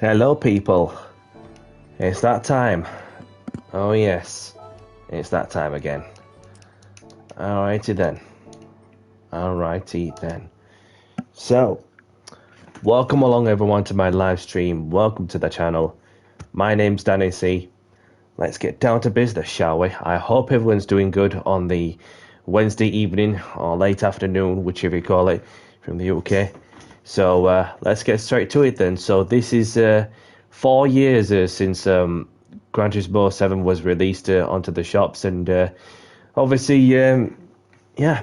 Hello, people. It's that time. Oh, yes. It's that time again. Alrighty then. Alrighty then. So, welcome along, everyone, to my live stream. Welcome to the channel. My name's Danny C. Let's get down to business, shall we? I hope everyone's doing good on the Wednesday evening or late afternoon, whichever you call it, from the UK. So, let's get straight to it then. So, this is 4 years since Gran Turismo 7 was released onto the shops, and obviously, yeah,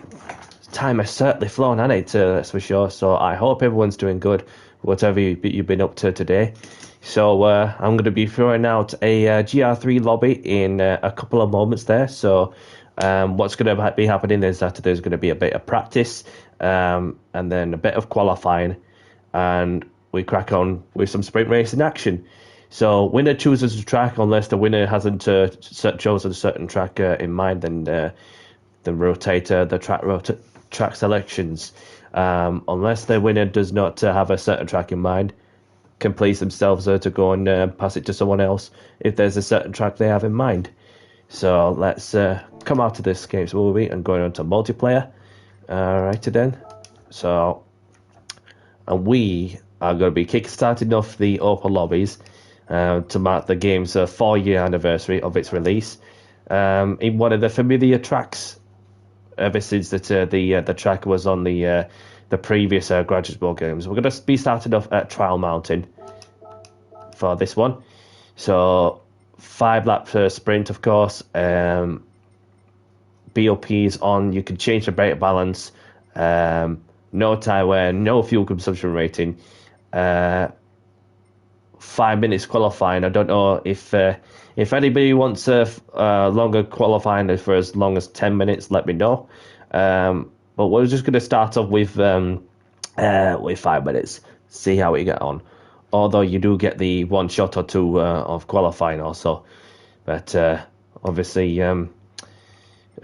time has certainly flown, hasn't it? That's for sure. So I hope everyone's doing good, whatever you've been up to today. So I'm going to be throwing out a Gr.3 lobby in a couple of moments there. So what's going to be happening is that there's going to be a bit of practice and then a bit of qualifying, and we crack on with some sprint racing action. So winner chooses a track unless the winner hasn't chosen a certain track in mind, then the rotator, the track selections, unless the winner does not have a certain track in mind, can place themselves to go and pass it to someone else if there's a certain track they have in mind. So let's come out of this games movie and go on to multiplayer. Alrighty then. So, and we are going to be kickstarting off the open lobbies to mark the game's 4-year anniversary of its release in one of the familiar tracks ever since that the track was on the previous Gran Turismo games. We're going to be starting off at Trial Mountain for this one. So 5-lap sprint, of course. BOP is on. You can change the brake balance. No tyre wear, no fuel consumption rating. 5 minutes qualifying. I don't know if anybody wants a longer qualifying for as long as 10 minutes, let me know. But we're just going to start off with 5 minutes, see how we get on. Although you do get the 1 shot or 2 of qualifying also. But obviously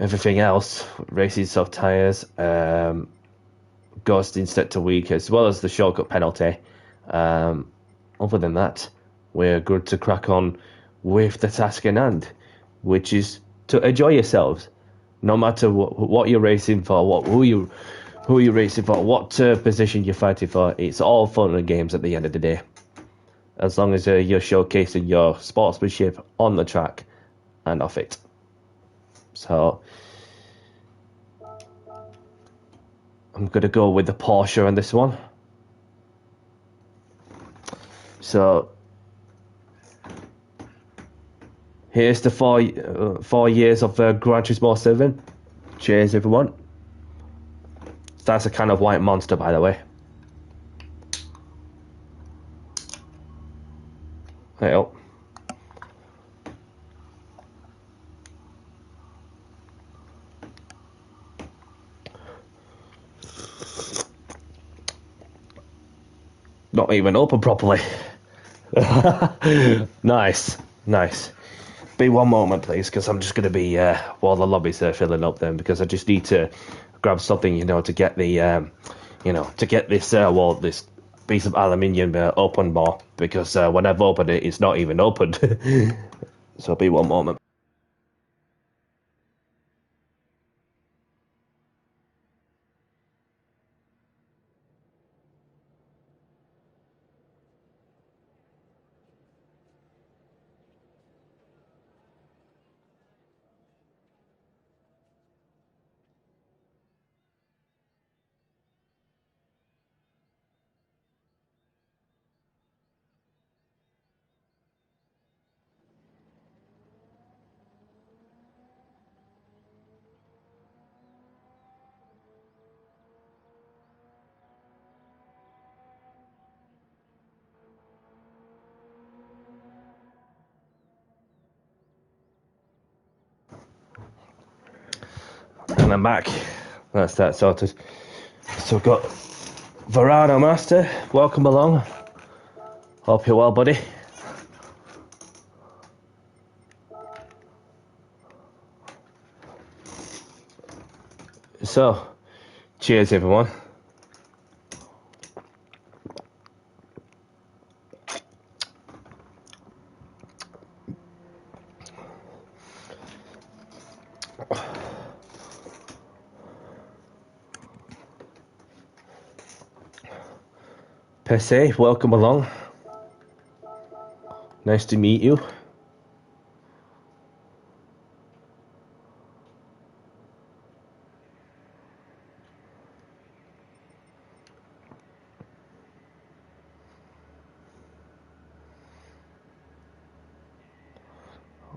everything else, racing soft tyres, ghosting set to weak, as well as the shortcut penalty. Other than that, we're good to crack on with the task in hand, which is to enjoy yourselves, no matter what you're racing for, who you're racing for, what position you're fighting for. It's all fun and games at the end of the day, as long as you're showcasing your sportsmanship on the track and off it. So I'm going to go with the Porsche on this one. So here's the 4 years of Gran Turismo 7. Cheers, everyone. That's a kind of white monster, by the way. Hey, oh. Not even open properly. Nice. Be one moment, please, because I'm just going to be while the lobbies are filling up then, because I just need to grab something, to get the to get this this piece of aluminium open more, because when I've opened it, it's not even opened. So be one moment. And I'm back. That's that sorted. So we've got Verano Master. Welcome along. Hope you're well, buddy. So, cheers, everyone. Per se, welcome along. Nice to meet you.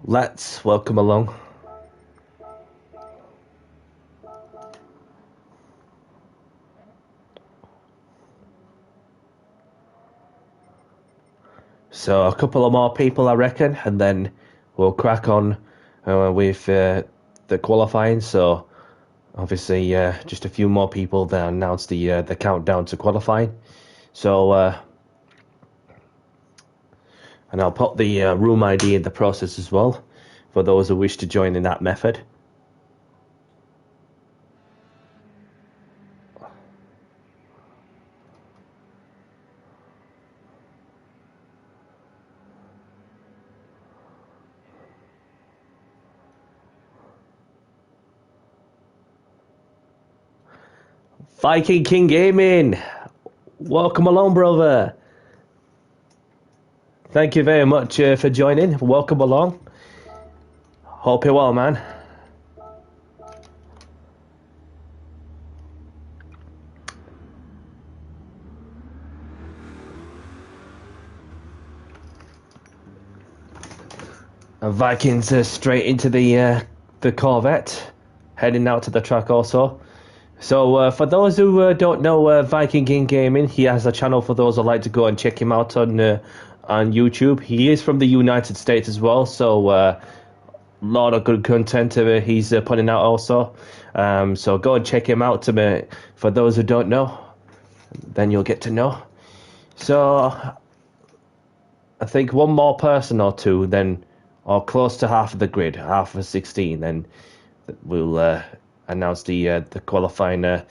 Let's welcome along. So a couple of more people, I reckon, and then we'll crack on with the qualifying. So obviously, just a few more people that announced the countdown to qualifying. So and I'll put the room ID in the process as well for those who wish to join in that method. Viking King Gaming, welcome along, brother. Thank you very much for joining. Welcome along. Hope you're well, man. And Vikings straight into the Corvette, heading out to the track also. So for those who don't know Viking King Gaming, he has a channel for those who like to go and check him out on YouTube. He is from the United States as well, so a lot of good content he's putting out also. So go and check him out. For those who don't know, then you'll get to know. So I think one more person or two, then, or close to half of the grid, half of 16, then we'll announce the qualifying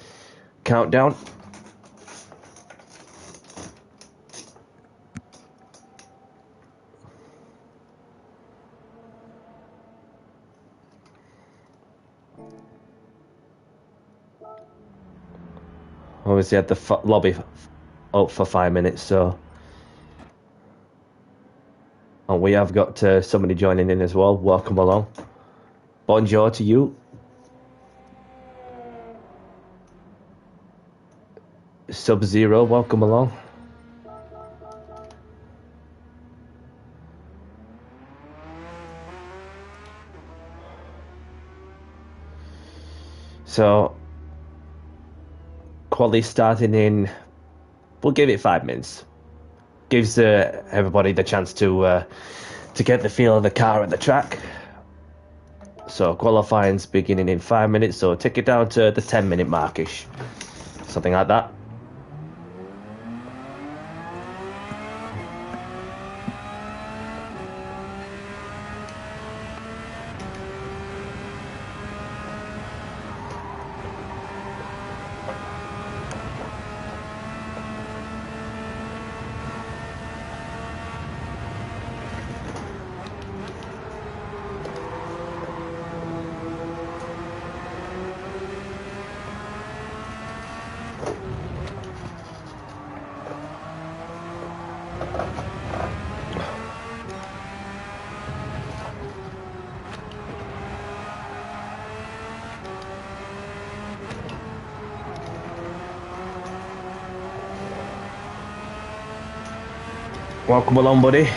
countdown. Obviously had the lobby up for 5 minutes, so. And we have got somebody joining in as well. Welcome along. Bonjour to you. Sub-Zero, welcome along. So, quality starting in, we'll give it 5 minutes. Gives everybody the chance to get the feel of the car at the track. So qualifying's beginning in 5 minutes, so take it down to the 10-minute markish, something like that. Welcome along, buddy.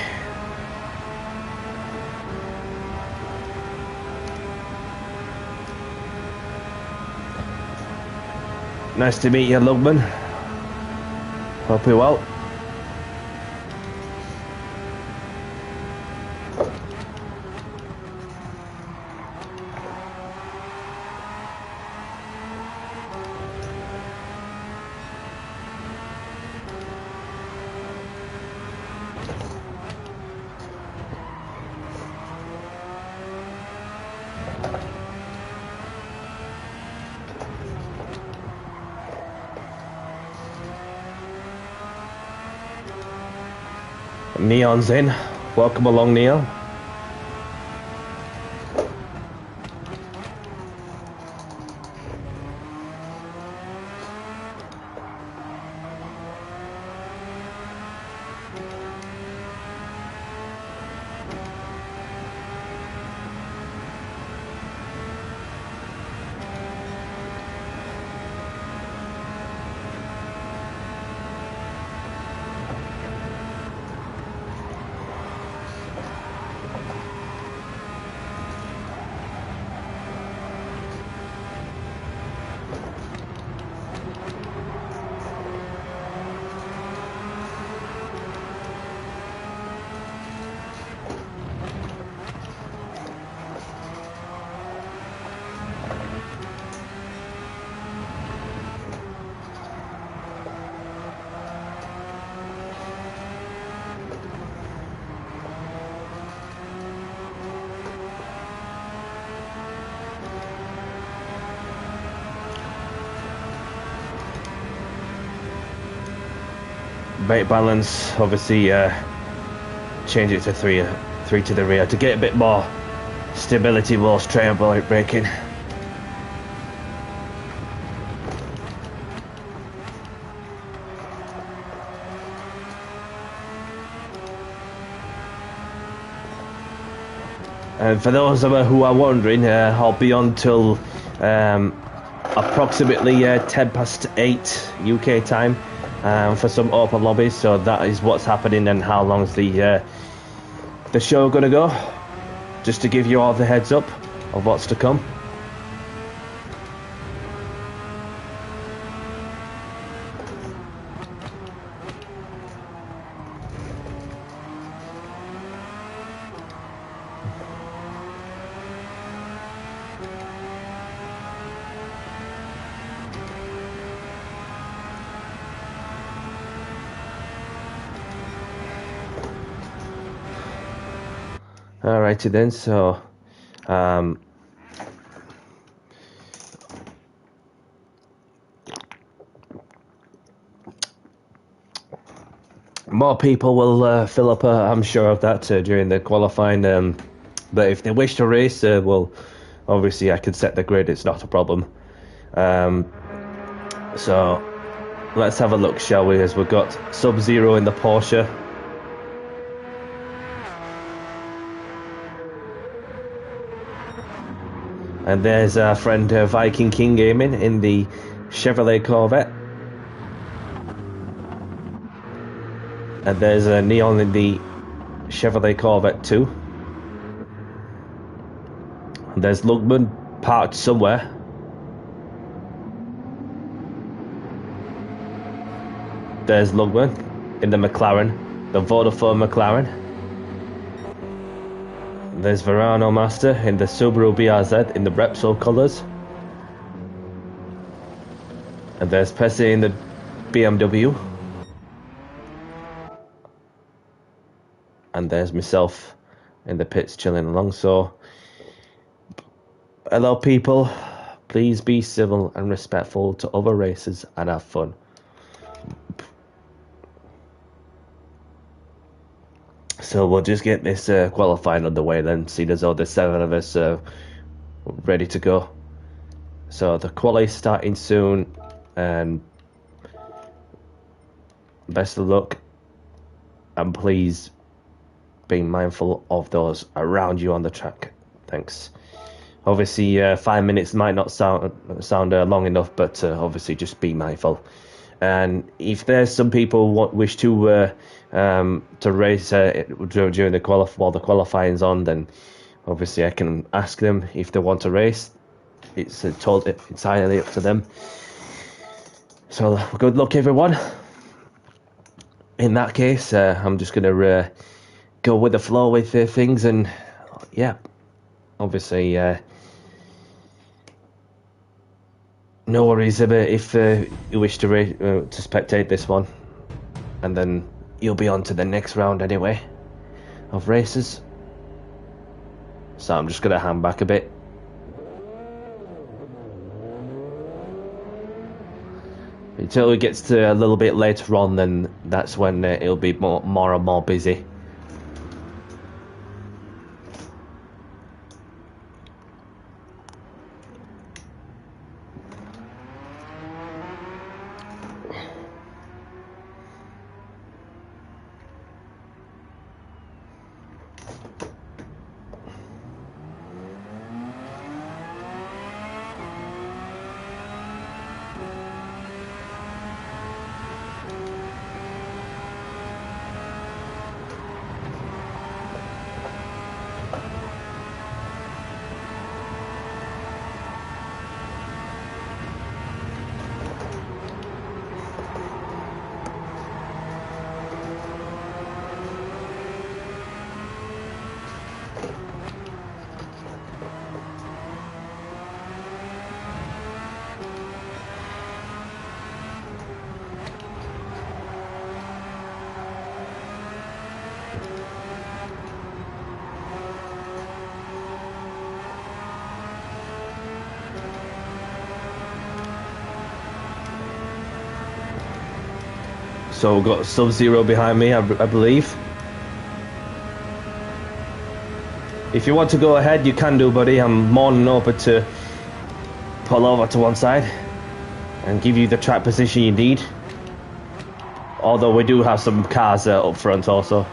Nice to meet you, Lugman. Hope you're well. Neon's in. Welcome along, Neon. brake balance, obviously change it to three to the rear to get a bit more stability whilst triangular braking. And for those of you who are wondering, I'll be on till approximately 8 UK time for some open lobbies. So that is what's happening and how long's the show gonna go. Just to give you all the heads up of what's to come. Alrighty then, so more people will fill up, I'm sure of that, during the qualifying, but if they wish to race, well, obviously I can set the grid, it's not a problem. So let's have a look, shall we, as we've got Sub-Zero in the Porsche. And there's our friend Viking King Gaming in the Chevrolet Corvette. And there's Neon in the Chevrolet Corvette 2. And there's Lugman parked somewhere. There's Lugman in the McLaren, the Vodafone McLaren. There's Verano Master in the Subaru BRZ in the Repsol colours. And there's Pesce in the BMW. And there's myself in the pits chilling along. So, hello people, please be civil and respectful to other racers and have fun. So we'll just get this qualifying underway then, seeing as though there's 7 of us ready to go. So the quali's starting soon, and best of luck, and please be mindful of those around you on the track. Thanks. Obviously 5 minutes might not sound long enough, but obviously just be mindful. And if there's some people wish to race during the while the qualifying's on, then obviously I can ask them if they want to race. It's entirely up to them. So good luck, everyone. In that case, I'm just gonna go with the flow with things, and yeah, obviously no worries if you wish to spectate this one, and then you'll be on to the next round anyway of races. So I'm just gonna hang back a bit. Until it gets to a little bit later on, then that's when it'll be more and more busy. So we've got Sub-Zero behind me, I believe. If you want to go ahead, you can do, buddy. I'm more than open to pull over to one side and give you the track position you need. Although we do have some cars up front also.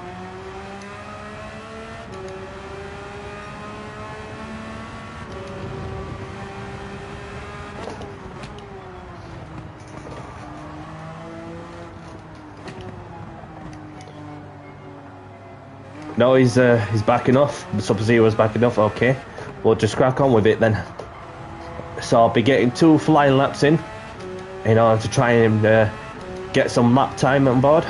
No, he's backing off. Sub-Zero's backing off. Okay, we'll just crack on with it then. So I'll be getting 2 flying laps in order to try and get some lap time on board.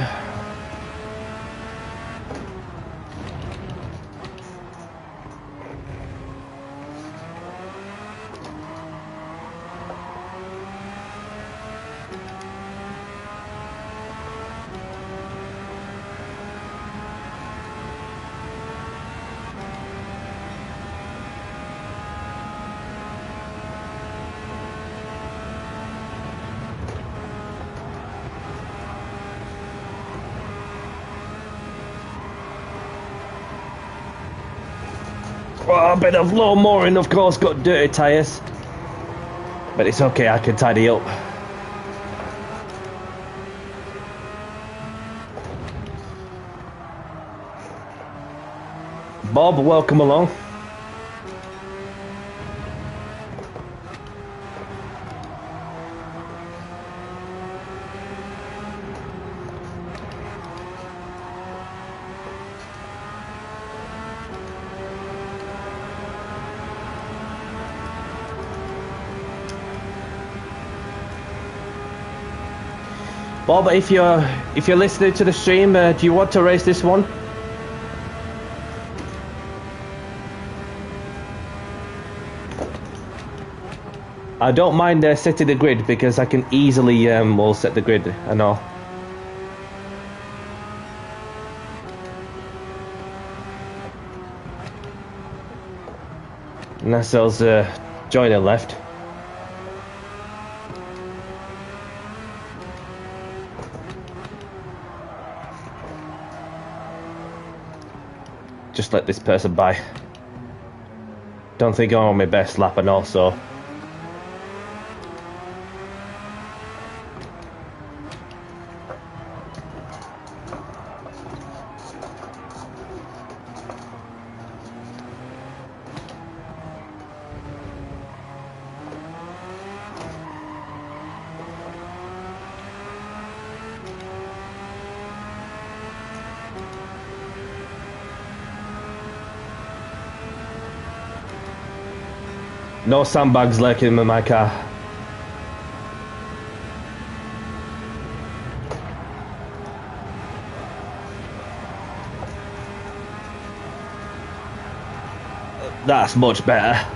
Oh, a bit of low mooring, of course, got dirty tyres. But it's okay, I can tidy up. Bob, welcome along. Bob, if you're listening to the stream, do you want to race this one? I don't mind setting the grid because I can easily all set the grid and all. Nassel's joiner left. Just let this person by. Don't think I'm on my best lap and also. No sandbags lurking in my car. That's much better.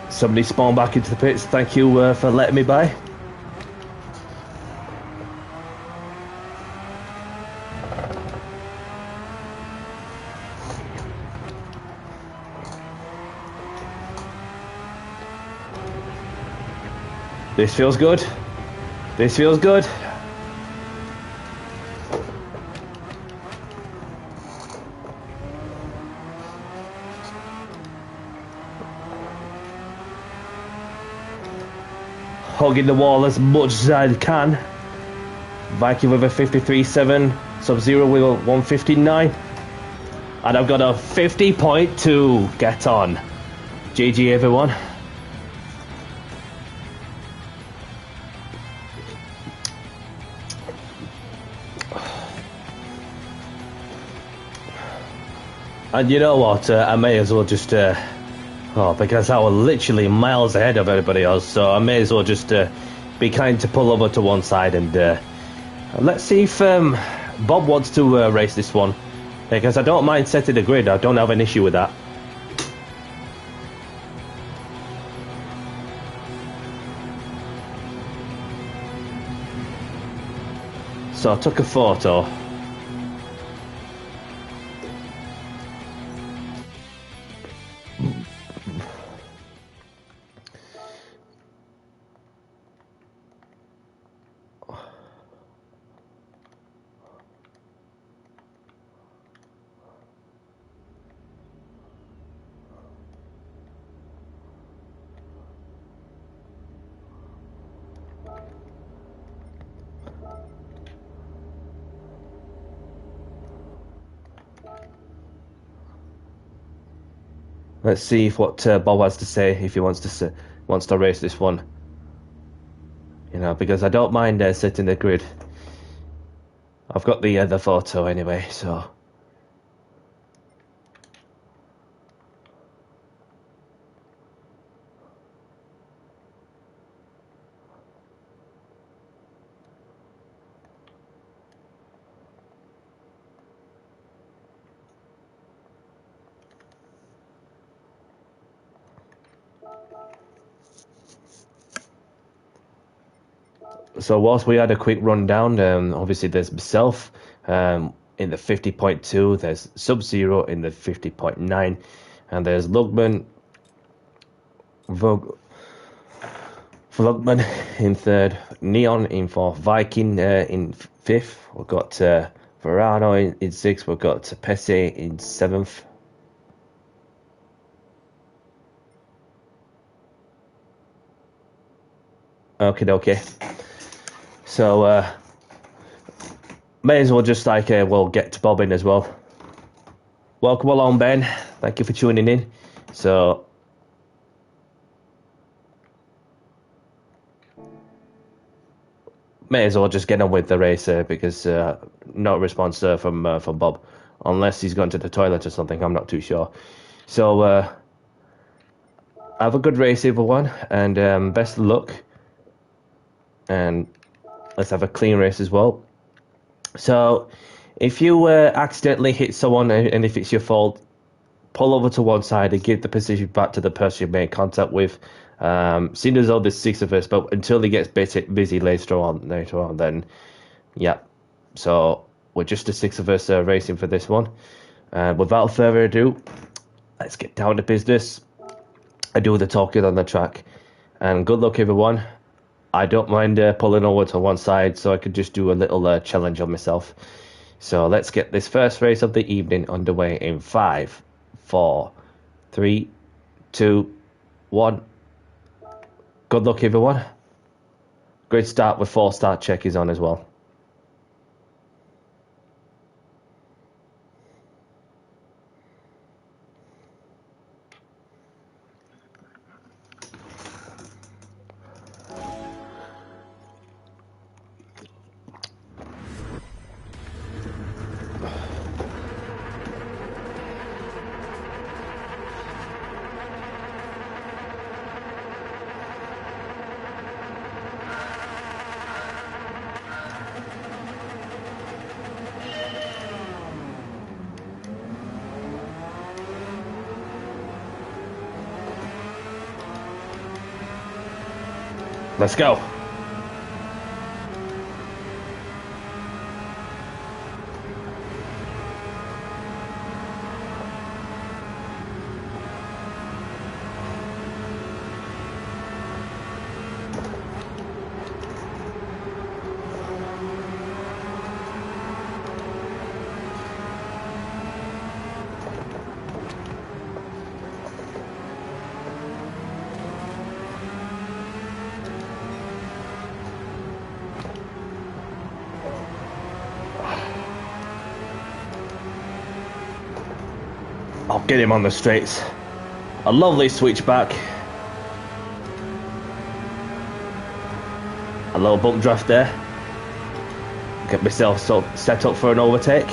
Somebody spawned back into the pits. Thank you for letting me by. This feels good. This feels good. Hugging the wall as much as I can. Viking with a 53.7, Sub-Zero with a 159. And I've got a 50.2. Get on. GG, everyone. And you know what? I may as well just... because I was literally miles ahead of everybody else, so I may as well just be kind to pull over to one side and let's see if Bob wants to race this one. Because I don't mind setting the grid, I don't have an issue with that. So I took a photo. Let's see what Bob has to say, if he wants to race this one. You know, because I don't mind setting the grid. I've got the photo anyway, so. So whilst we had a quick rundown, obviously there's myself in the 50.2, there's Sub-Zero in the 50.9, and there's Lugman in third, Neon in fourth, Viking in fifth, we've got Verano in sixth, we've got Pesse in seventh. Okay. So, may as well just we'll get to Bob in as well. Welcome along, Ben. Thank you for tuning in. So, may as well just get on with the race because no response from Bob, unless he's gone to the toilet or something. I'm not too sure. So, have a good race, everyone, and best of luck. And let's have a clean race as well. So, if you accidentally hit someone and if it's your fault, pull over to one side and give the position back to the person you made contact with. Seeing as though there's 6 of us, but until he gets busy later on, then yeah. So we're just the 6 of us racing for this one. Without further ado, let's get down to business. I do the talking on the track, and good luck, everyone. I don't mind pulling over to one side so I could just do a little challenge on myself. So let's get this first race of the evening underway in 5, 4, 3, 2, 1. Good luck, everyone. Great start with 4 start check is on as well. Let's go. I'll get him on the straights. A lovely switchback. A little bump draft there. Get myself set up for an overtake.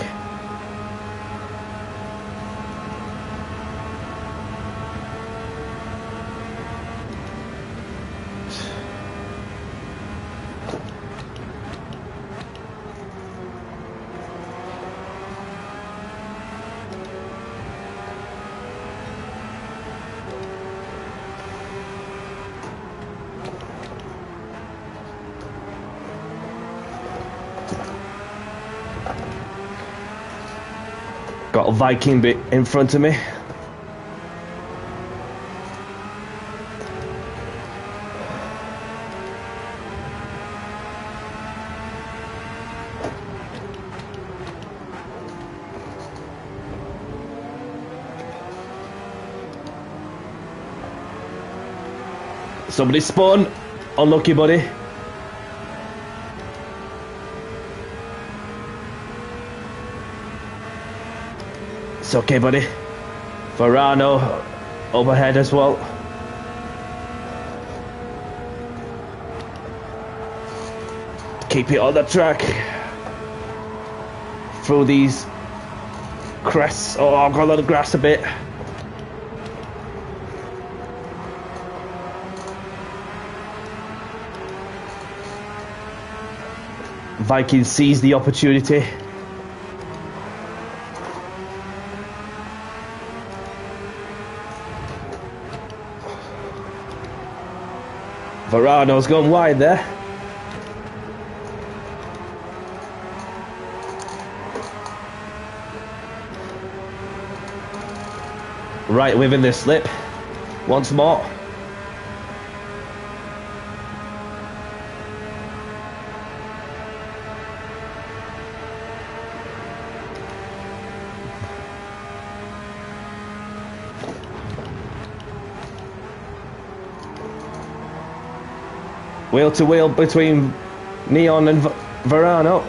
Got a Viking bit in front of me. Somebody spun. Unlucky, buddy. It's okay, buddy. Verano overhead as well. Keep it on the track. Through these crests. Oh, I've got a lot of grass a bit. Viking sees the opportunity. Verano's gone wide there. Right within the slip. Once more. Wheel to wheel between Neon and Verano.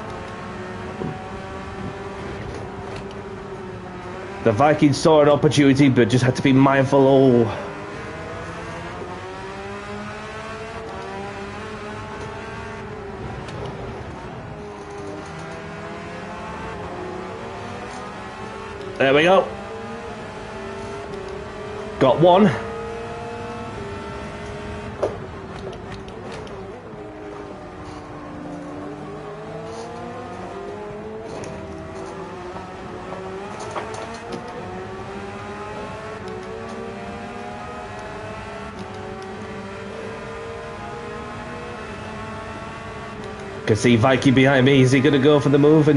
The Vikings saw an opportunity but just had to be mindful. Oh. There we go. Got one. Can see Viking behind me. Is he going to go for the move,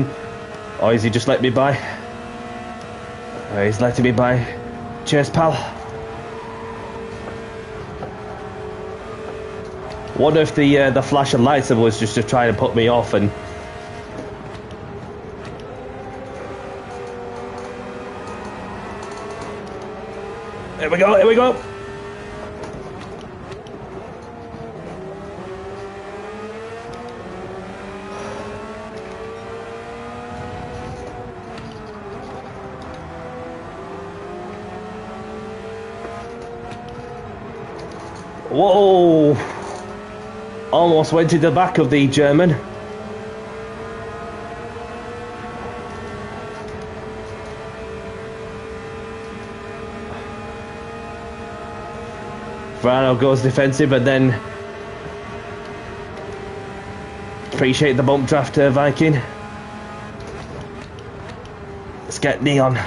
or is he just let me by? He's letting me by. Cheers, pal. Wonder if the flash of lights was just to try and put me off and. Here we go. Here we go. Whoa! Almost went to the back of the German. Verano goes defensive, but then appreciate the bump draft, Viking. Let's get Neon.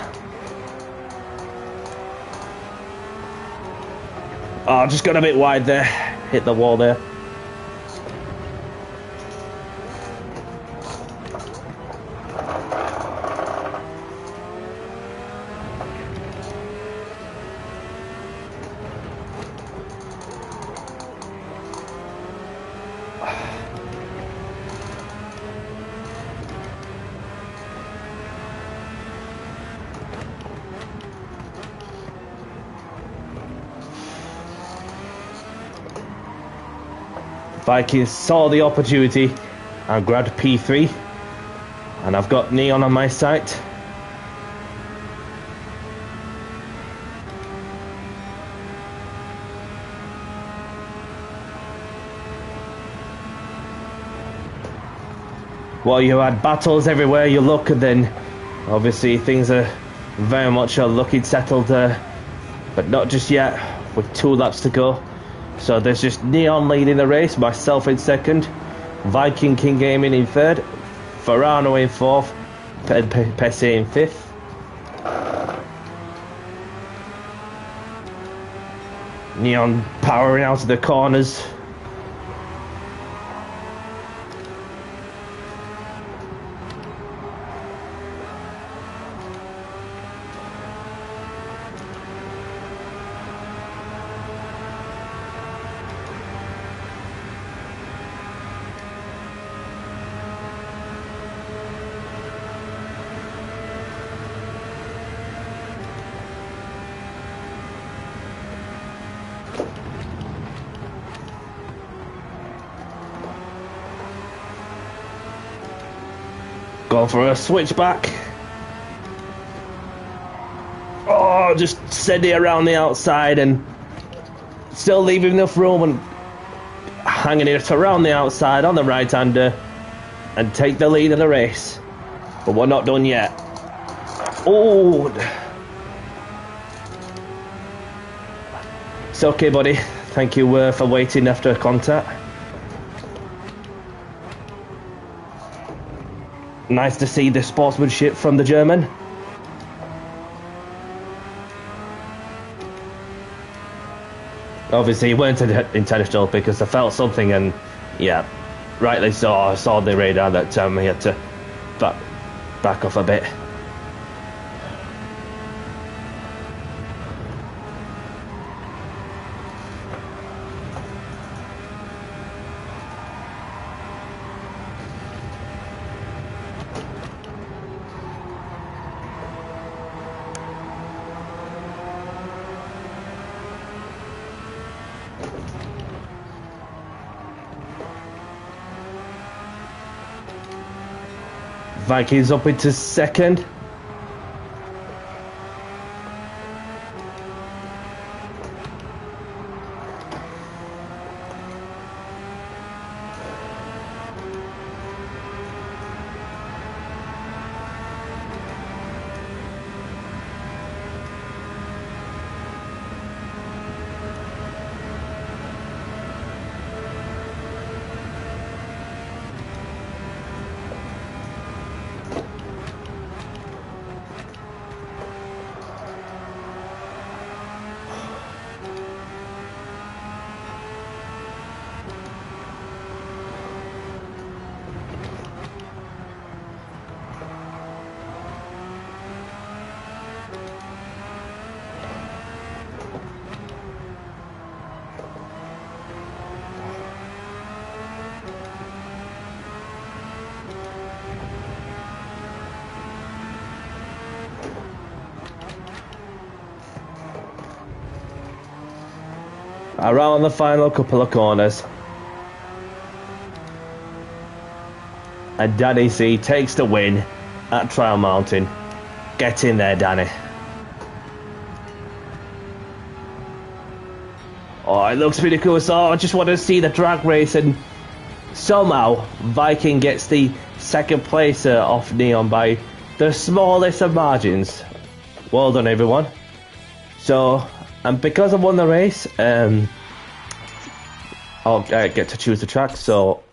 Oh, just got a bit wide there. Hit the wall there. Vikings saw the opportunity and grabbed P3, and I've got Neon on my sight. Well, you had battles everywhere you look, and then obviously things are very much looking settled, but not just yet, with 2 laps to go. So there's just Neon leading the race, myself in second, Viking King Gaming in third, Ferrano in fourth, Pesce in fifth. Neon powering out of the corners. Going for a switchback. Oh, just steady around the outside and still leaving enough room and hanging it around the outside on the right-hander and take the lead in the race. But we're not done yet. Oh, it's okay, buddy. Thank you for waiting after contact. Nice to see the sportsmanship from the German. Obviously, it weren't intentional because I felt something, and yeah, rightly so. I saw the radar that he had to back off a bit. Vikings up into second. Around the final couple of corners. And Danny C takes the win at Trial Mountain. Get in there, Danny. Oh, it looks pretty cool. So I just want to see the drag race, and somehow Viking gets the second place off Neon by the smallest of margins. Well done, everyone. So, and because I won the race, I'll get to choose the track. So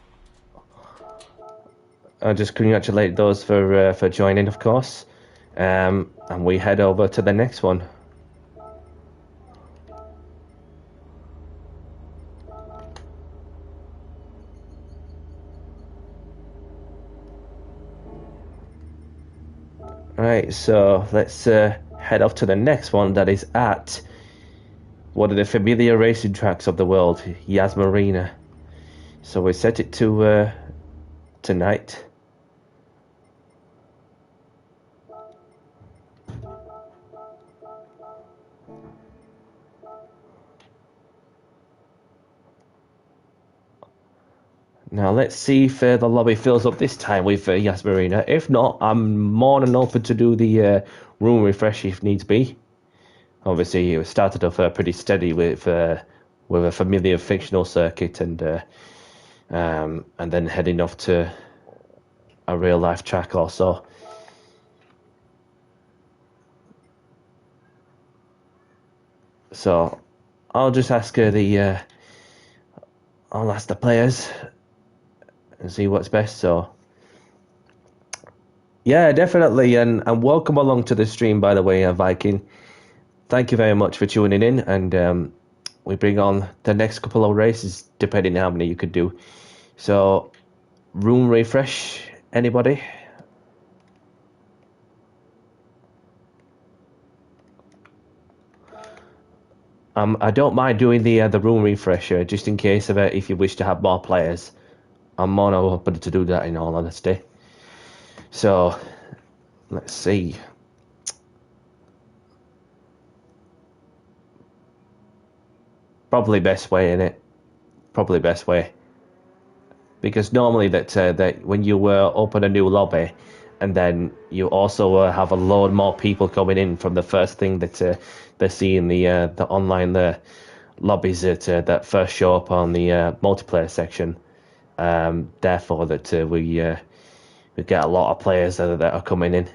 I just congratulate those for joining, of course. And we head over to the next one. Right, so let's head off to the next one that is at one of the familiar racing tracks of the world, Yas Marina. So we set it to tonight. Now let's see if the lobby fills up this time with Yas Marina. If not, I'm more than open to do the room refresh if needs be. Obviously, it started off pretty steady with a familiar fictional circuit, and then heading off to a real life track also. So I'll just ask I'll ask the players and see what's best. So yeah, definitely, and welcome along to the stream, by the way, Viking. Thank you very much for tuning in, and we bring on the next couple of races, depending on how many you could do. So, room refresh, anybody? I don't mind doing the room refresh, just in case of it, if you wish to have more players. I'm more than open to do that, in all honesty. So, let's see. Probably best way, innit? Probably best way. Because normally that when you open a new lobby, and then you also have a load more people coming in from the first thing that they see in the online lobbies that first show up on the multiplayer section. Therefore, that we get a lot of players that are coming in.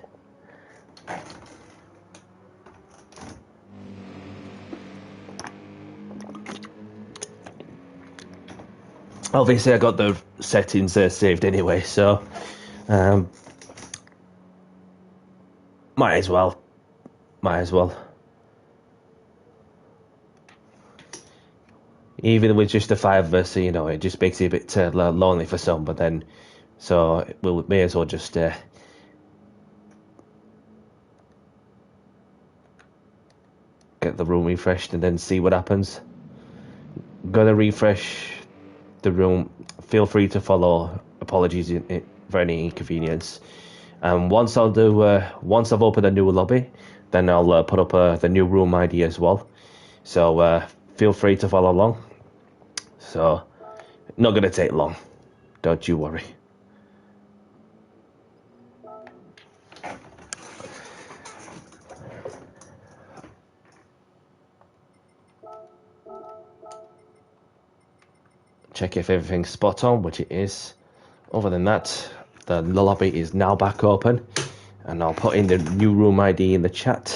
Obviously, I got the settings saved anyway, so might as well. Even with just the 5 of us, it just makes it a bit lonely for some. But then, so we may as well just get the room refreshed and then see what happens. Gonna refresh the room. Feel free to follow. Apologies for any inconvenience. Once I've opened a new lobby, then I'll put up the new room ID as well. So feel free to follow along. So not gonna take long. Don't you worry. Check if everything's spot on, which it is. Other than that, the lobby is now back open, and I'll put in the new room ID in the chat.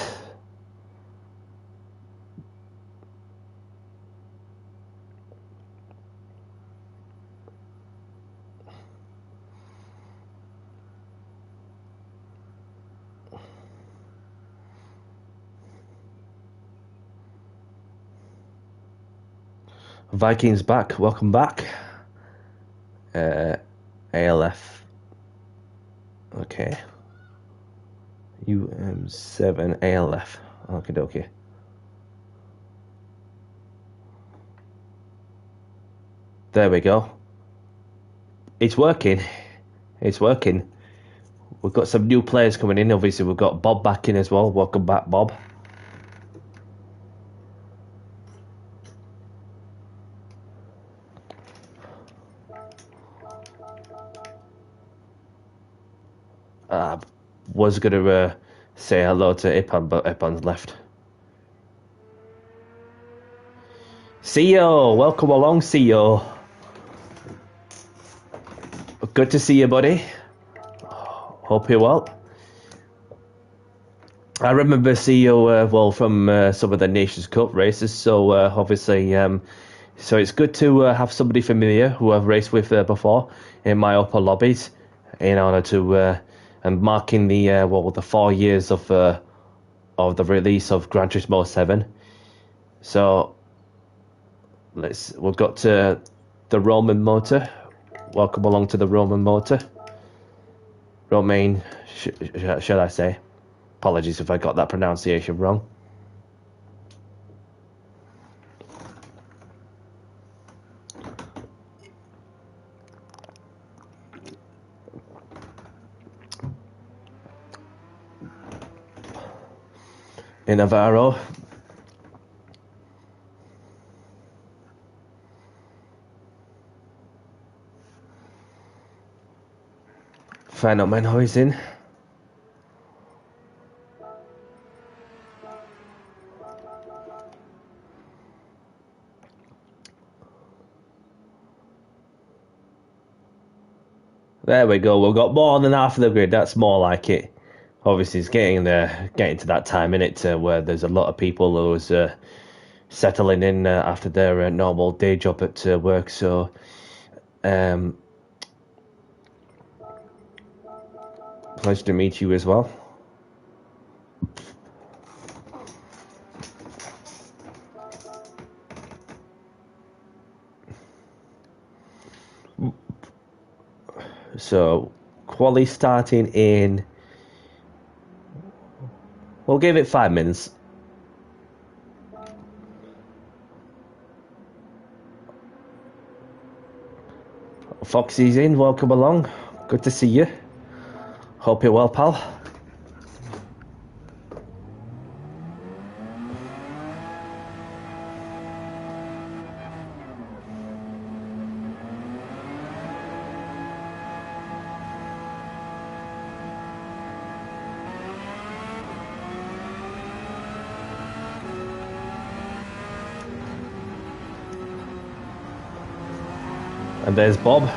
Vikings back, welcome back. ALF. Okay. UM7 ALF. Okay. There we go. It's working. It's working. We've got some new players coming in. Obviously, we've got Bob back in as well. Welcome back, Bob. Was going to say hello to Ipan, but Ipan's left. CEO, welcome along, CEO. Good to see you, buddy. Hope you're well. I remember CEO from some of the Nations Cup races, so obviously, so it's good to have somebody familiar who I've raced with before in my upper lobbies, in order to and marking the the 4 years of the release of Gran Turismo 7. So we've got the Roman motor. Welcome along to the Roman motor. Romain, should I say? Apologies if I got that pronunciation wrong. In Navarro. Phenomenal is in. There we go. We've got more than half of the grid. That's more like it. Obviously, it's getting to that time in it where there's a lot of people who's settling in after their normal day job at work. So, pleasure to meet you as well. So, quali starting in. We'll give it 5 minutes. Foxy's in. Welcome along. Good to see you. Hope you're well, pal. And there's Bob.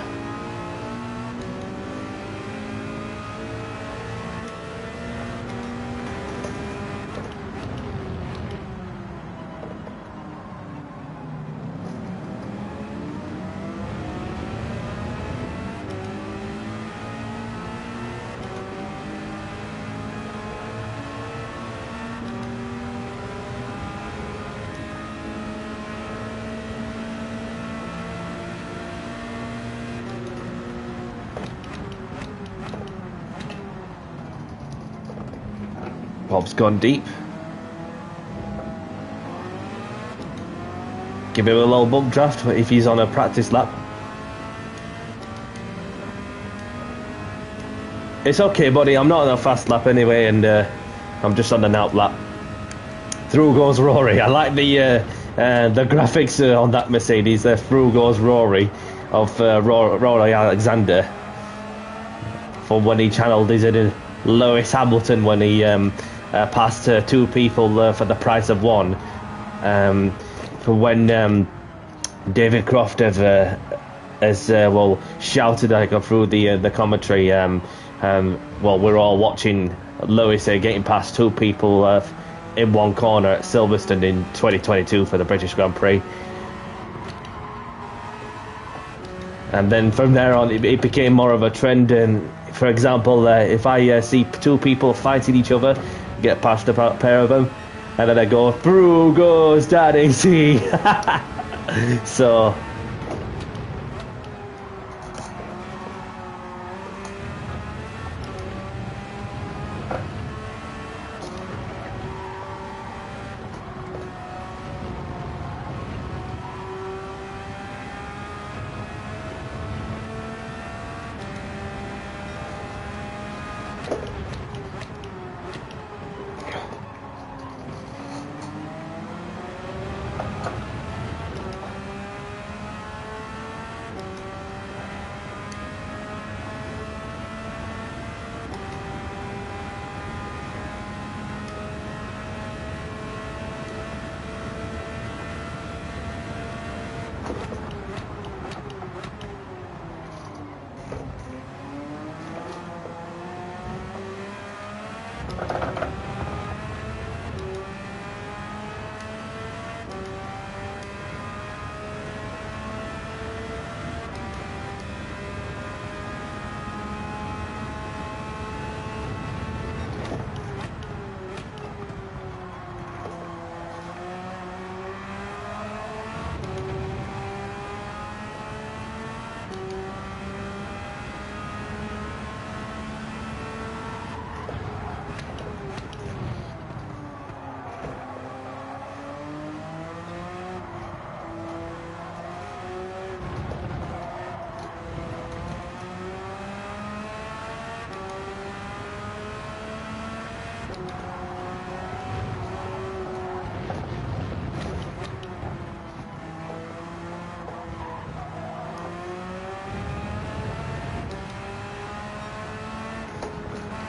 Bob's gone deep. Give him a little bump draft if he's on a practice lap. It's okay, buddy. I'm not on a fast lap anyway, and I'm just on an out lap. Through goes Rory. I like the graphics on that Mercedes. Through goes Rory of Rory Alexander from when he channeled his in Lewis Hamilton when he passed two people for the price of one. For when David Croft has shouted through the commentary. We're all watching Lewis getting past two people in one corner at Silverstone in 2022 for the British Grand Prix. And then from there on, it became more of a trend. And for example, if I see two people fighting each other, get past a pair of them, and then I go, through goes Daddy C. So.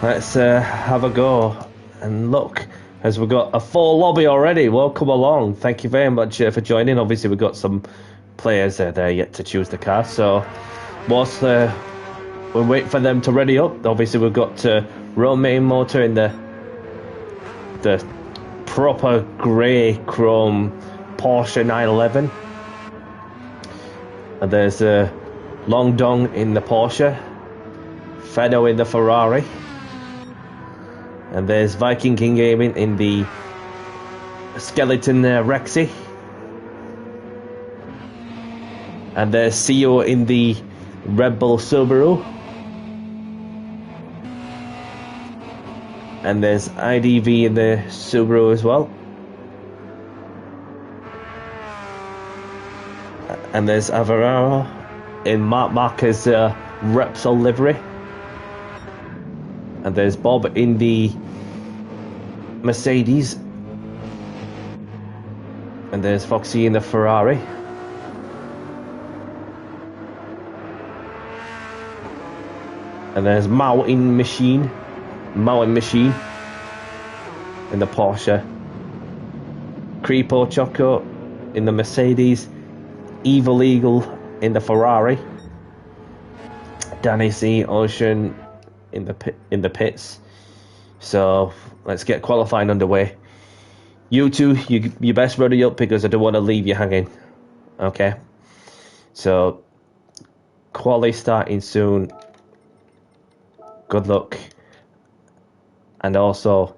Let's have a go and look, as we've got a full lobby already. Welcome along. Thank you very much for joining. Obviously, we've got some players there yet to choose the car. So, what's we'll wait for them to ready up. Obviously, we've got Romaine motor in the proper grey chrome Porsche 911, and there's Long Dong in the Porsche, Feddo in the Ferrari, and there's Viking King Gaming in the Skeleton Rexy, and there's CEO in the Red Bull Subaru, and there's IDV in the Subaru as well, and there's Averaro in Mark Marquez's Repsol livery, and there's Bob in the Mercedes, and there's Foxy in the Ferrari, and there's Mountain Machine in the Porsche, Creepo Choco in the Mercedes, Evil Eagle in the Ferrari, Danny C. Ocean in the pits. So let's get qualifying underway. You two, you best ready up because I don't want to leave you hanging. Okay. So quali starting soon. Good luck. And also,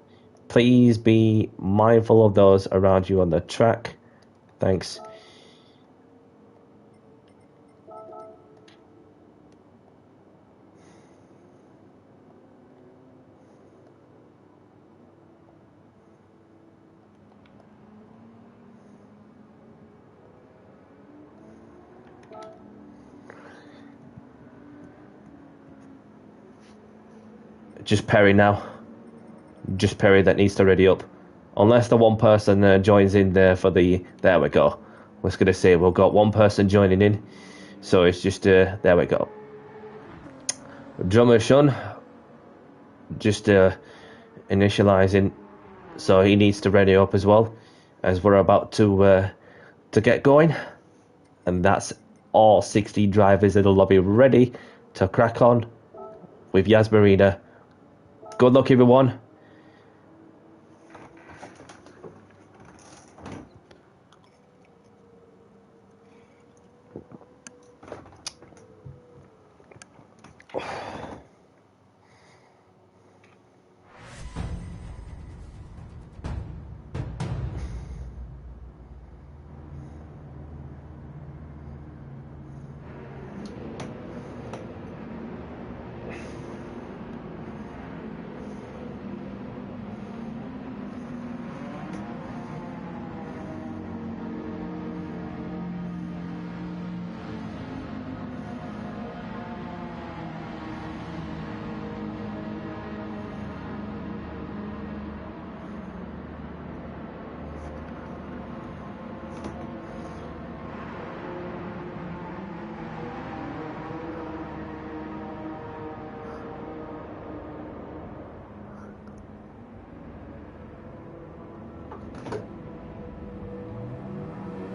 please be mindful of those around you on the track. Thanks. Just Perry now. Just Perry that needs to ready up. Unless the one person joins in there for the... There we go. I was going to say we've got one person joining in. So it's just... there we go. Drummer Sean. Just initializing. So he needs to ready up as well. As we're about to get going. And that's all 60 drivers in the lobby ready to crack on with Yas Marina. Good luck, everyone.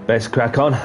Let's crack on.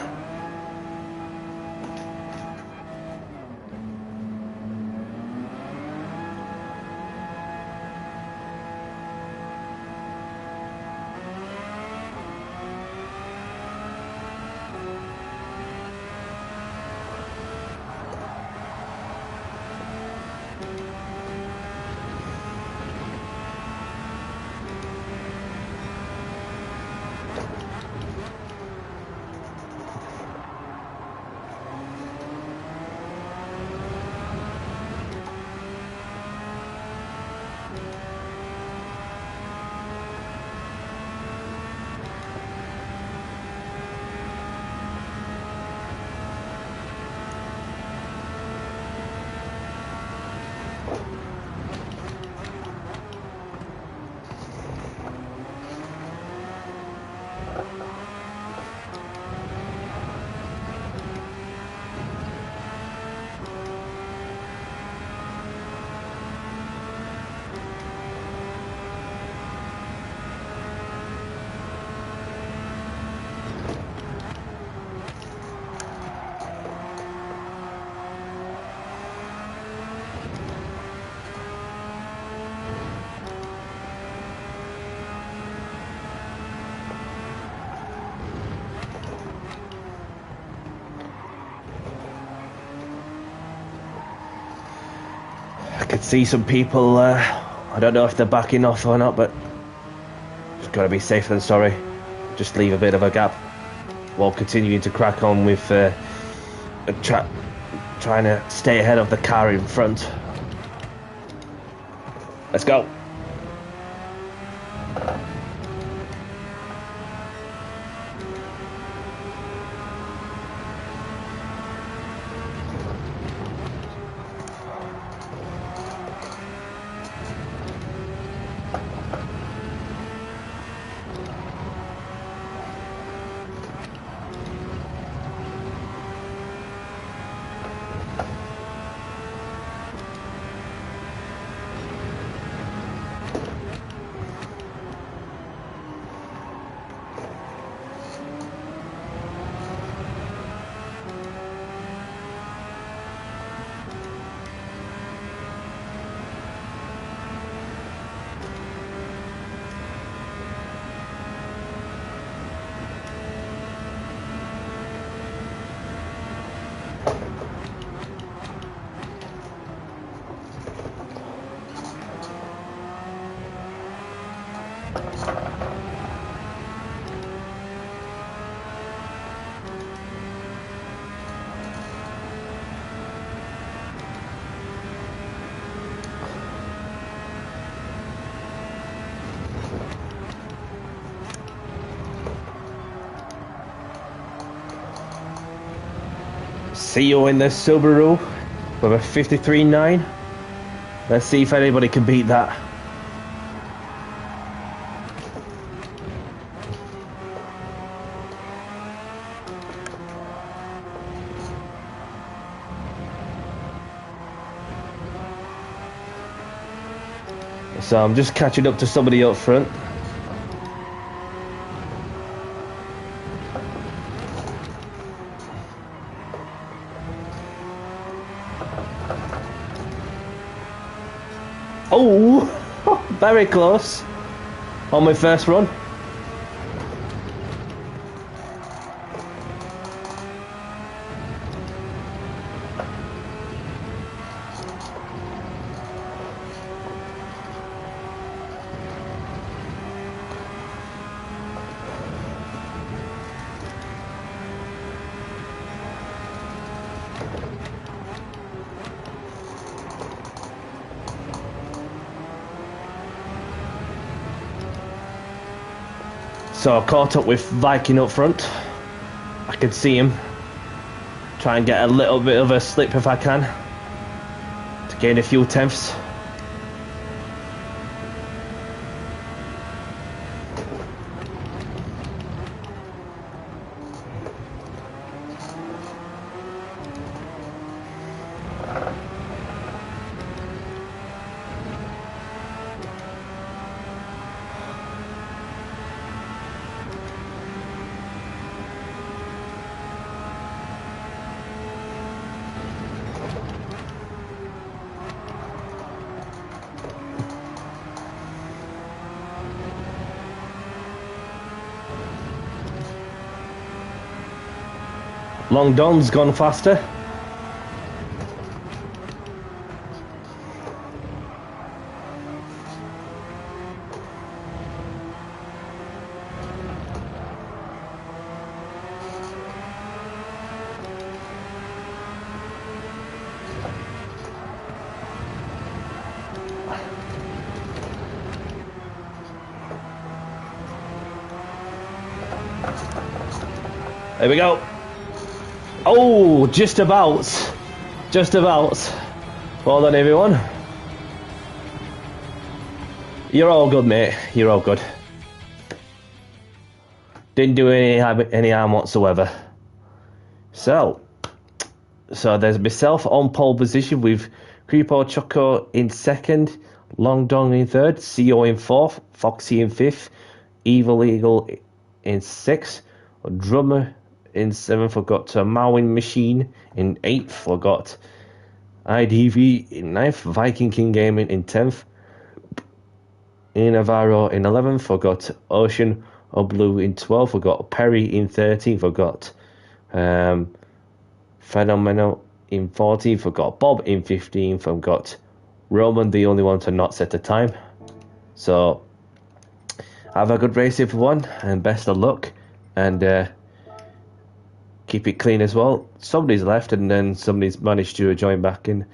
I could see some people, I don't know if they're backing off or not, but just gotta be safer than sorry. Just leave a bit of a gap while continuing to crack on with trying to stay ahead of the car in front. Let's go. See you in the Subaru with a 53.9. Let's see if anybody can beat that. So I'm just catching up to somebody up front. Oh, very close on my first run. So I caught up with Viking up front. I can see him. Try and get a little bit of a slip if I can, to gain a few tenths. Long Don's gone faster. There we go. Oh, just about. Just about. Well done, everyone. You're all good, mate. You're all good. Didn't do any harm whatsoever. So there's myself on pole position with Creepo Choco in second, Long Dong in third, CO in fourth, Foxy in fifth, Evil Eagle in sixth, Drummer in seventh. I've got Mowing Machine in eighth. I've got IDV in ninth, Viking King Gaming in 10th, Navarro in 11th. I've got Ocean or Blue in 12th. I've got Perry in 13th. I've got Phenomenal in 14th. I've got Bob in 15th. I've got Roman, the only one to not set a time. So, have a good race everyone, and best of luck. And keep it clean as well. Somebody's left, and then somebody's managed to join back in.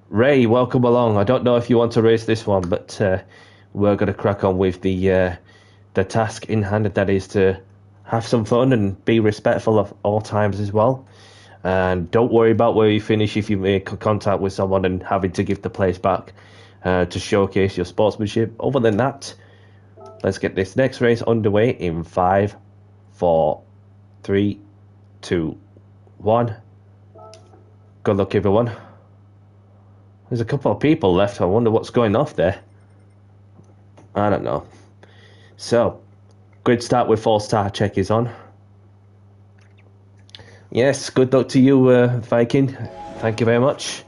Ray, welcome along. I don't know if you want to race this one, but we're going to crack on with the task in hand, that is to have some fun and be respectful of all times as well. And don't worry about where you finish if you make contact with someone and having to give the place back to showcase your sportsmanship. Other than that, let's get this next race underway in 5, 4, 3, 2, 1. Good luck, everyone. There's a couple of people left. I wonder what's going off there. I don't know. So, grid start with 4-star check is on. Yes, good luck to you, Viking. Thank you very much.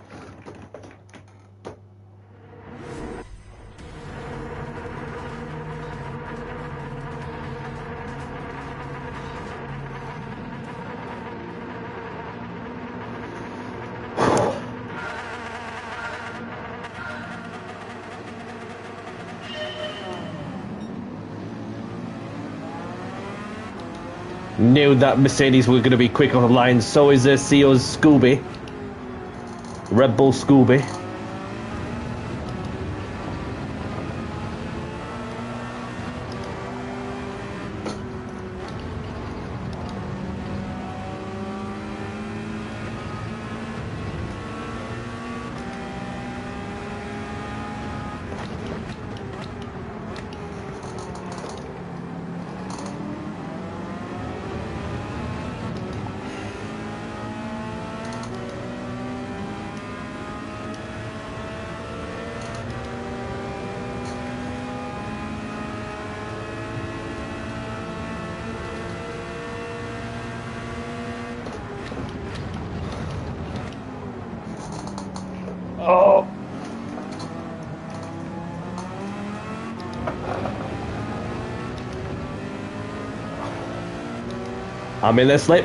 Knew that Mercedes were going to be quick on the line. So is CEO's Scooby. Red Bull Scooby. Oh. I'm in the slip.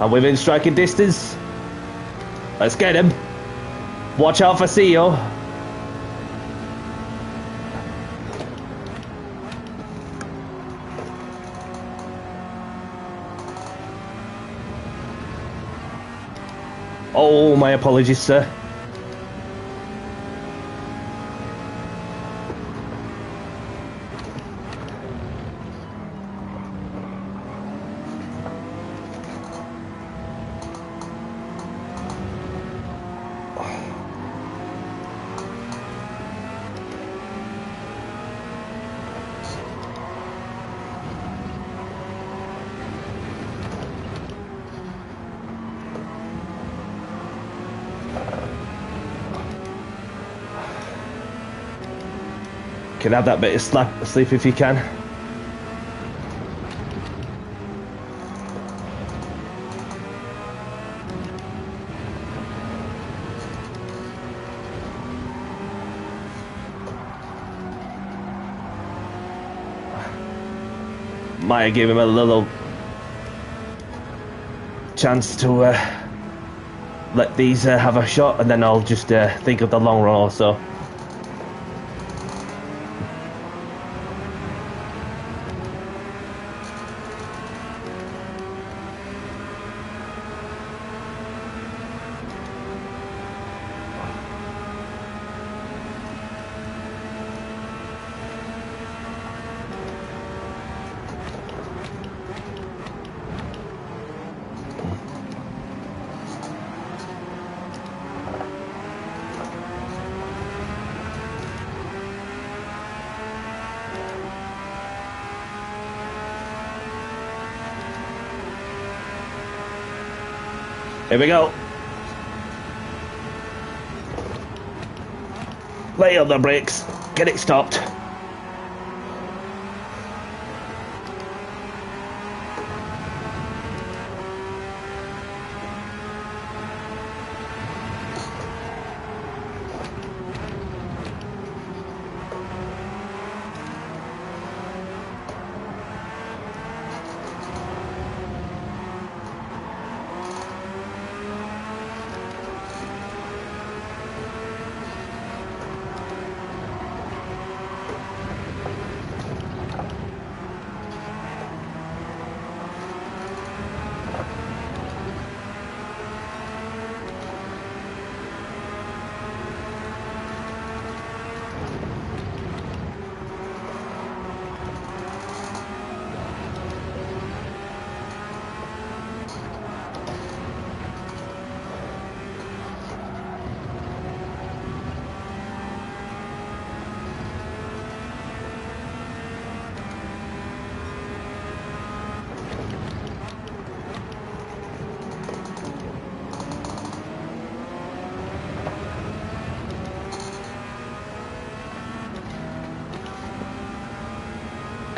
I'm within striking distance. Let's get him. Watch out for CEO. Oh, my apologies, sir. Can have that bit of sleep if you can. Might give him a little chance to let these have a shot, and then I'll just think of the long run also. Here we go. Lay on the brakes. Get it stopped.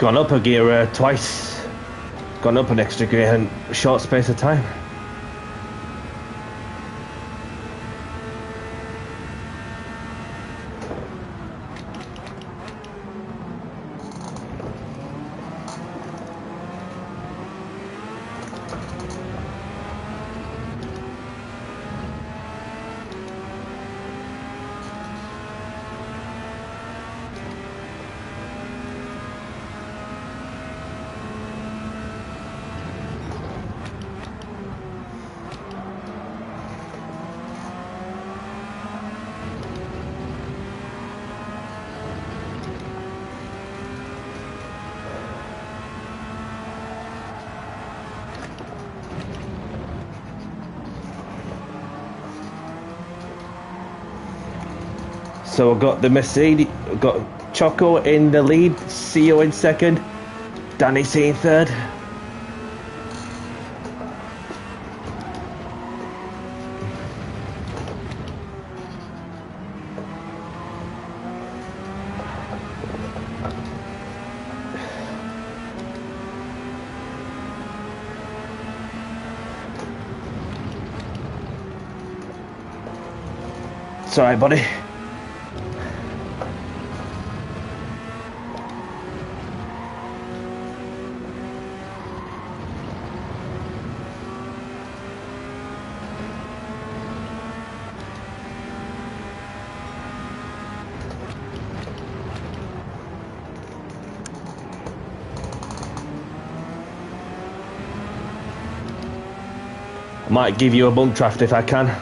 gone up a gear twice. Gone up an extra gear in a short space of time. So I've got the Mercedes, I've got Choco in the lead, CEO in second, Danny C in third. It's alright, buddy. Might give you a bump draft if I can.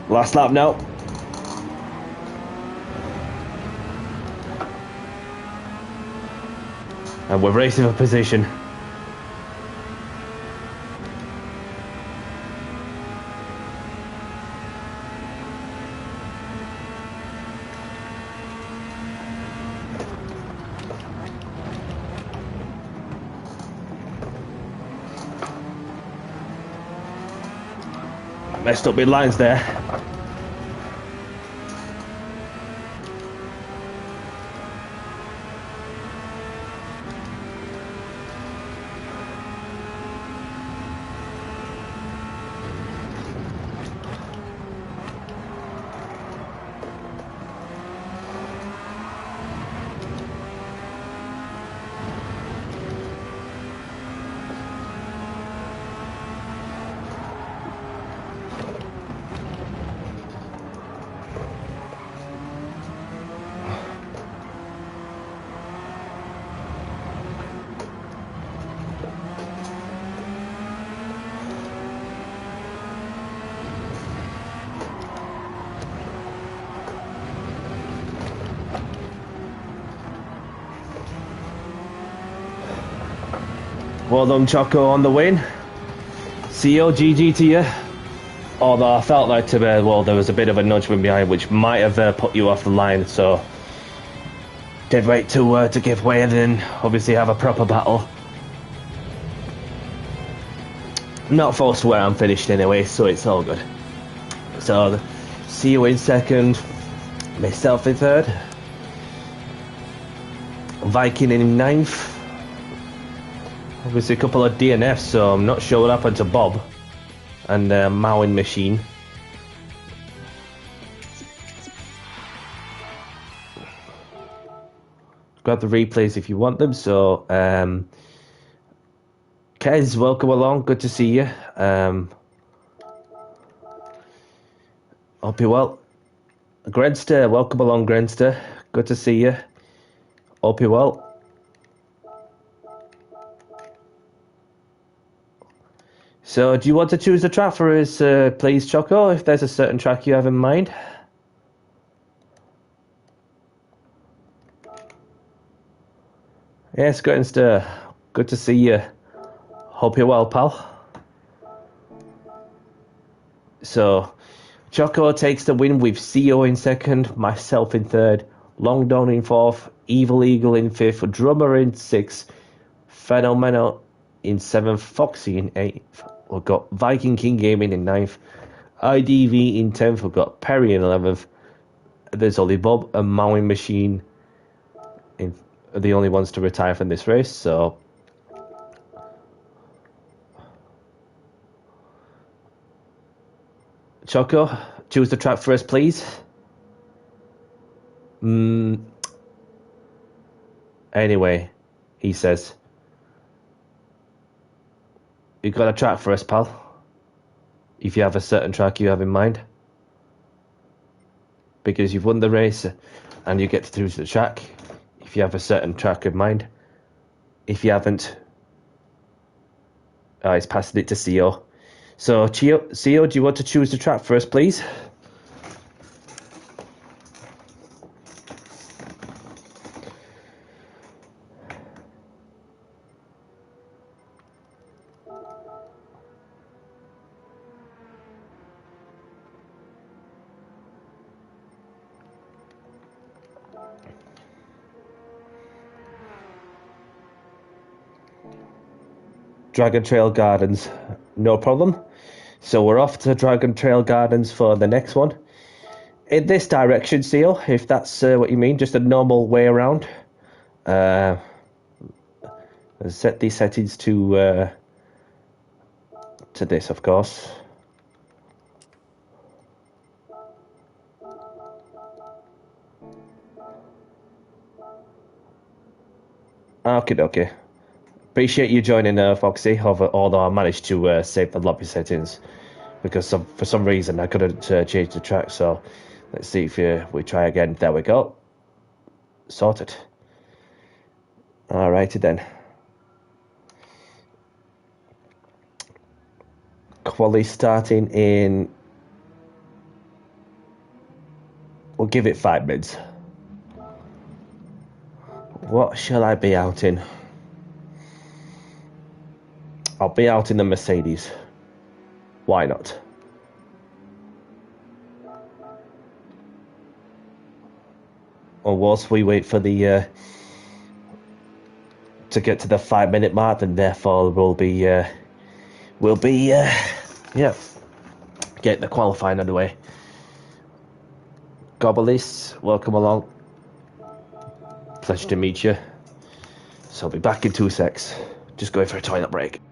Last lap now. And we're racing for position. Messed up mid lines there. Well done, Choco, on the win. CEO, GG to you. Although I felt like there was a bit of a nudge from behind, which might have put you off the line, so did wait to give way and then obviously have a proper battle. Not forced where I'm finished anyway, so it's all good. So, see you in second, myself in third, Viking in ninth. Obviously a couple of DNFs, so I'm not sure what happened to Bob and Mowing Machine. Grab the replays if you want them. So, Kez, welcome along. Good to see you. Hope you're well. Grenster, welcome along, Grenster. Good to see you. Hope you're well. So, do you want to choose the track for us, please, Choco, if there's a certain track you have in mind? Yes, Grenster. Good to see you. Hope you're well, pal. So, Choco takes the win with CEO in second, myself in third, Longdon in fourth, Evil Eagle in fifth, Drummer in sixth, Phenomenal in seventh, Foxy in eighth. We've got Viking King Gaming in ninth, IDV in 10th, we've got Perry in 11th. There's only Bob and Mowing Machine are the only ones to retire from this race, so Choco, choose the track for us, please. Anyway, he says, you got a track for us, pal? If you have a certain track you have in mind, because you've won the race and you get to choose the track. If you have a certain track in mind, if you haven't, he's passing it to CEO. So, CEO, do you want to choose the track for us, please? Dragon Trail Gardens, no problem. So we're off to Dragon Trail Gardens for the next one. In this direction, Seal, if that's what you mean, just a normal way around. Set these settings to this, of course. Okay. Appreciate you joining, Foxy, although I managed to save the lobby settings because for some reason I couldn't change the track, so let's see if we try again. There we go. Sorted. Alrighty then. Quali starting in... We'll give it 5 minutes. What shall I be out in? I'll be out in the Mercedes. Why not? Or whilst we wait for the to get to the 5 minute mark, and therefore we'll be get the qualifying underway. Gobbleys, welcome along. Pleasure to meet you. So I'll be back in 2 secs. Just going for a toilet break.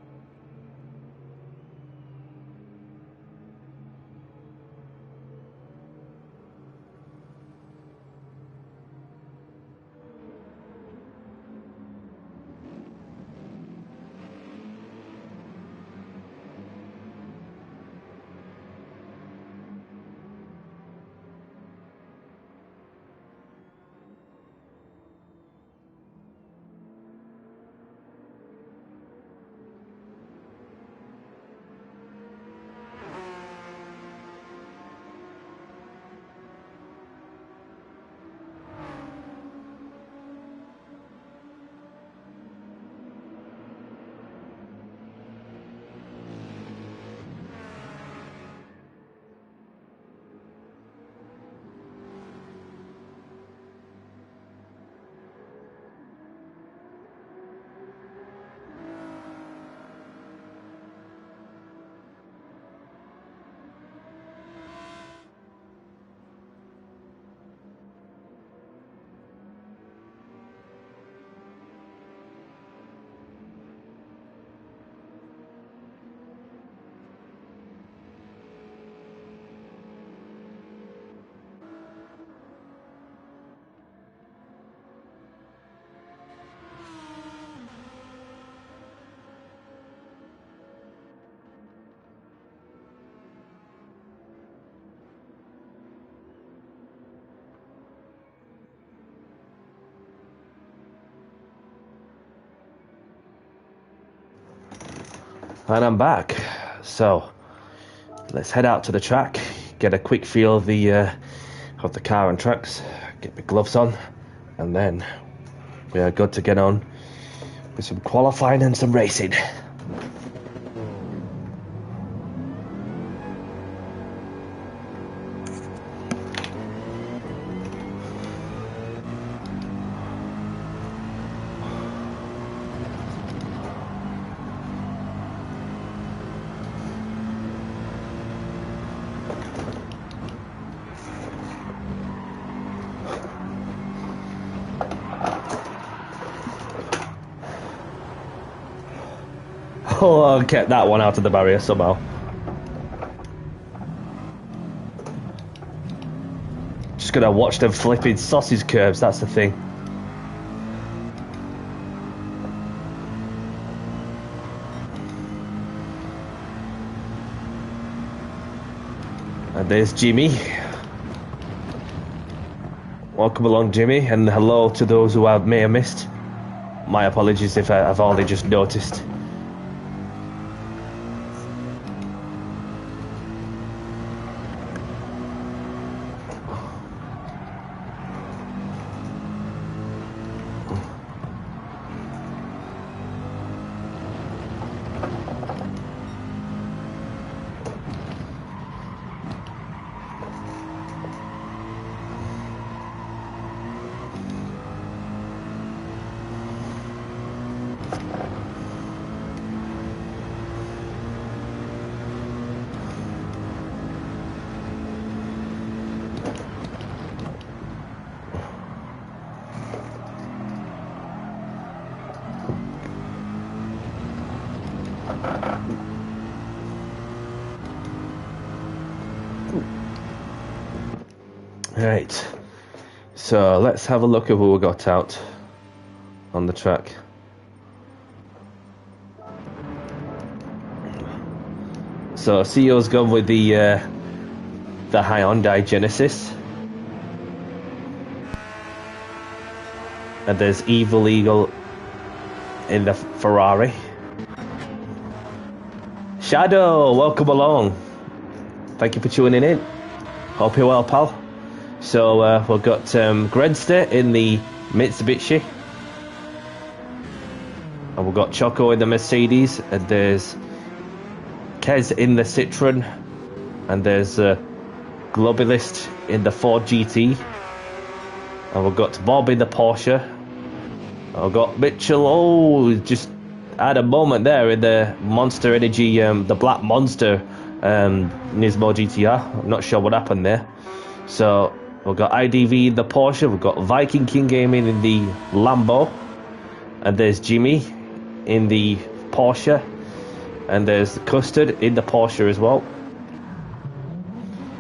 And I'm back. So let's head out to the track, get a quick feel of the car and tracks, get my gloves on, and then we are good to get on with some qualifying and some racing. Oh, I kept that one out of the barrier somehow. Just gonna watch them flipping sausage curves, that's the thing. And there's Jimmy. Welcome along, Jimmy, and hello to those who I may have missed. My apologies if I've only just noticed. Right, so let's have a look at who we got out on the track. So CEO's gone with the Hyundai Genesis, and there's Evil Eagle in the Ferrari. Shadow, welcome along. Thank you for tuning in. Hope you're well, pal. So we've got Gr.3 in the Mitsubishi, and we've got Choco in the Mercedes, and there's Kez in the Citroen, and there's Globalist in the Ford GT, and we've got Bob in the Porsche. I've got Mitchell, just had a moment there in the Monster Energy, the Black Monster Nismo GTR. I'm not sure what happened there. So we've got IDV in the Porsche, we've got Viking King Gaming in the Lambo, and there's Jimmy in the Porsche, and there's Custard in the Porsche as well.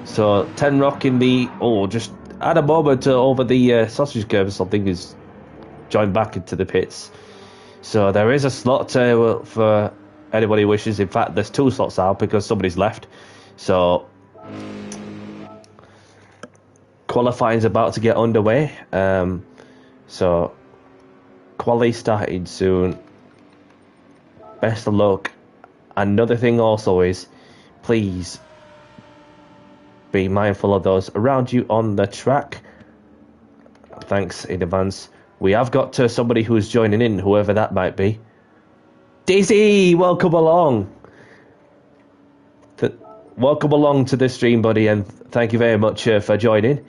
So Ten Rock in the, just had a moment over the sausage curve or something, is joined back into the pits. So there is a slot for anybody who wishes. In fact, there's 2 slots out because somebody's left. So qualifying's about to get underway. So quali starting soon. Best of luck. Another thing also is, please be mindful of those around you on the track. Thanks in advance. We have got somebody who's joining in, whoever that might be. Daisy, welcome along. Welcome along to the stream, buddy, and thank you very much for joining.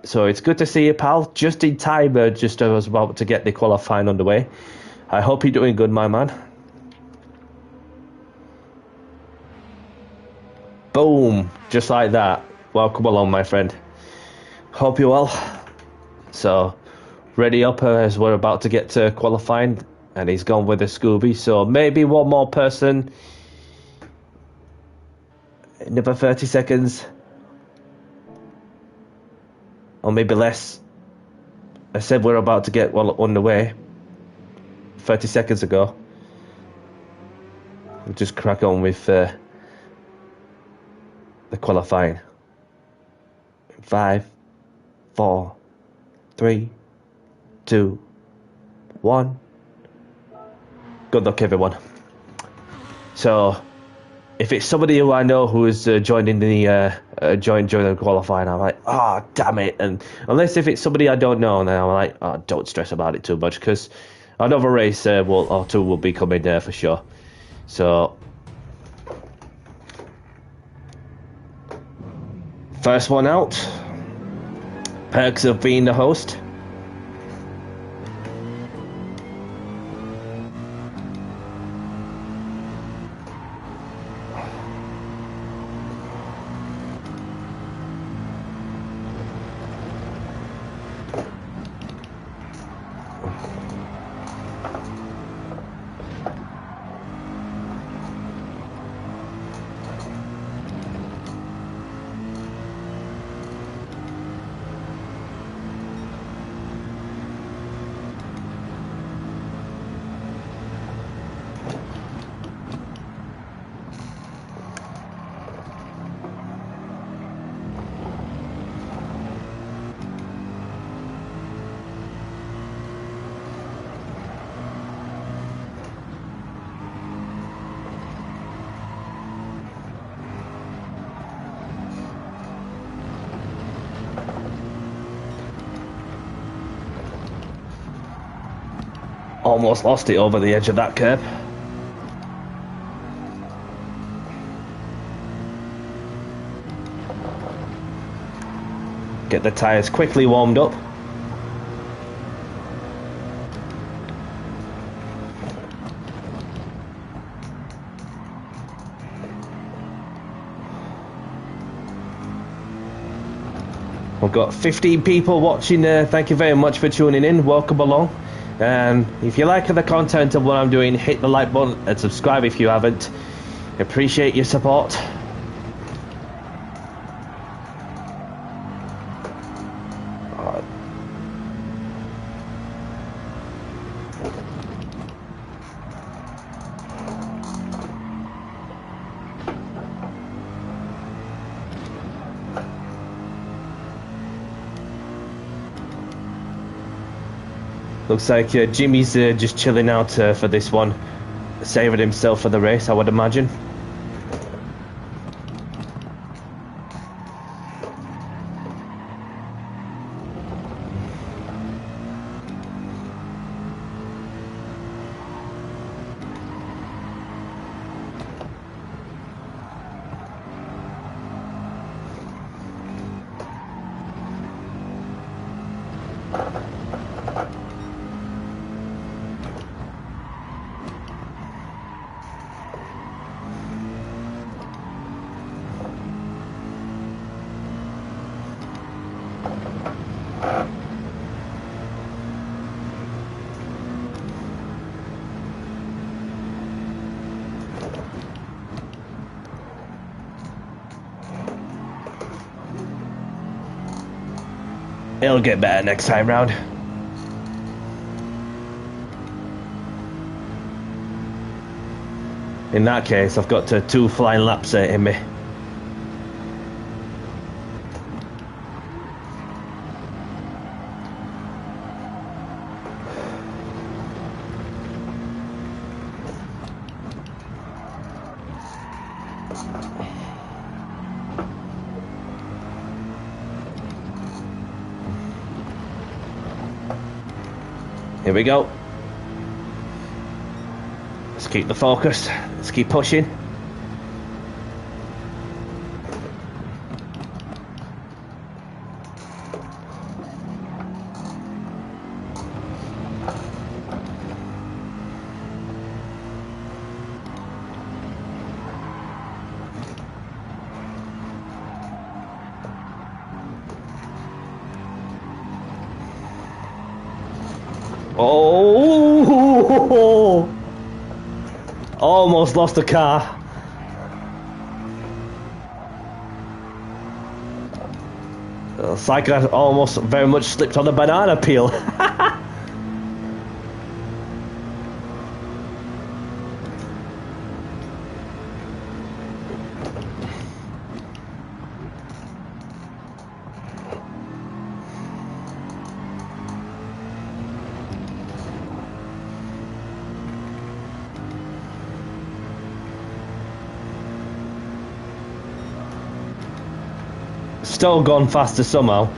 So it's good to see you, pal. Just in time, I was about to get the qualifying underway. I hope you're doing good, my man. Boom, just like that. Welcome along, my friend. Hope you're well. So, ready up as we're about to get to qualifying, and he's gone with a Scooby. So maybe one more person. Another 30 seconds. Or maybe less. I said we're about to get underway 30 seconds ago. We'll just crack on with the qualifying. 5, 4, 3, 2, 1. Good luck, everyone. So if it's somebody who I know who is joining the joining the qualifying, I'm like, oh damn it. And unless if it's somebody I don't know, then I'm like, oh, don't stress about it too much, because another race or two will be coming there for sure. So first one out. Perks of being the host. Almost lost it over the edge of that curb. Get the tyres quickly warmed up. We've got 15 people watching there. Thank you very much for tuning in. Welcome along. And if you like the content of what I'm doing, hit the like button and subscribe if you haven't. Appreciate your support. Looks like Jimmy's just chilling out for this one, saving himself for the race, I would imagine. It'll get better next time round. In that case, I've got 2 flying laps in me. Here we go. Let's keep the focus. Let's keep pushing. Oh! Almost lost the car. It's like I almost very much slipped on the banana peel. still gone faster somehow.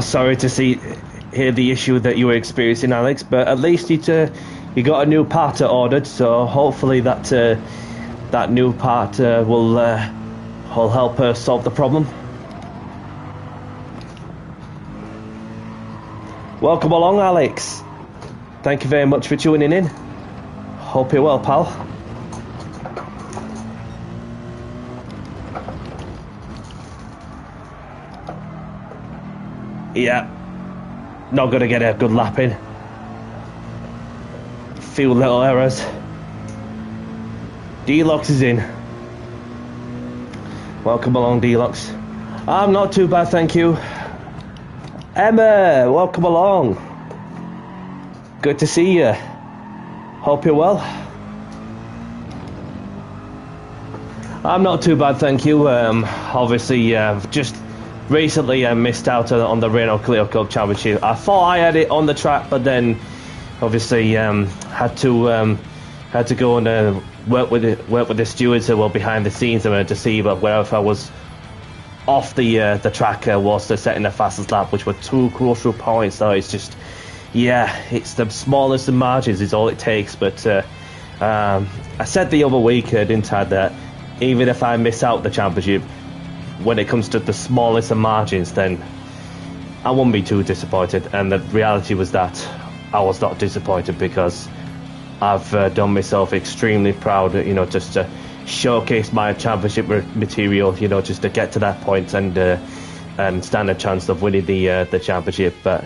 Sorry to hear the issue that you were experiencing, Alex, but at least you got a new part ordered, so hopefully that new part will help solve the problem. Welcome along, Alex. Thank you very much for tuning in. Hope you're well, pal. Yeah, not going to get a good lap in. Few little errors. Deluxe is in. Welcome along, Deluxe. I'm not too bad, thank you. Emma, welcome along. Good to see you. Hope you're well. I'm not too bad, thank you. Obviously, just recently I missed out on the Renault Clio Cup Championship. I thought I had it on the track, but then obviously had to go and work with the stewards who were behind the scenes to see whether I was off the track was setting the fastest lap, which were 2 crucial points. So it's just, yeah, it's the smallest of margins is all it takes. But I said the other week, didn't I, that even if I miss out the championship, when it comes to the smallest of margins, then I won't be too disappointed. And the reality was that I was not disappointed, because I've done myself extremely proud, just to showcase my championship material, just to get to that point and stand a chance of winning the championship. But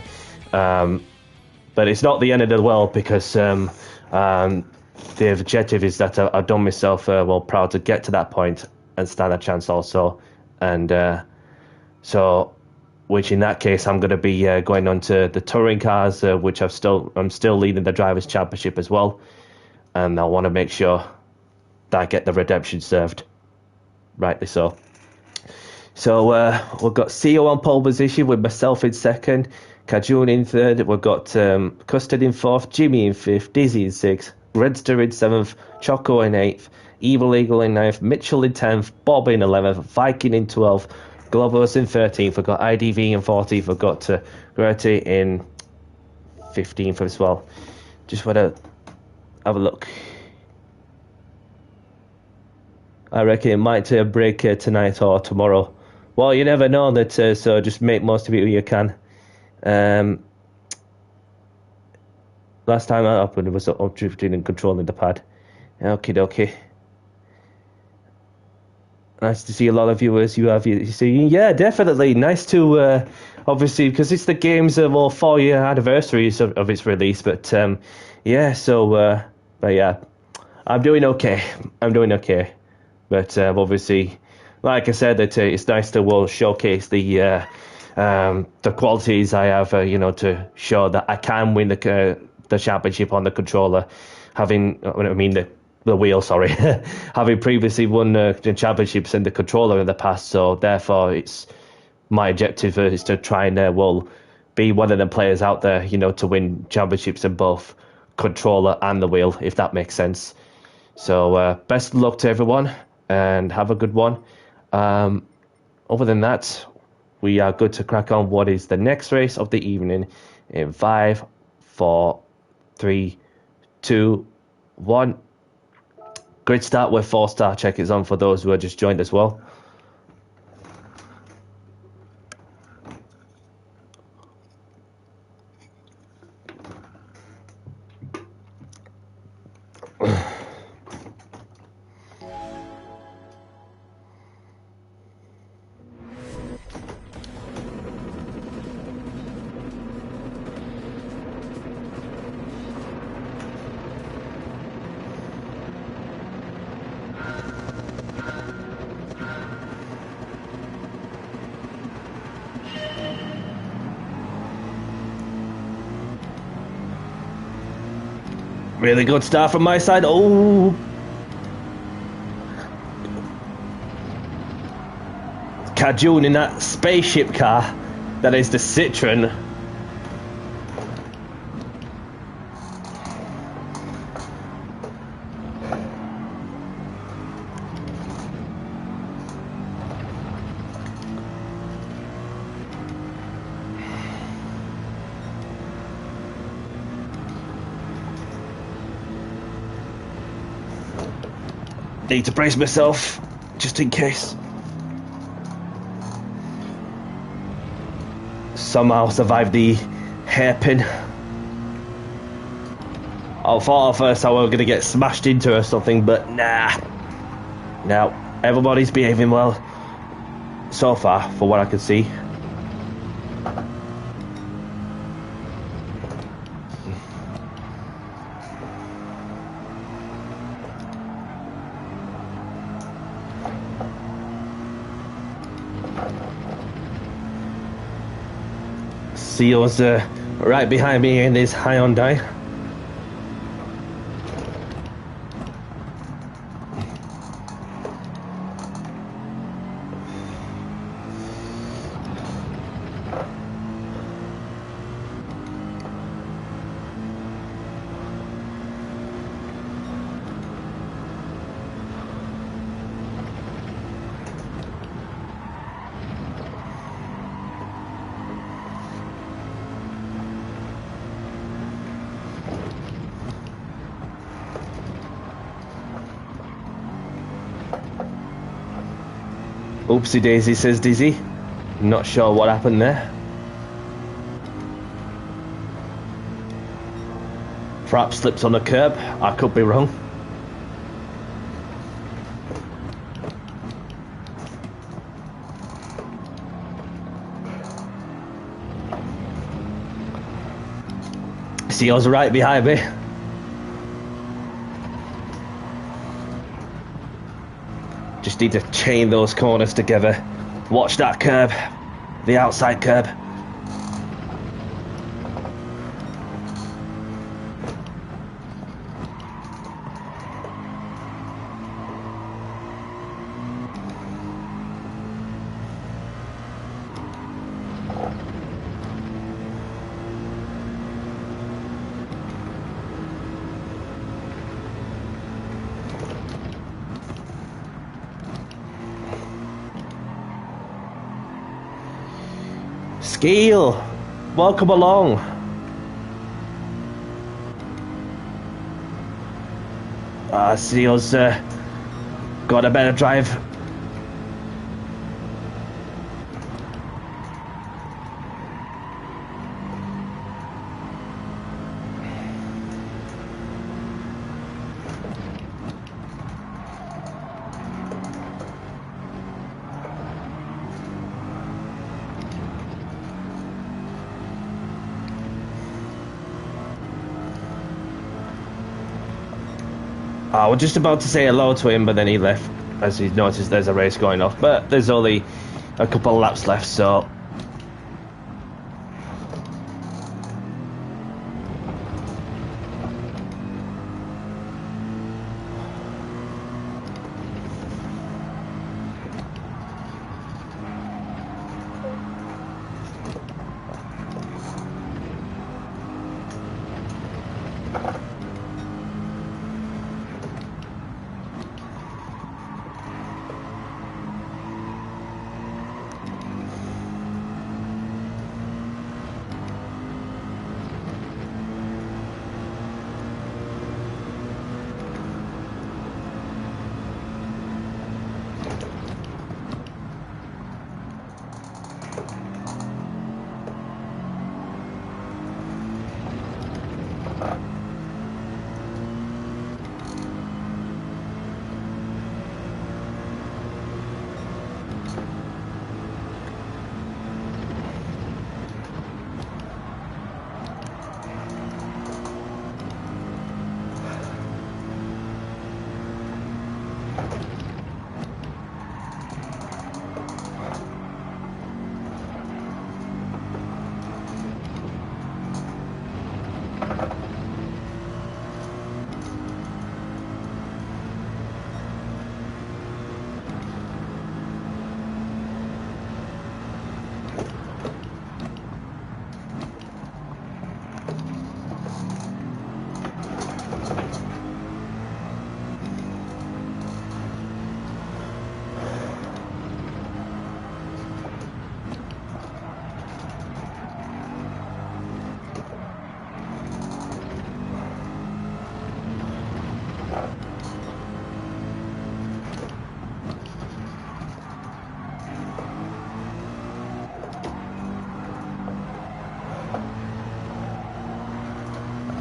it's not the end of the world, because the objective is that I've done myself proud to get to that point and stand a chance also. And so, which in that case, I'm going to be going on to the touring cars, which I'm still leading the Drivers' Championship as well. And I want to make sure that I get the redemption served. Rightly so. So we've got CEO on pole position with myself in second, Kajun in third. We've got Custard in fourth, Jimmy in fifth, Dizzy in sixth, Redster in seventh, Choco in eighth, Evil Eagle in ninth, Mitchell in 10th, Bob in 11th, Viking in 12th, Globus in 13th. We've got IDV in 14th. We've got Gr.3 in 15th as well. Just want to have a look. I reckon it might break tonight or tomorrow. Well, you never know that, so just make most of it when you can. Last time that happened, it was up drifting and controlling the pad. Okie dokie. Nice to see a lot of viewers. You see, yeah, definitely nice to obviously, because it's the game's 4-year anniversaries of its release. But yeah, so but yeah, I'm doing okay. But obviously, like I said, that it's nice to showcase the qualities I have, to show that I can win the championship on the controller, the wheel, sorry, having previously won the championships in the controller in the past. So therefore, it's my objective is to try and be one of the players out there, to win championships in both controller and the wheel, if that makes sense. So best of luck to everyone and have a good one. Other than that, we are good to crack on what is the next race of the evening in 5, 4, 3, 2, 1. Grid start with 4-star check is on for those who are just joined as well. Really good start from my side. Oh, Cajun in that spaceship car. That is the Citroen. Need to brace myself, just in case. Somehow survived the hairpin. I thought at first I was going to get smashed into or something, but nah. Now, everybody's behaving well so far, for what I can see. Seal's right behind me in his Hyundai. Oopsie daisy, says Dizzy. Not sure what happened there. Perhaps slipped on the curb. I could be wrong. Seal's right behind me. Just need to chain those corners together. Watch that curb. The outside curb. Skeel, welcome along. Seal's got a better drive. I was just about to say hello to him, but then he left as he noticed there's a race going off. But there's only a couple of laps left, so...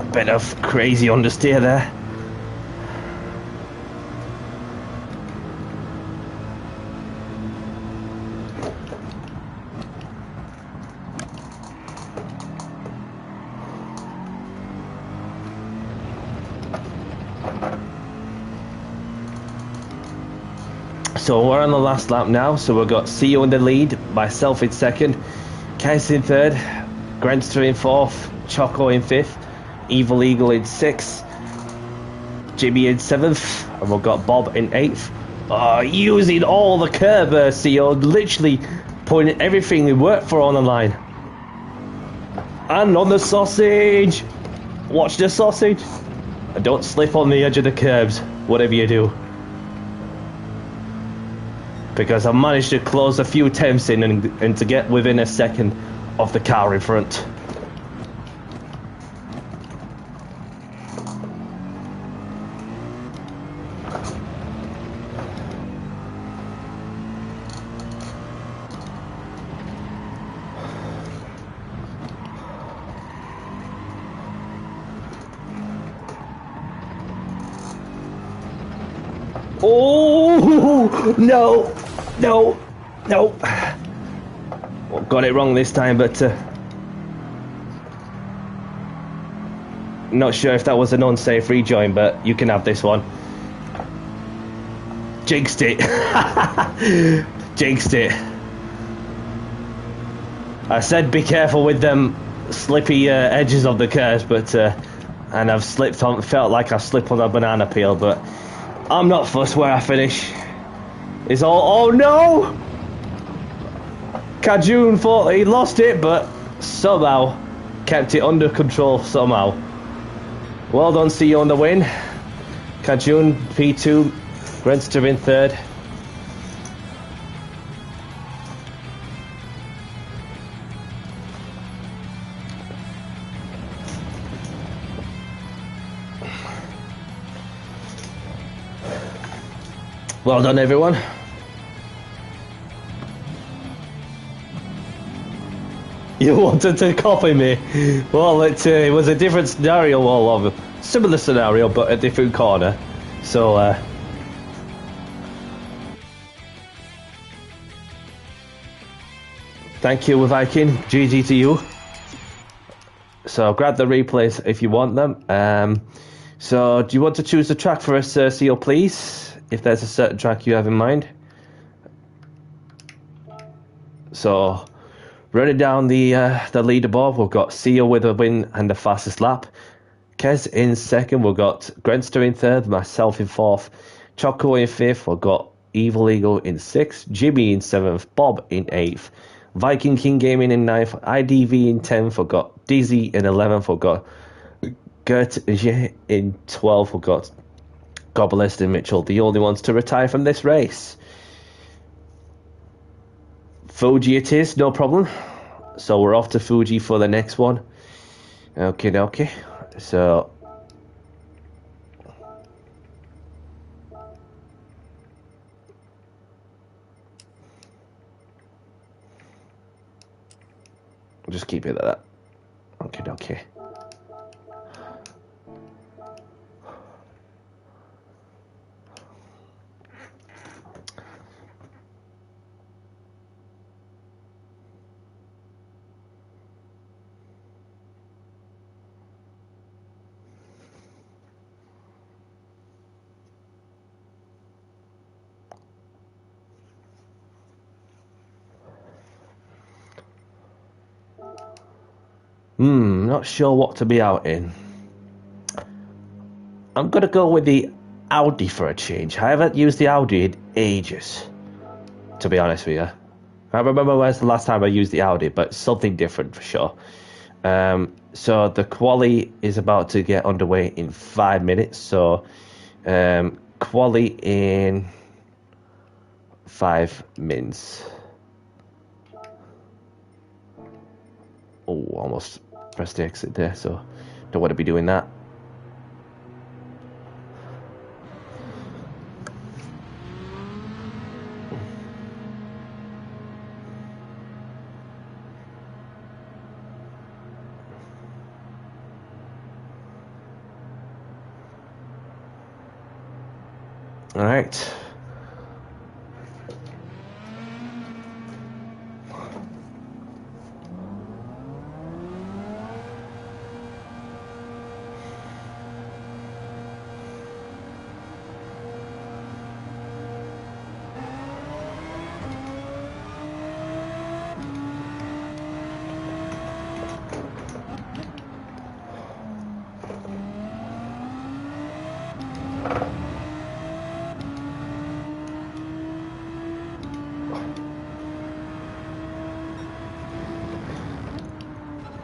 A bit of crazy understeer there. So we're on the last lap now, so we've got CEO in the lead, myself in second, Kez in third, Gr.3 in fourth, Choco in fifth, Evil Eagle in sixth, Jimmy in seventh, and we've got Bob in eighth. Using all the curb, CEO, literally putting everything we worked for on the line. And on the sausage! Watch the sausage! And don't slip on the edge of the curbs, whatever you do. Because I managed to close a few temps in and to get within a second of the car in front. Oh no! No, no. Well, got it wrong this time, but not sure if that was an unsafe rejoin, but you can have this one. Jinxed it. Jinxed it. I said be careful with them slippy edges of the curves, but and I've slipped on. Felt like I slipped on a banana peel, but I'm not fussed where I finish. It's all, oh no! Kajun thought he lost it, but somehow kept it under control somehow. Well done, CEO on the win. Kajun P2, Gr.3 in third. Well done, everyone. You wanted to copy me? Well, it was a different scenario, well, of a similar scenario, but a different corner. So, thank you, Viking. GG to you. So, grab the replays if you want them. So, do you want to choose the track for us, CEO, please? If there's a certain track you have in mind. So, running down the leaderboard, we've got CEO with a win and the fastest lap. Kez in second, we've got Gr.3 in third, myself in fourth, Choco in fifth, we've got Evil Eagle in sixth, Jimmy in seventh, Bob in eighth, Viking King Gaming in ninth, IDV in 10th, we've got Dizzy in 11th, we've got Gr.3 in 12th, we've got Gobblest and Mitchell, the only ones to retire from this race. Fuji it is, no problem. So we're off to Fuji for the next one. Okay. So just keep it at that. Okay. Not sure what to be out in. I'm gonna go with the Audi for a change. I haven't used the Audi in ages, to be honest with you. I remember where's the last time I used the Audi, but something different for sure. So the quali is about to get underway in 5 minutes. So quali in 5 minutes. Oh, almost pressed the exit there, so don't want to be doing that. All right.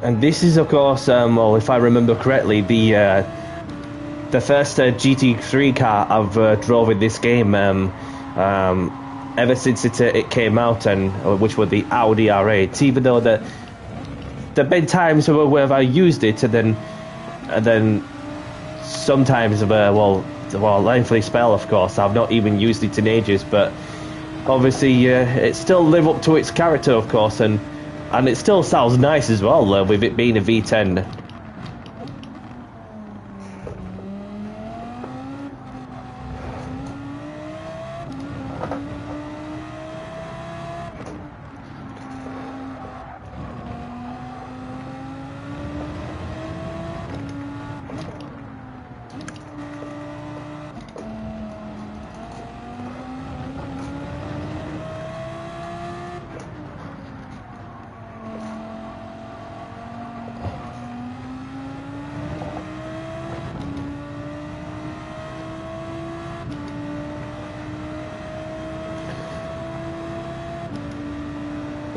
And this is, of course, well, if I remember correctly, the first GT3 car I've drove in this game ever since it came out, and which was the Audi R8. Even though there've been times where I used it, and then sometimes well, lengthy spell, of course, I've not even used it in ages. But obviously, it still live up to its character, of course, and it still sounds nice as well, with it being a V10.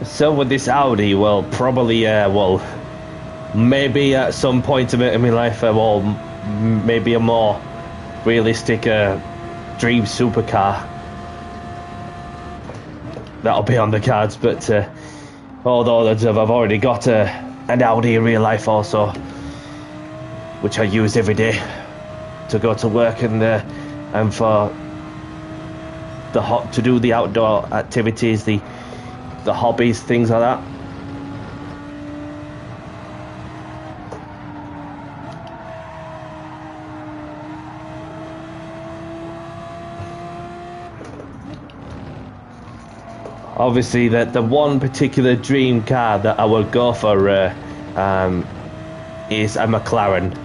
So with this Audi, well, probably, well, maybe at some point in my life, well, maybe a more realistic dream supercar that'll be on the cards. But although I've already got an Audi in real life also, which I use every day to go to work and for to do the outdoor activities, the hobbies, things like that. Obviously, the one particular dream car that I would go for is a McLaren.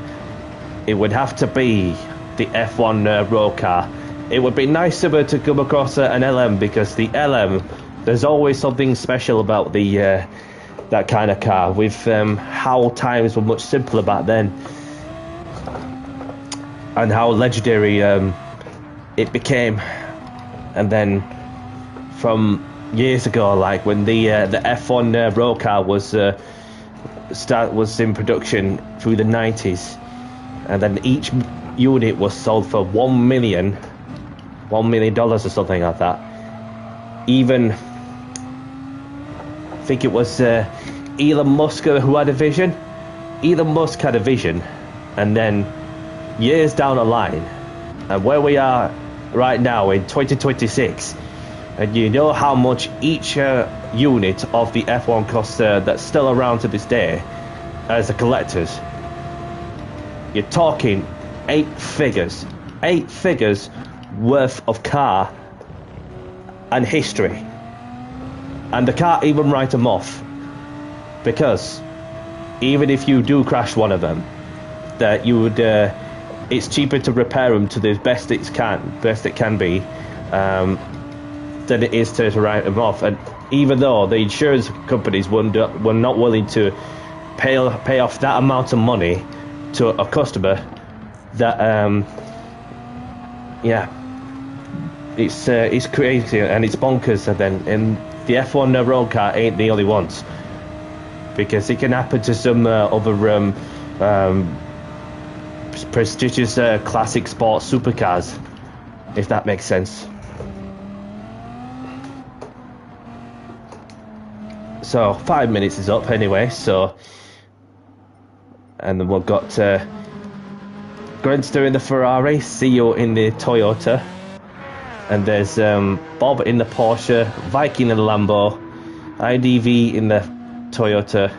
It would have to be the F1 road car. It would be nicer to come across an LM, because the LM, there's always something special about that kind of car, with how times were much simpler back then, and how legendary it became. And then from years ago, like when the F1 road car was in production through the 90s, and then each unit was sold for $1 million or something like that. Even I think it was Elon Musk who had a vision. Elon Musk had a vision, and then years down the line, and where we are right now in 2026, and you know how much each unit of the F1 costs that's still around to this day as a collectors. You're talking 8 figures worth of car and history. And they can't even write them off, because even if you do crash one of them, that you would, it's cheaper to repair them to the best it can be, than it is to write them off. And even though the insurance companies were not willing to pay off that amount of money to a customer, that yeah, it's crazy and it's bonkers. And then the F1 road car ain't the only ones, because it can happen to some other prestigious classic sports supercars, if that makes sense. So 5 minutes is up anyway, so, and then we've got Gr.3 in the Ferrari, CEO in the Toyota, and there's Bob in the Porsche, Viking in the Lambo, IDV in the Toyota,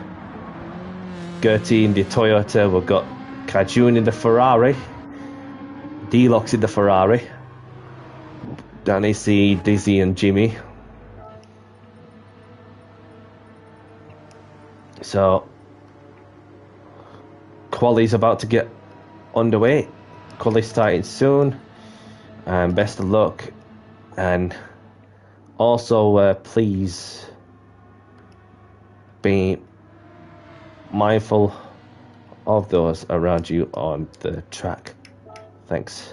Gertie in the Toyota. We've got Kajun in the Ferrari, Deluxe in the Ferrari, Danny, C, Dizzy, and Jimmy. So, quali's about to get underway. Quali starting soon. And best of luck. And also, please be mindful of those around you on the track. Thanks.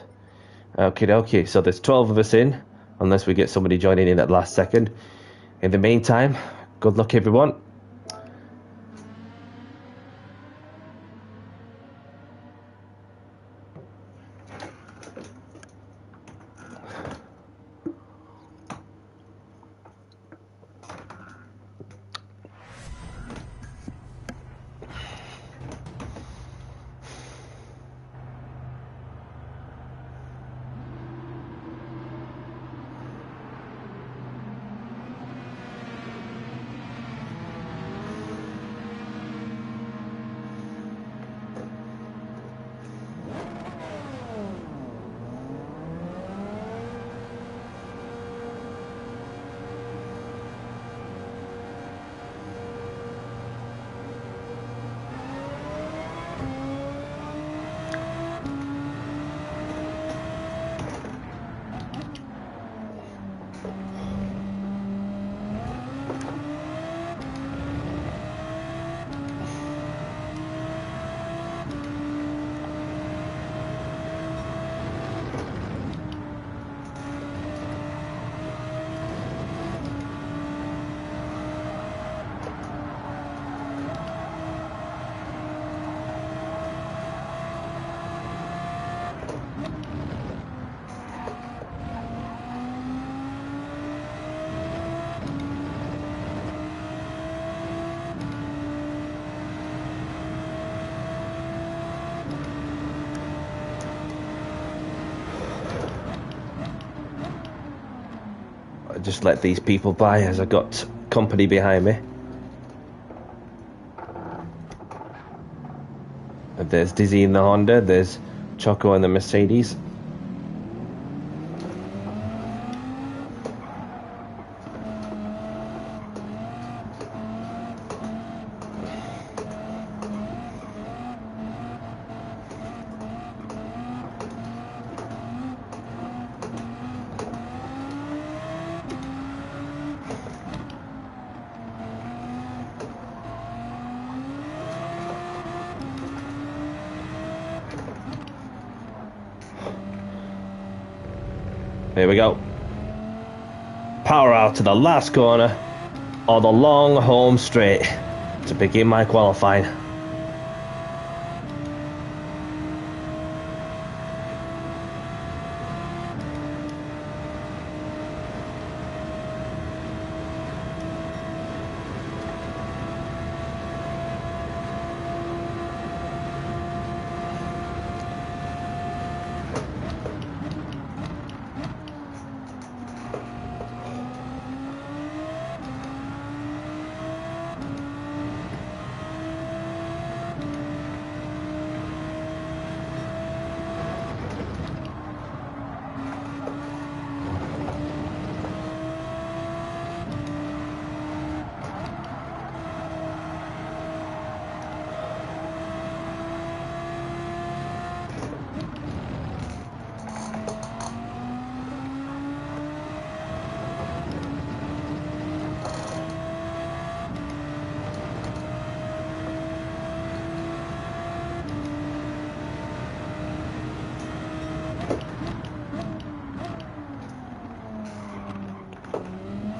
Okay, so there's 12 of us in, unless we get somebody joining in at last second. In the meantime, good luck everyone. Just let these people by as I got company behind me. There's Dizzy in the Honda, there's Choco in the Mercedes. Here we go. Power out to the last corner of the long home straight to begin my qualifying.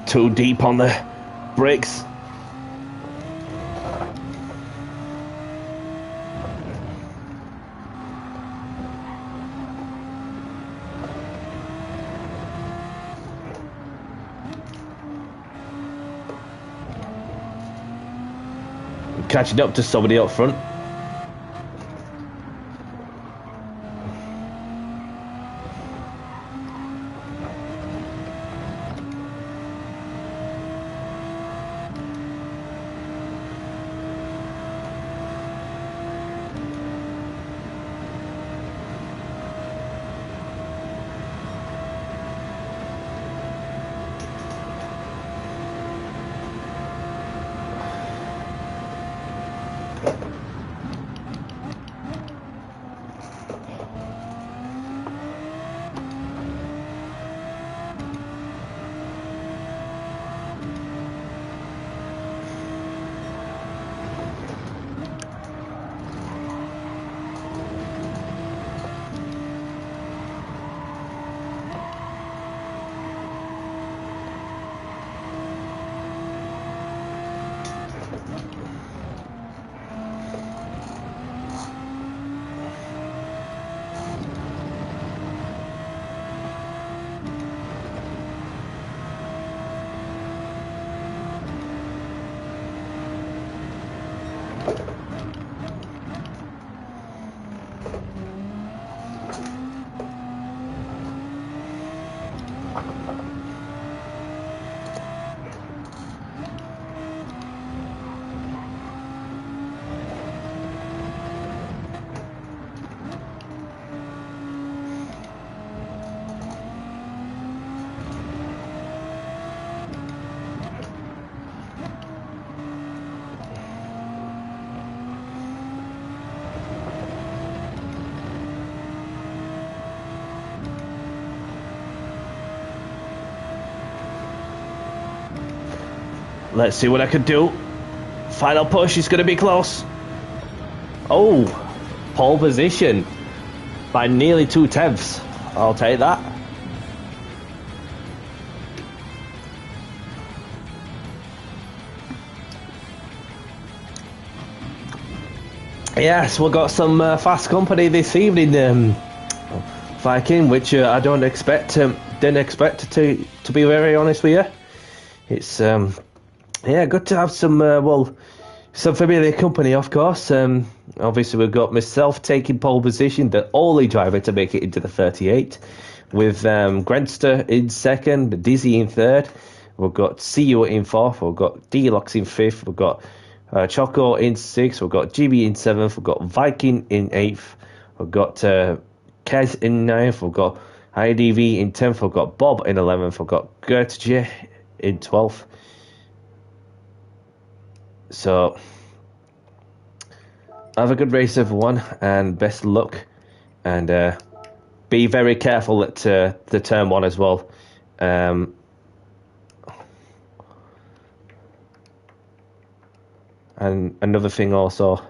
Too deep on the brakes. Catching up to somebody up front. Let's see what I can do. Final push is going to be close. Oh, pole position by nearly 2/10. I'll take that. Yes, we've got some fast company this evening, Viking, which I don't expect. Didn't expect to be very honest with you. It's yeah, good to have some some familiar company, of course. Obviously, we've got myself taking pole position, the only driver to make it into the 38, with Gr.3 in second, Dizzy in third. We've got CU in fourth. We've got Deluxe in fifth. We've got Choco in sixth. We've got GB in seventh. We've got Viking in eighth. We've got Kez in ninth. We've got IDV in 10th. We've got Bob in 11th. We've got Gr.3 in 12th. So, have a good race, everyone, and best of luck. And be very careful at the turn one as well. And another thing also.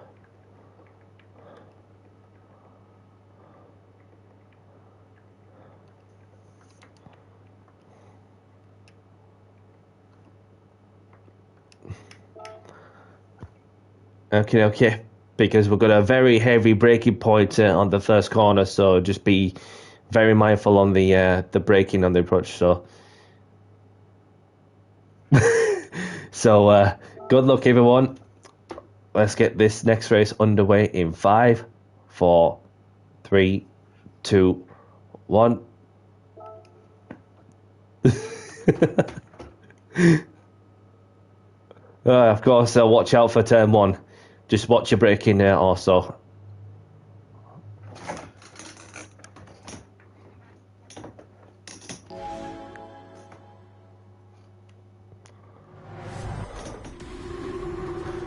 Okay. Because we've got a very heavy braking point on the first corner, so just be very mindful on the braking on the approach. So, so good luck, everyone. Let's get this next race underway in 5, 4, 3, 2, 1. Of course, watch out for turn 1. Just watch your braking there also.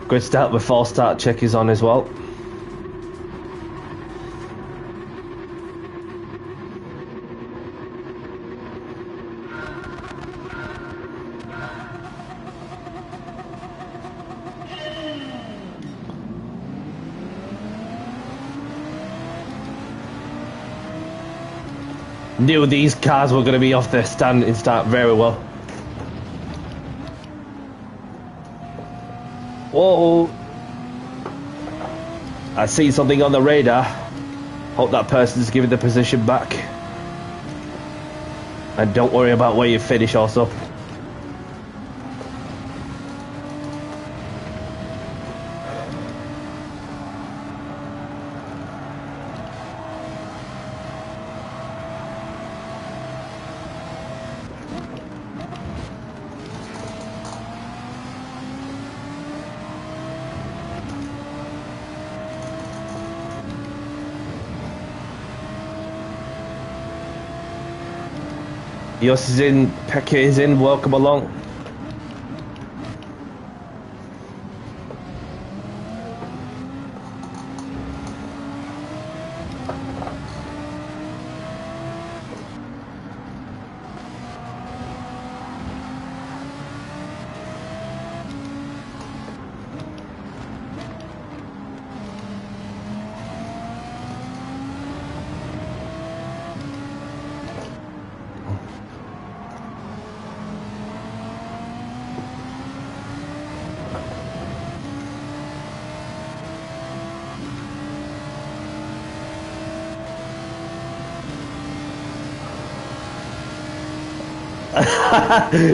Good start with false start check is on as well. Knew these cars were going to be off their standing start very well. Whoa! I see something on the radar. Hope that person's giving the position back. And don't worry about where you finish also. Yours is in, Pekka is in, welcome along.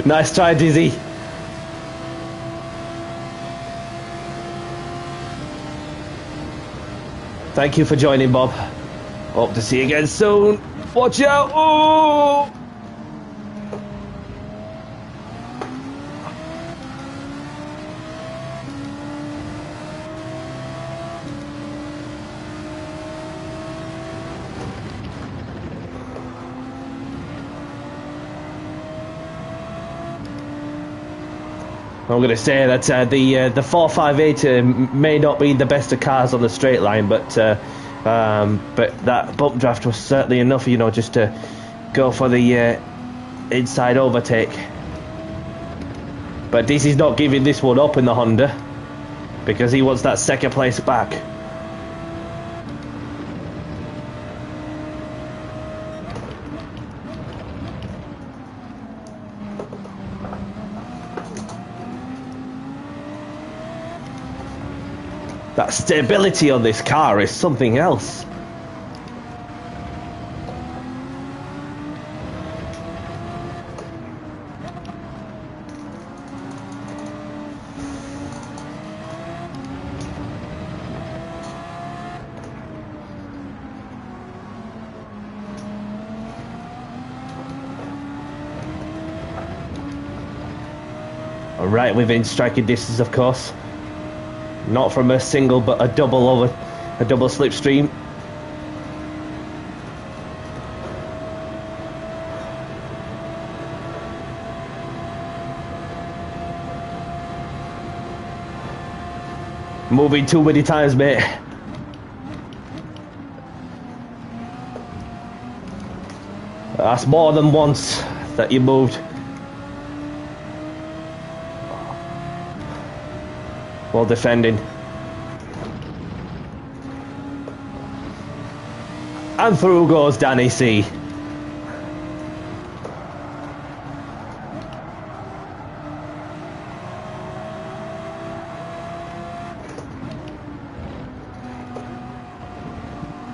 Nice try, Dizzy. Thank you for joining, Bob. Hope to see you again soon. Watch out! Oh! I'm going to say that the 458 may not be the best of cars on the straight line, but that bump draft was certainly enough, you know, just to go for the inside overtake. But Dizzy's not giving this one up in the Honda because he wants that second place back. That stability on this car is something else. Right within striking distance, of course. Not from a single, but a double slipstream. Moving too many times, mate. That's more than once that you moved. While defending. And through goes Danny C.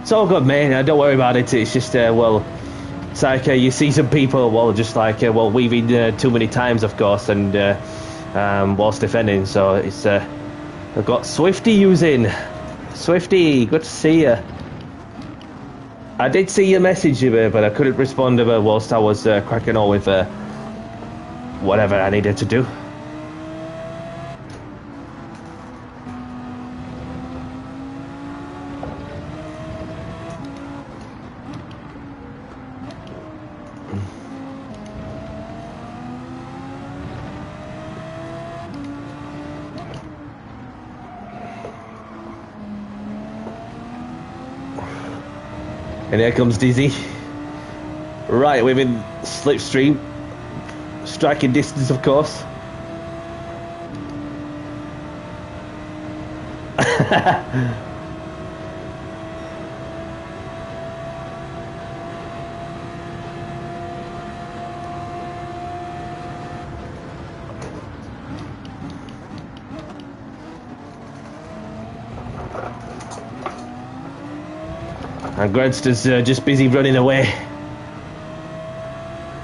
It's all good, mate. Don't worry about it. It's just, well, it's like you see some people, well, just like, well, weaving too many times, of course, and whilst defending. So it's, I've got Swifty using. Swifty, good to see you. I did see your message, but I couldn't respond to her whilst I was cracking on with whatever I needed to do. And here comes Dizzy. Right within slipstream. Striking distance, of course. And Gr.'s just busy running away.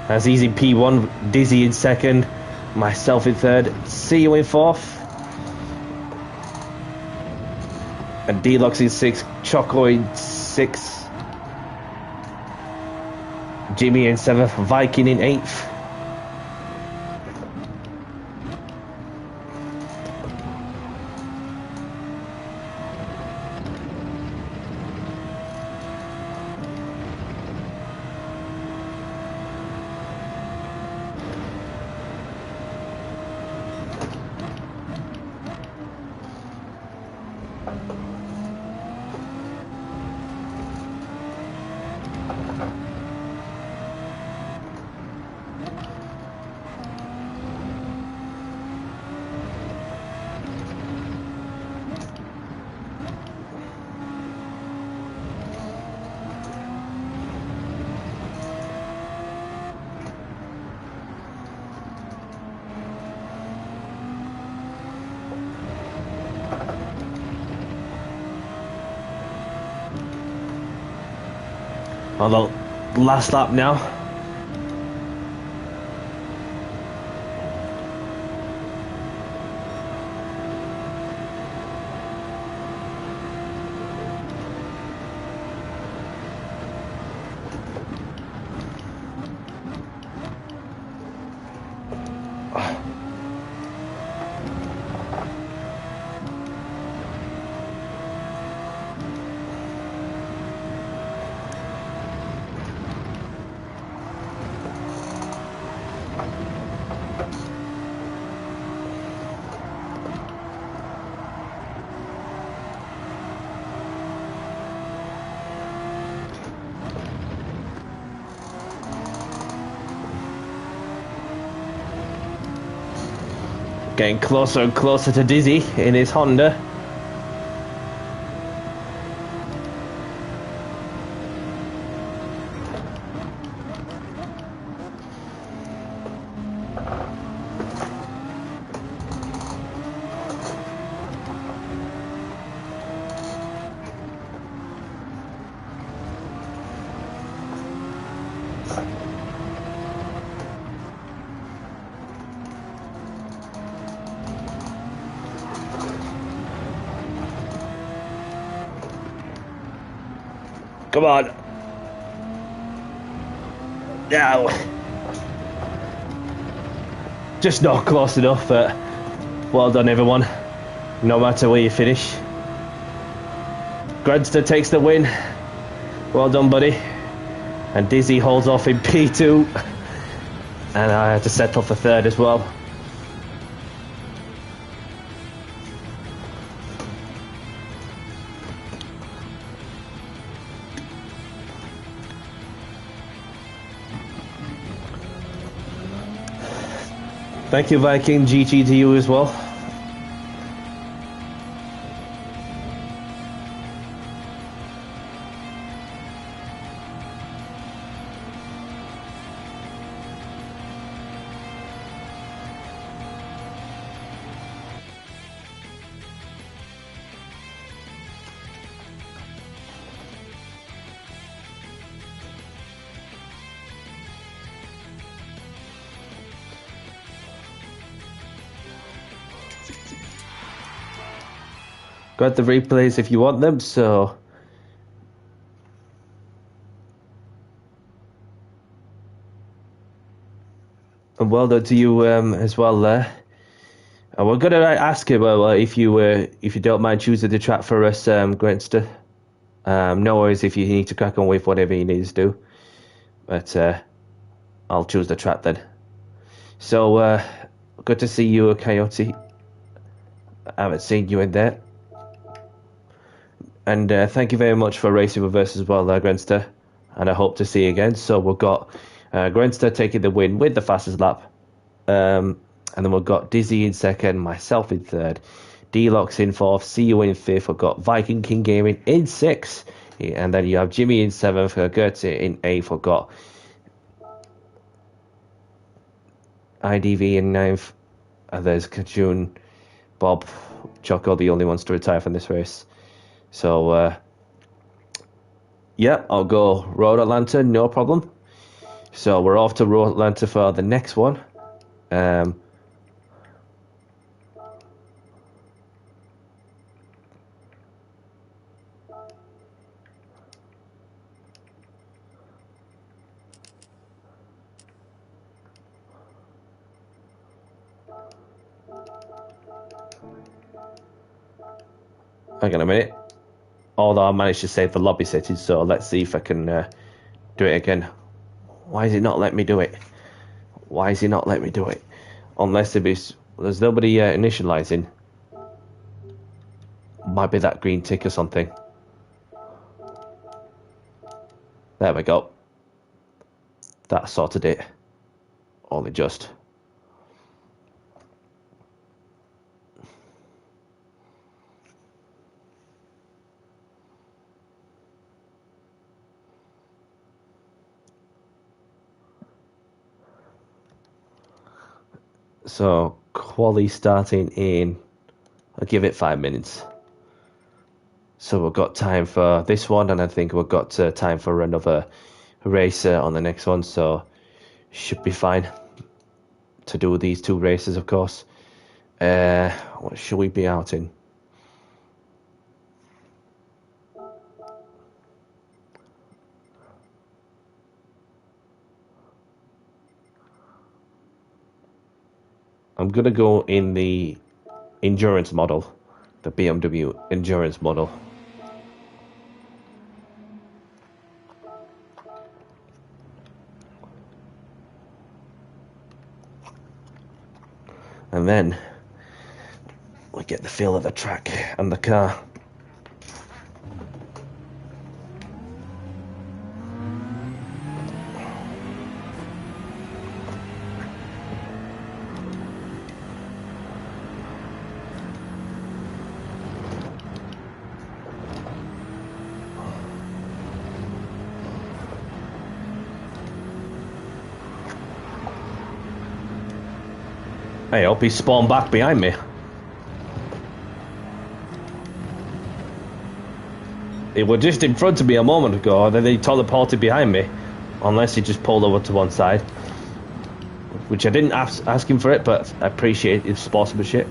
As he's in P1, Dizzy in second, myself in third, see you in fourth. And D-Locks in sixth, Choco in sixth. Jimmy in seventh, Viking in eighth. On the last lap now. Getting closer and closer to Dizzy in his Honda. Come on. Now. Just not close enough, but well done, everyone. No matter where you finish. Gr.3 takes the win. Well done, buddy. And Dizzy holds off in P2. And I had to settle for third as well. Thank you, Viking. GG to you as well. Got the replays if you want them, so and well done to you as well there. And we're gonna ask you if you don't mind choosing the track for us, Gr.3. No worries if you need to crack on with whatever you need to do, but I'll choose the track then. So good to see you, Coyote. I haven't seen you in there. And thank you very much for racing with us as well, Gr.3. And I hope to see you again. So we've got Gr.3 taking the win with the fastest lap. And then we've got Dizzy in second, myself in third, D-Lox in fourth, CU in fifth. We've got Viking King Gaming in sixth. And then you have Jimmy in seventh, Gr.3 in eighth. We've got IDV in ninth. And there's Kajun, Bob, Choco, the only ones to retire from this race. So, yeah, I'll go Road Atlanta, no problem. So we're off to Road Atlanta for the next one. Hang on a minute. Although I managed to save the lobby settings, so let's see if I can do it again. Why is it not letting me do it? Why is it not letting me do it? Unless there's nobody initializing. Might be that green tick or something. There we go. That sorted it. Only just. So, quali starting in, I'll give it 5 minutes. So we've got time for this one, and I think we've got time for another race on the next one, so should be fine to do these two races, of course. What should we be out in? I'm going to go in the endurance model, the BMW endurance model. And then we get the feel of the track and the car. I hope he spawned back behind me. It was just in front of me a moment ago, and then he teleported behind me. Unless he just pulled over to one side. Which I didn't ask him for it, but I appreciate his sportsmanship.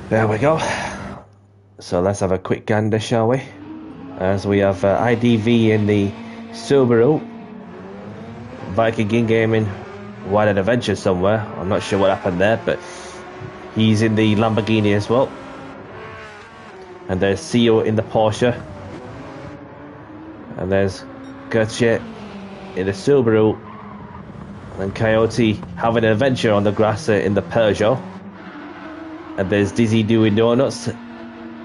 There we go. So let's have a quick gander, shall we? As we have IDV in the Subaru, Viking Gaming, Wild Adventure somewhere. I'm not sure what happened there, but he's in the Lamborghini as well. And there's CEO in the Porsche. And there's Gr.3 in the Subaru. And Coyote having an adventure on the grass in the Peugeot. And there's Dizzy doing donuts,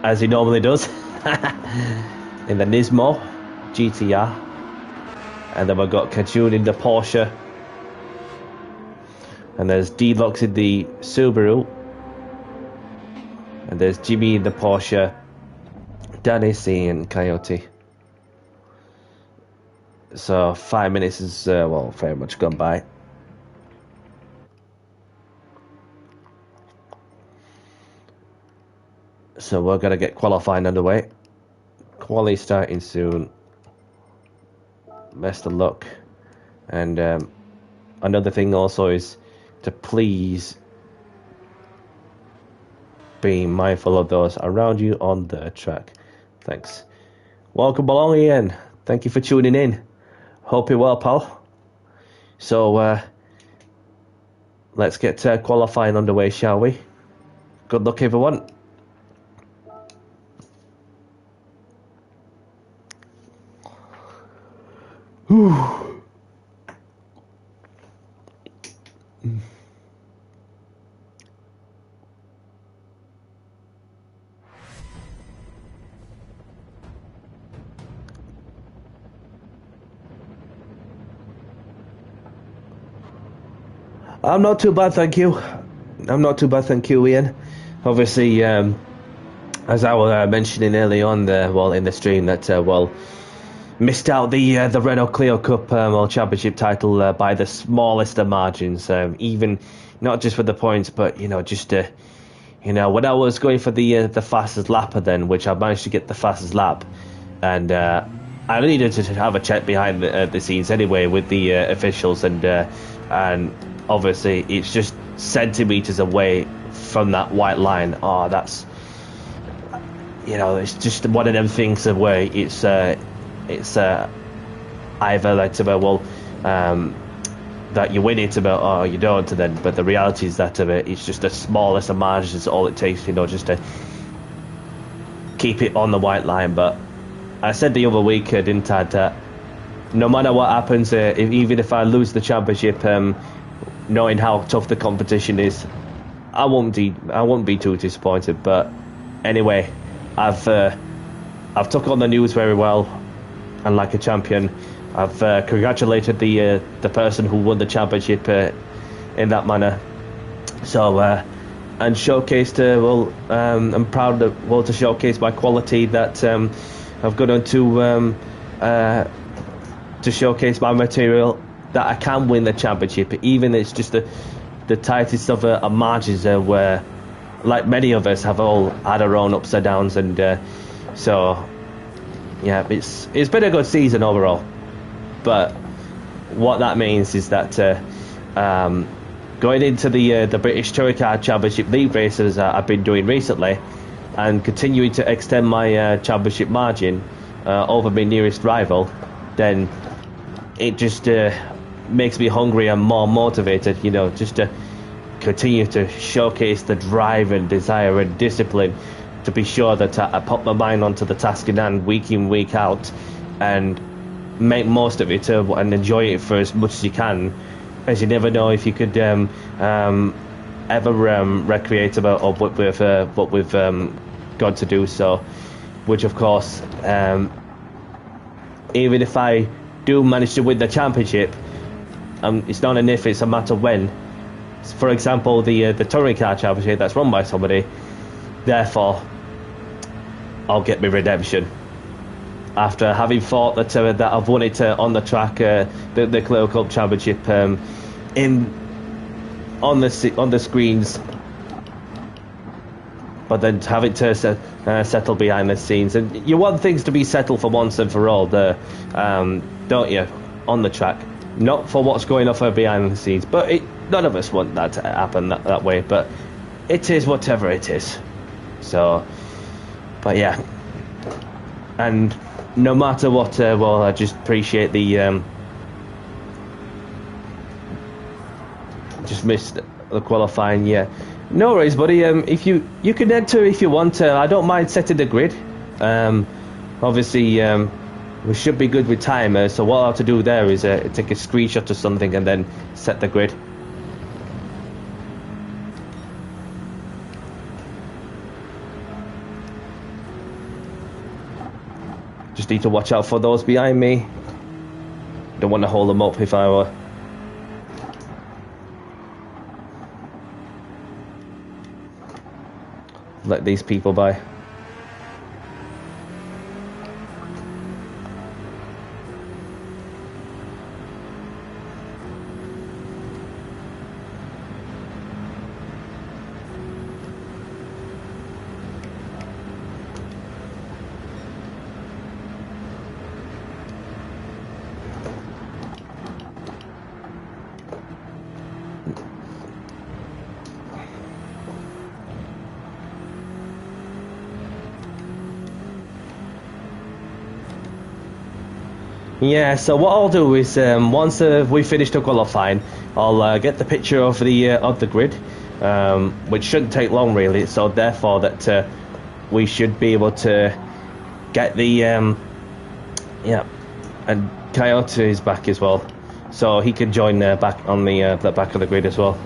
as he normally does, in the Nismo GTR. And then we've got Kachun in the Porsche. And there's D-Lux in the Subaru. And there's Jimmy in the Porsche. Danny C and Coyote. So 5 minutes is, well, very much gone by. So we're going to get qualifying underway. Quali starting soon. Best of luck. And another thing also is to please be mindful of those around you on the track. Thanks. Welcome along, Ian. Thank you for tuning in. Hope you're well, pal. So let's get qualifying underway, shall we? Good luck, everyone. Whew. I'm not too bad, thank you. I'm not too bad, thank you, Ian. Obviously, as I was mentioning early on, well, in the stream, that well, missed out the Renault Clio Cup World Championship title by the smallest of margins. Even not just for the points, but just when I was going for the fastest lapper, then which I managed to get the fastest lap, and I needed to have a check behind the scenes anyway with the officials, and obviously it's just centimeters away from that white line. Oh, that's it's just one of them things where it's either like that you win it, about or you don't, and then but the reality is that it's just the smallest of margins, all it takes, just to keep it on the white line. But I said the other week, didn't I, that no matter what happens, even if I lose the championship, knowing how tough the competition is, I won't be too disappointed. But anyway, I've took on the news very well, and like a champion, I've congratulated the person who won the championship in that manner. So and showcased, I'm proud to showcase my quality that I've gone on to showcase my material, that I can win the championship, even it's just the tightest of margins, where, like many of us, have all had our own ups and downs, and so yeah, it's been a good season overall. But what that means is that going into the British Touring Car Championship League races I've been doing recently, and continuing to extend my championship margin over my nearest rival, then it just makes me hungry and more motivated, just to continue to showcase the drive and desire and discipline to be sure that I put my mind onto the task in hand week in, week out, and make most of it and enjoy it for as much as you can, as you never know if you could ever recreate about what we've got to do. So, which of course, even if I do manage to win the championship, it's not an if, it's a matter when. For example, the touring car championship that's run by somebody, therefore I'll get my redemption after having thought that I've won it on the track, the Clio Cup Championship, on the screens, but then having to settle behind the scenes. And you want things to be settled for once and for all, don't you, on the track, not for what's going on behind the scenes. But none of us want that to happen that way, but it is whatever it is. So, but yeah, and no matter what, I just appreciate the just missed the qualifying. Yeah, no worries, buddy. If you can enter if you want. I don't mind setting the grid. Obviously, we should be good with time. So what I have to do there is take a screenshot or something and then set the grid. Just need to watch out for those behind me. Don't want to hold them up if I were. Let these people by. Yeah, so what I'll do is once we finish the qualifying, I'll get the picture of the grid, which shouldn't take long really. So therefore, that we should be able to get the yeah, and Coyote is back as well, so he can join back on the back of the grid as well.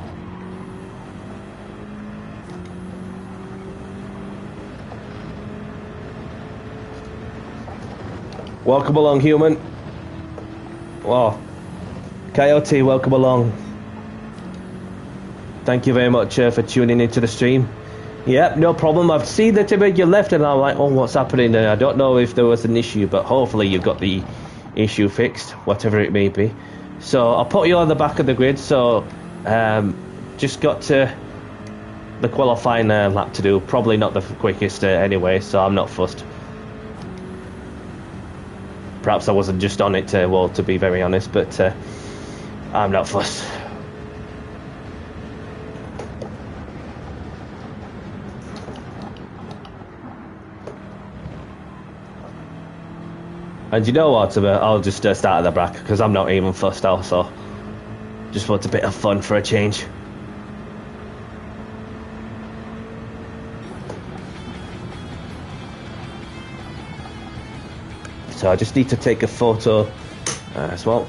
Welcome along, human. Wow, Coyote, welcome along. Thank you very much for tuning into the stream. Yep, no problem. I've seen that you left and I'm like, oh, what's happening? I don't know if there was an issue, but hopefully you've got the issue fixed, whatever it may be. So I'll put you on the back of the grid. So just got the qualifying lap to do. Probably not the quickest anyway, so I'm not fussed. Perhaps I wasn't just on it, to be very honest, but I'm not fussed. And you know what, I'll just start at the back, because I'm not even fussed also. Just want a bit of fun for a change. So I just need to take a photo as well.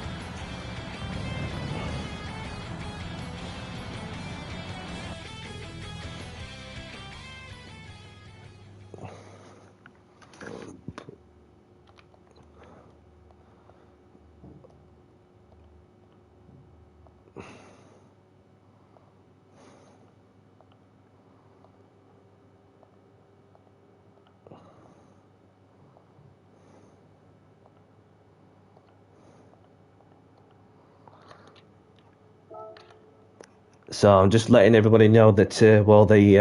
So I'm just letting everybody know that while they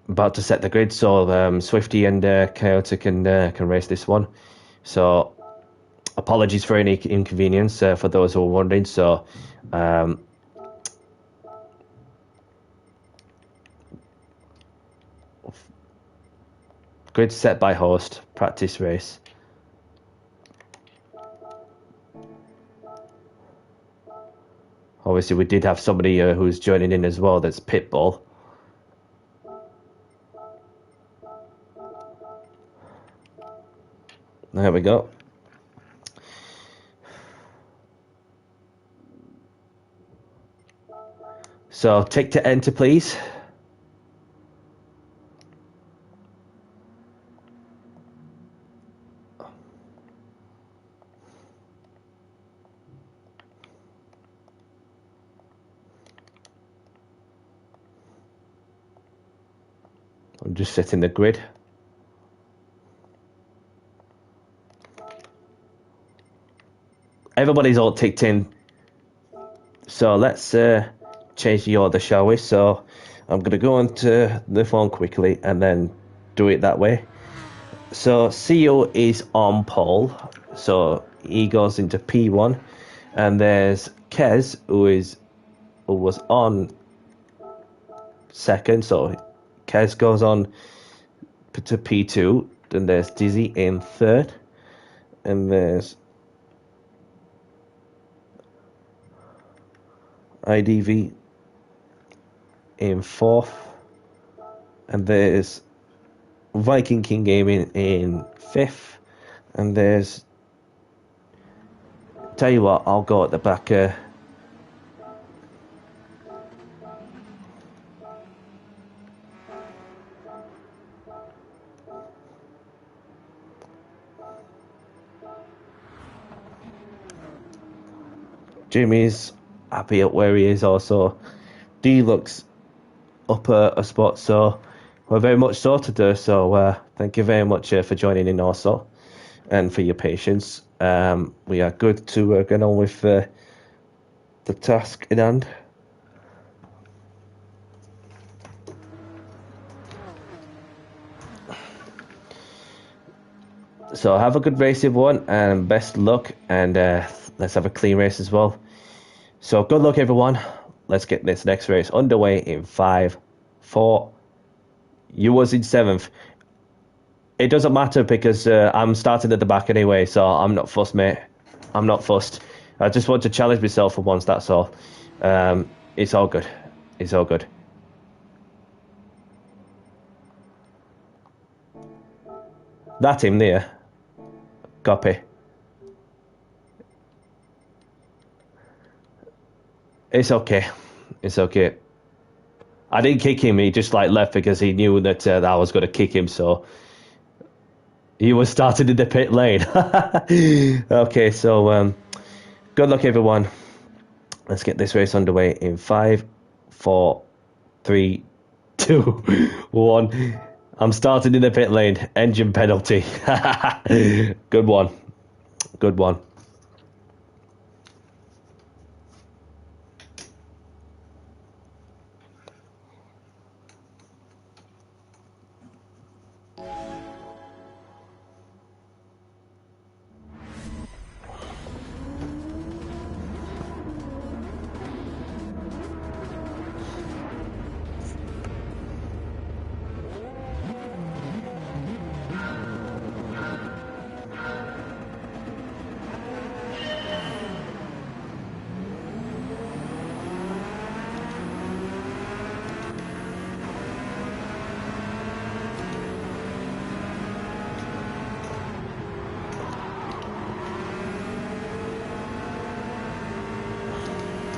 about to set the grid, so Swifty and Coyote can race this one. So apologies for any inconvenience for those who are wondering. So grid set by host, practice race. Obviously, we did have somebody who's joining in as well. That's Pitbull. There we go. So tick to enter, please. I'm just setting the grid. Everybody's all ticked in. So let's change the order, shall we? So I'm going to go onto the phone quickly and then do it that way. So CEO is on pole. So he goes into P1. And there's Kez, who was on second. So Kez goes on to P2. Then there's Dizzy in third. And there's IDV in fourth. And there's Viking King Gaming in fifth. And there's... Tell you what, I'll go at the back. Jimmy's happy at where he is also. D looks up a spot, so we're very much sorted there. So thank you very much for joining in also, and for your patience. We are good to get on with the task in hand. So have a good race, everyone, and best luck, and let's have a clean race as well. So good luck, everyone. Let's get this next race underway in 5, 4. You was in 7th. It doesn't matter because I'm starting at the back anyway, so I'm not fussed, mate. I'm not fussed. I just want to challenge myself for once, that's all. It's all good. It's all good. That him there. Copy. It's okay. It's okay. I didn't kick him. He just left because he knew that I was going to kick him. So he was started in the pit lane. Okay, so good luck, everyone. Let's get this race underway in 5, 4, 3, 2, 1. I'm starting in the pit lane. Engine penalty. Good one. Good one.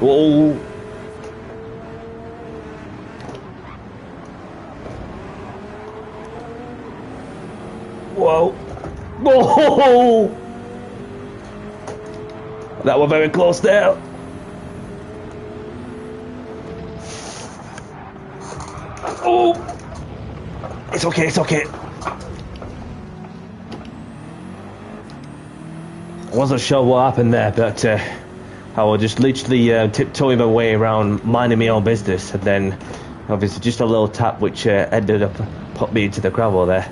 Whoa. Whoa. Whoa. That was very close there. Oh. It's okay, it's okay. I wasn't sure what happened there, but I was just literally tiptoeing my way around, minding my own business, and then obviously just a little tap which ended up put me into the gravel there.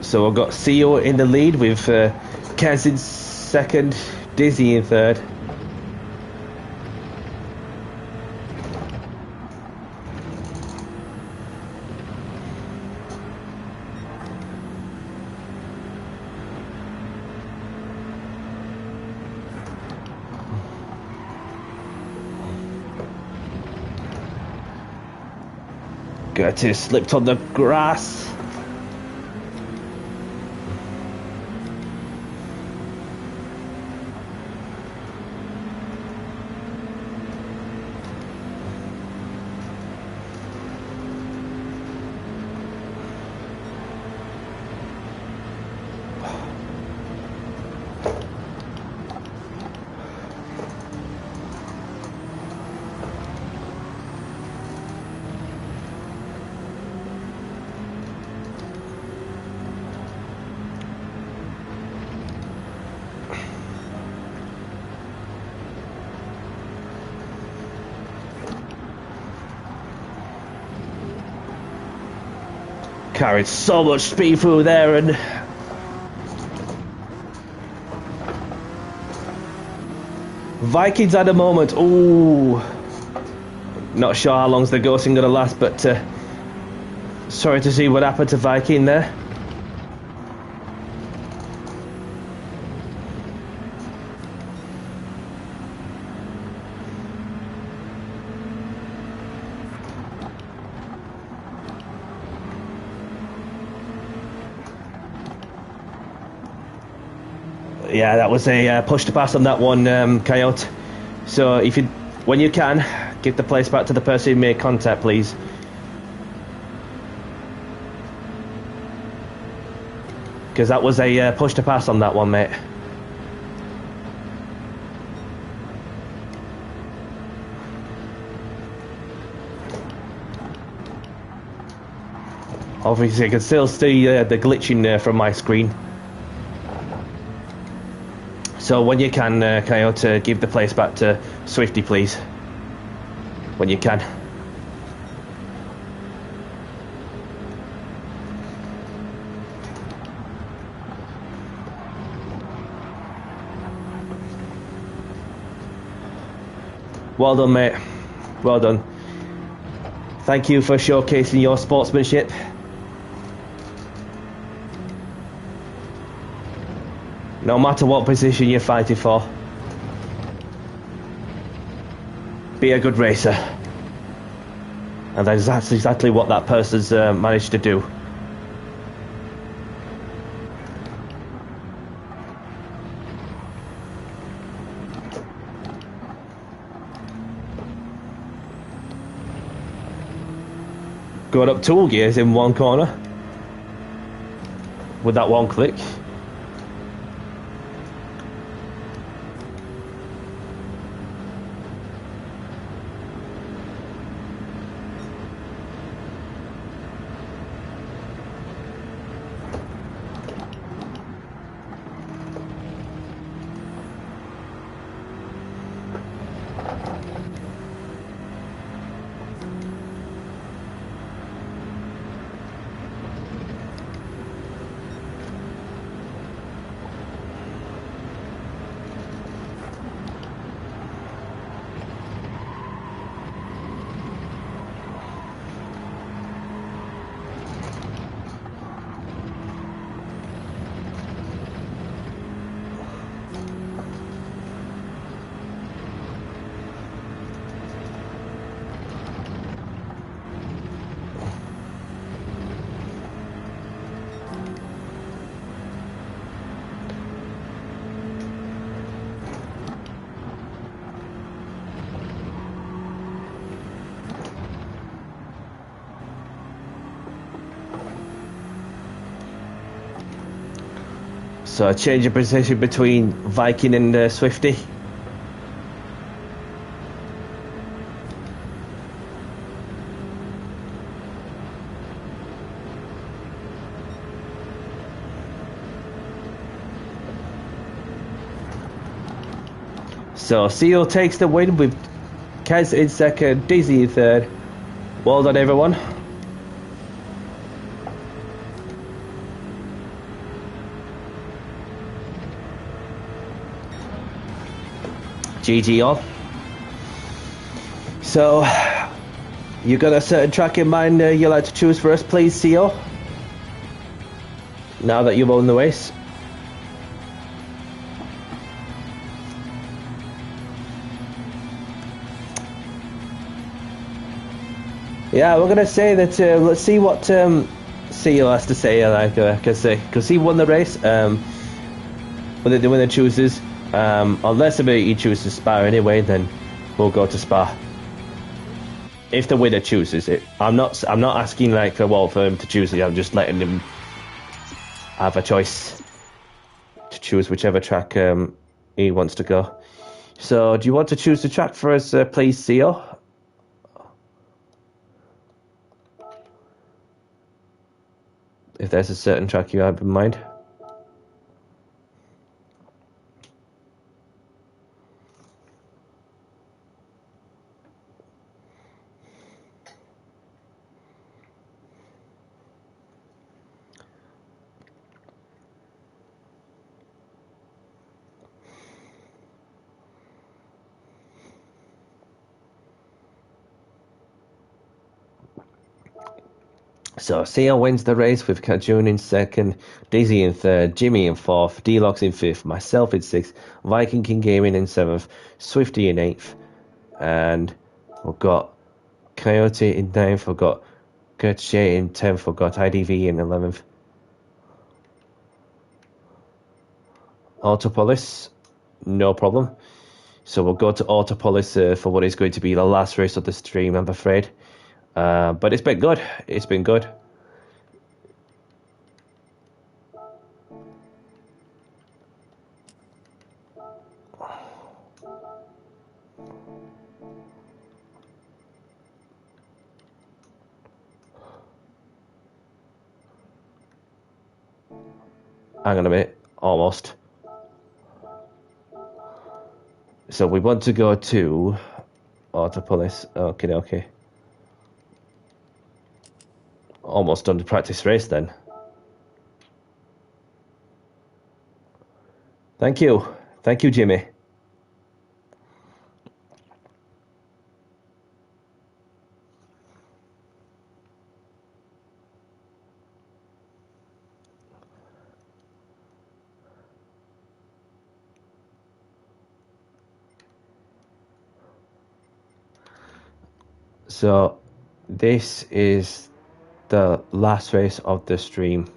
So I've got CEO in the lead with Kaz in second, Dizzy in third. Gr.3 slipped on the grass. Carried so much speed through there, and Vikings at the moment. Ooh, not sure how long's the ghosting gonna last, but sorry to see what happened to Viking there. Yeah, that was a push to pass on that one, Coyote. So if you, when you can, give the place back to the person who made contact, please. Because that was a push to pass on that one, mate. Obviously, I can still see the glitching there from my screen. So when you can, Coyote, give the place back to Swifty, please. When you can. Well done, mate. Well done. Thank you for showcasing your sportsmanship. No matter what position you're fighting for, be a good racer. And that's exactly what that person's managed to do. Going up 2 gears in one corner with that one click. So a change of position between Viking and Swifty. So CEO takes the win with Kez in second, Dizzy in third. Well done, everyone. GG all. So, you got a certain track in mind you'd like to choose for us, please, CEO? Now that you've won the race. Yeah, we're gonna say that. Let's see what CEO has to say. Because he won the race. When the winner chooses, unless he chooses Spa anyway, then we'll go to Spa. If the winner chooses it, I'm not asking like for him to choose it. I'm just letting him have a choice to choose whichever track he wants to go. So, do you want to choose the track for us, please, CEO? If there's a certain track you have in mind. So CEO wins the race with Kajun in second, Dizzy in third, Jimmy in fourth, D-Lox in fifth, myself in sixth, Viking King Gaming in seventh, Swifty in eighth, and we've got Coyote in ninth, we've got Gr.3 in 10th, we've got IDV in 11th. Autopolis, no problem. So we'll go to Autopolis for what is going to be the last race of the stream, I'm afraid. But it's been good. It's been good. Hang on a minute. Almost. So we want to go to Autopolis. Okay. Almost done the practice race then. Thank you, Jimmy. So this is the last race of the stream.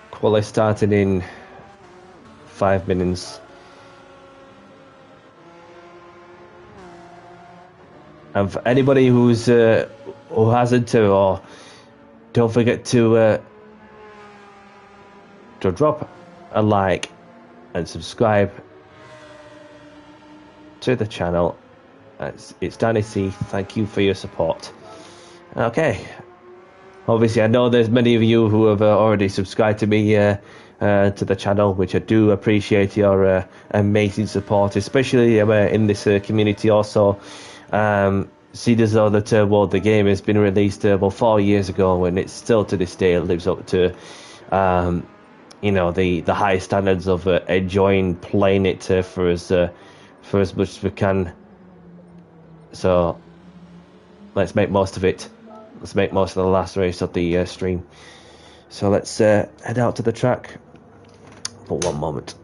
Quali started in 5 minutes. And for anybody who hasn't or don't forget to drop a like and subscribe to the channel. It's Danny C. Thank you for your support. Okay. Obviously, I know there's many of you who have already subscribed to me to the channel, which I do appreciate your amazing support, especially in this community. Also, see as though that the game has been released 4 years ago, and it's still to this day it lives up to the high standards of enjoying playing it for as much as we can. So let's make most of it. Let's make most of the last race of the stream. So let's head out to the track for one moment.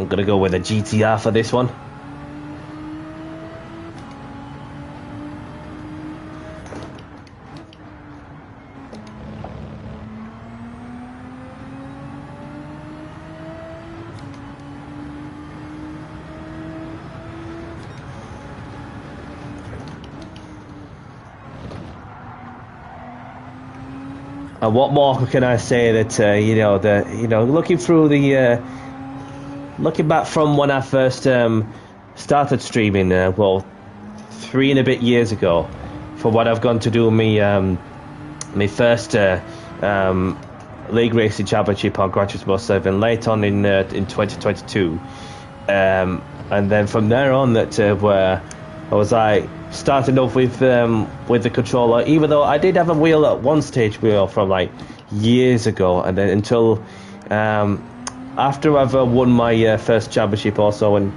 I'm gonna go with a GTR for this one. And what more can I say that looking through the looking back from when I first started streaming, well, 3 and a bit years ago, for what I've gone to do my first league racing championship on Gran Turismo 7 late on in 2022, and then from there on where I was like starting off with the controller, even though I did have a wheel at one stage from like years ago, and then until after I've won my first championship also. And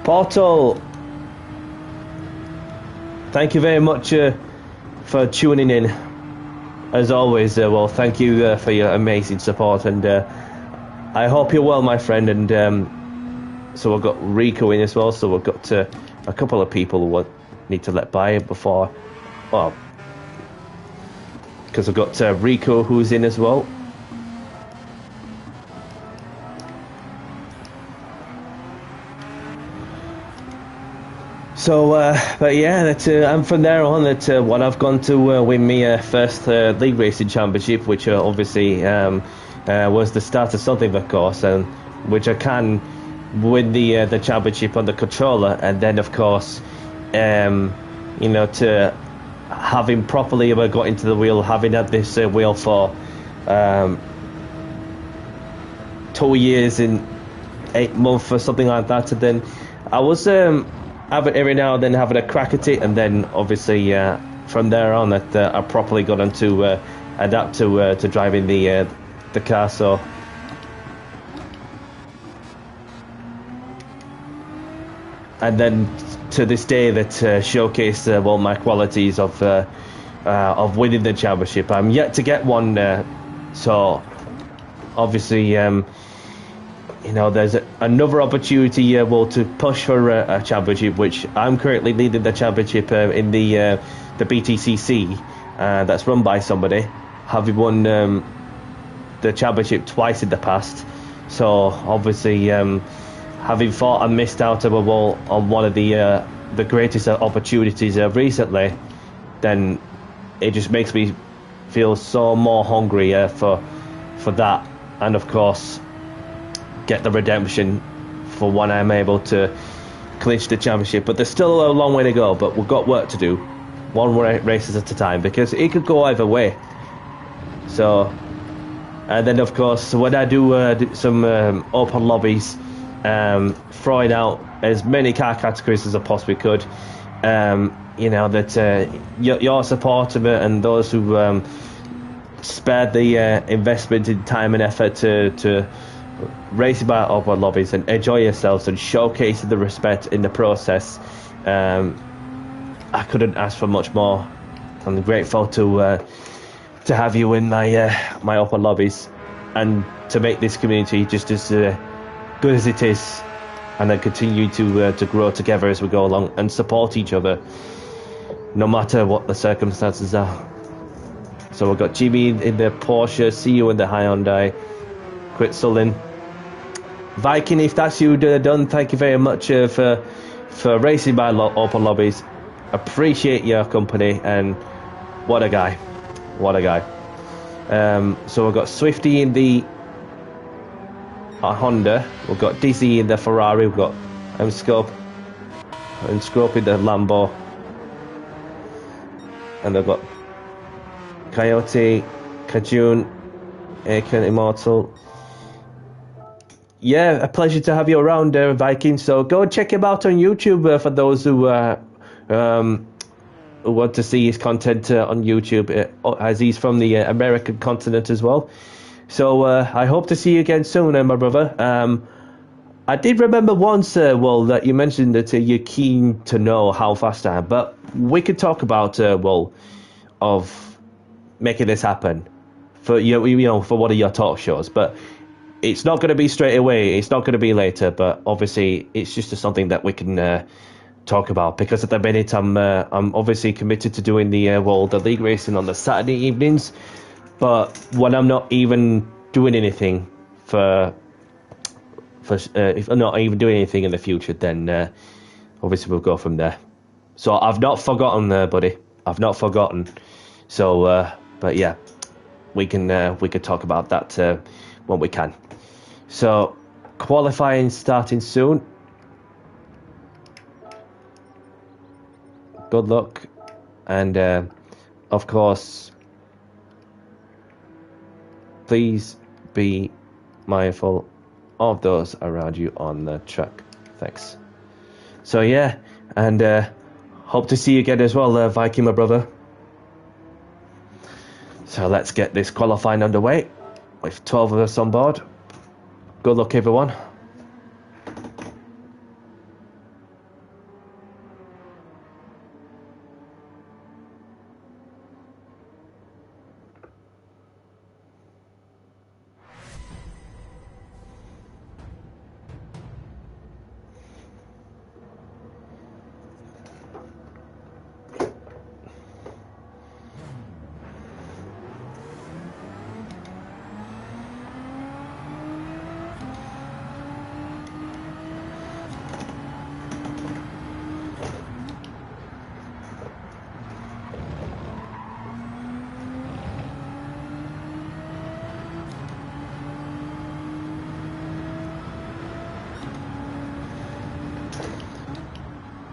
Portal, thank you very much for tuning in as always. Well, thank you for your amazing support, and I hope you're well, my friend. And so we've got Rico in as well, so we've got a couple of people who need to let by before, well, because I've got Rico who's in as well. So, but yeah, and from there on, when I've gone to win my first league racing championship, which obviously was the start of something, of course, and which I can win the championship on the controller, and then of course, to having properly got into the wheel, having had this wheel for 2 years and 8 months or something like that, and then I was having every now and then having a crack at it, and then obviously from there on that I properly got on to adapt to driving the car. So and then to this day that showcased well my qualities of winning the championship. I'm yet to get one, so obviously there's another opportunity to push for a championship, which I'm currently leading the championship in the BTCC that's run by somebody, having won the championship twice in the past. So obviously having fought and missed out on one of the greatest opportunities recently, then it just makes me feel so more hungry for that, and of course get the redemption for when I'm able to clinch the championship. But there's still a long way to go, but we've got work to do, one races at a time, because it could go either way. So, and then of course when I do some open lobbies, throwing out as many car categories as I possibly could, your support of it, and those who spared the investment in time and effort to racing by open lobbies and enjoy yourselves and showcasing the respect in the process, I couldn't ask for much more. I'm grateful to have you in my open lobbies, and to make this community just as good as it is, and then continue to grow together as we go along and support each other no matter what the circumstances are. So we've got Jimmy in the Porsche, see you in the Hyundai, Quit Sullen, Viking, if that's you done, thank you very much for racing by open lobbies. Appreciate your company, and what a guy. So we've got Swifty in the Honda, we've got Dizzy in the Ferrari, we've got Scope in the Lambo, and they've got Coyote, Kajun, Aiken, Immortal. Yeah, a pleasure to have you around, Viking. So go and check him out on YouTube for those who want to see his content on YouTube, as he's from the American continent as well. So I hope to see you again soon, my brother. I did remember once, that you mentioned that you're keen to know how fast I am, but we could talk about, of making this happen for for one of your talk shows. But it's not going to be straight away. It's not going to be later. But obviously, it's just something that we can talk about, because at the minute I'm obviously committed to doing the World League racing on the Saturday evenings. But when I'm not even doing anything if I'm not even doing anything in the future, then obviously we'll go from there. So I've not forgotten, buddy. I've not forgotten. So, but yeah, we can talk about that when we can. So, qualifying starting soon. Good luck, and of course, please be mindful of those around you on the track. Thanks. So yeah, and hope to see you again as well, Viking, my brother. So let's get this qualifying underway with 12 of us on board. Good luck, everyone.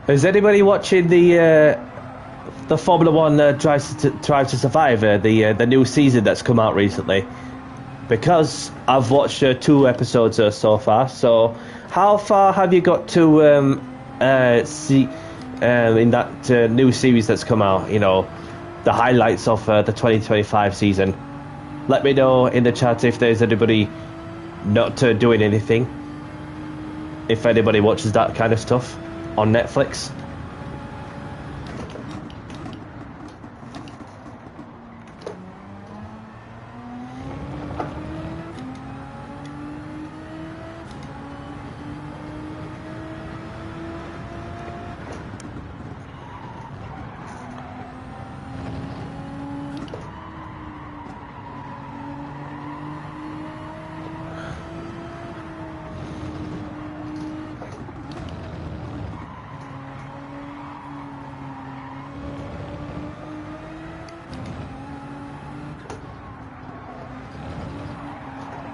Is anybody watching the Formula One Drive to Survive, the new season that's come out recently? Because I've watched 2 episodes so far. So how far have you got to see in that new series that's come out? You know, the highlights of the 2025 season. Let me know in the chat if there's anybody not doing anything. If anybody watches that kind of stuff on Netflix.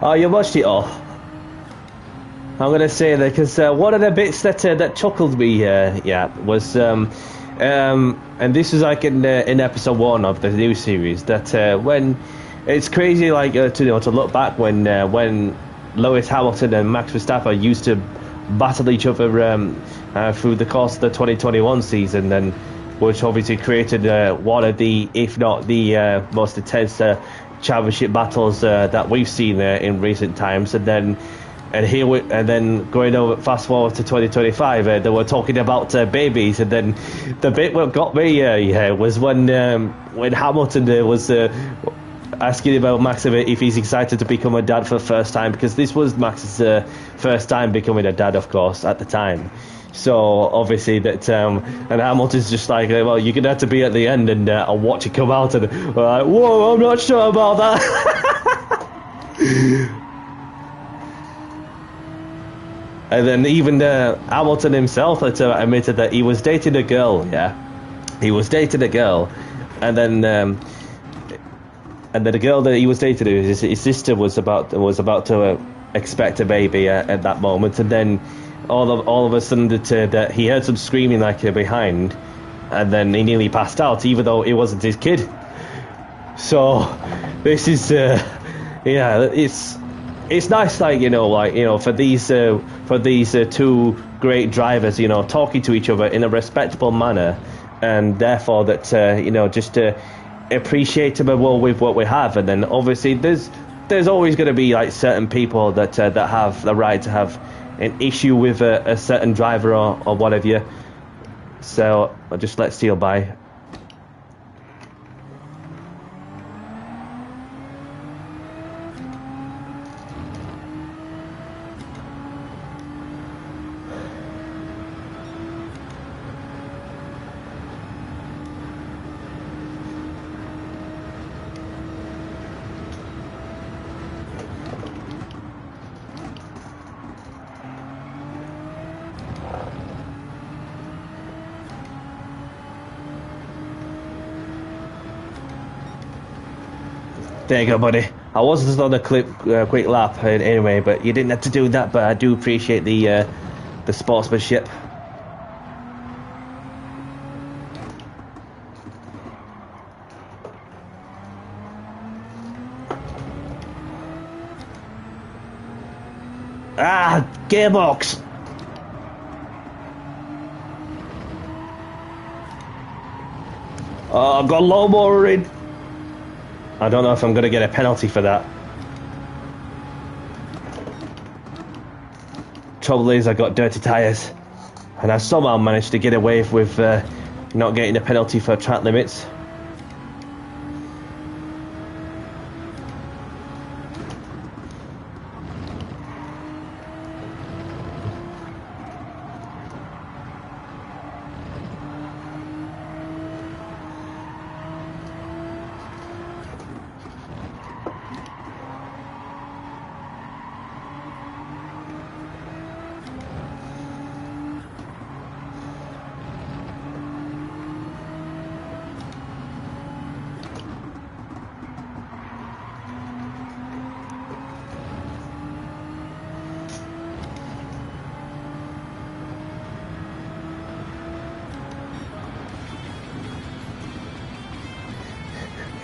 Oh, you watched it all? I'm gonna say that because one of the bits that chuckled me, was and this was like in episode 1 of the new series, that when it's crazy, like to look back when Lewis Hamilton and Max Verstappen used to battle each other through the course of the 2021 season, and which obviously created one of the, if not the most intense championship battles that we've seen in recent times. And then going over, fast forward to 2025, they were talking about babies, and then the bit what got me was when Hamilton was asking about Max if he's excited to become a dad for the first time, because this was Max's first time becoming a dad, of course, at the time. So obviously that and Hamilton's just like, well, you're gonna have to be at the end and I'll watch it come out, and we're like, whoa, I'm not sure about that. And then even Hamilton himself admitted that he was dating a girl. Yeah, he was dating a girl, and then the girl that he was dating, his sister, was about to expect a baby at that moment, and then all of a sudden that he heard some screaming like behind, and then he nearly passed out, even though it wasn't his kid. So this is it's nice, for these 2 great drivers, talking to each other in a respectable manner, and therefore that just to appreciate them with what we have. And then obviously there's always going to be like certain people that have the right to have an issue with a certain driver or whatever. So I'll just let Steele by. There you go, buddy. I was just on a quick lap anyway, but you didn't have to do that. But I do appreciate the sportsmanship. Ah, gearbox. Oh, I've got low motor in. I don't know if I'm going to get a penalty for that. Trouble is, I got dirty tyres, and I somehow managed to get away with not getting a penalty for track limits.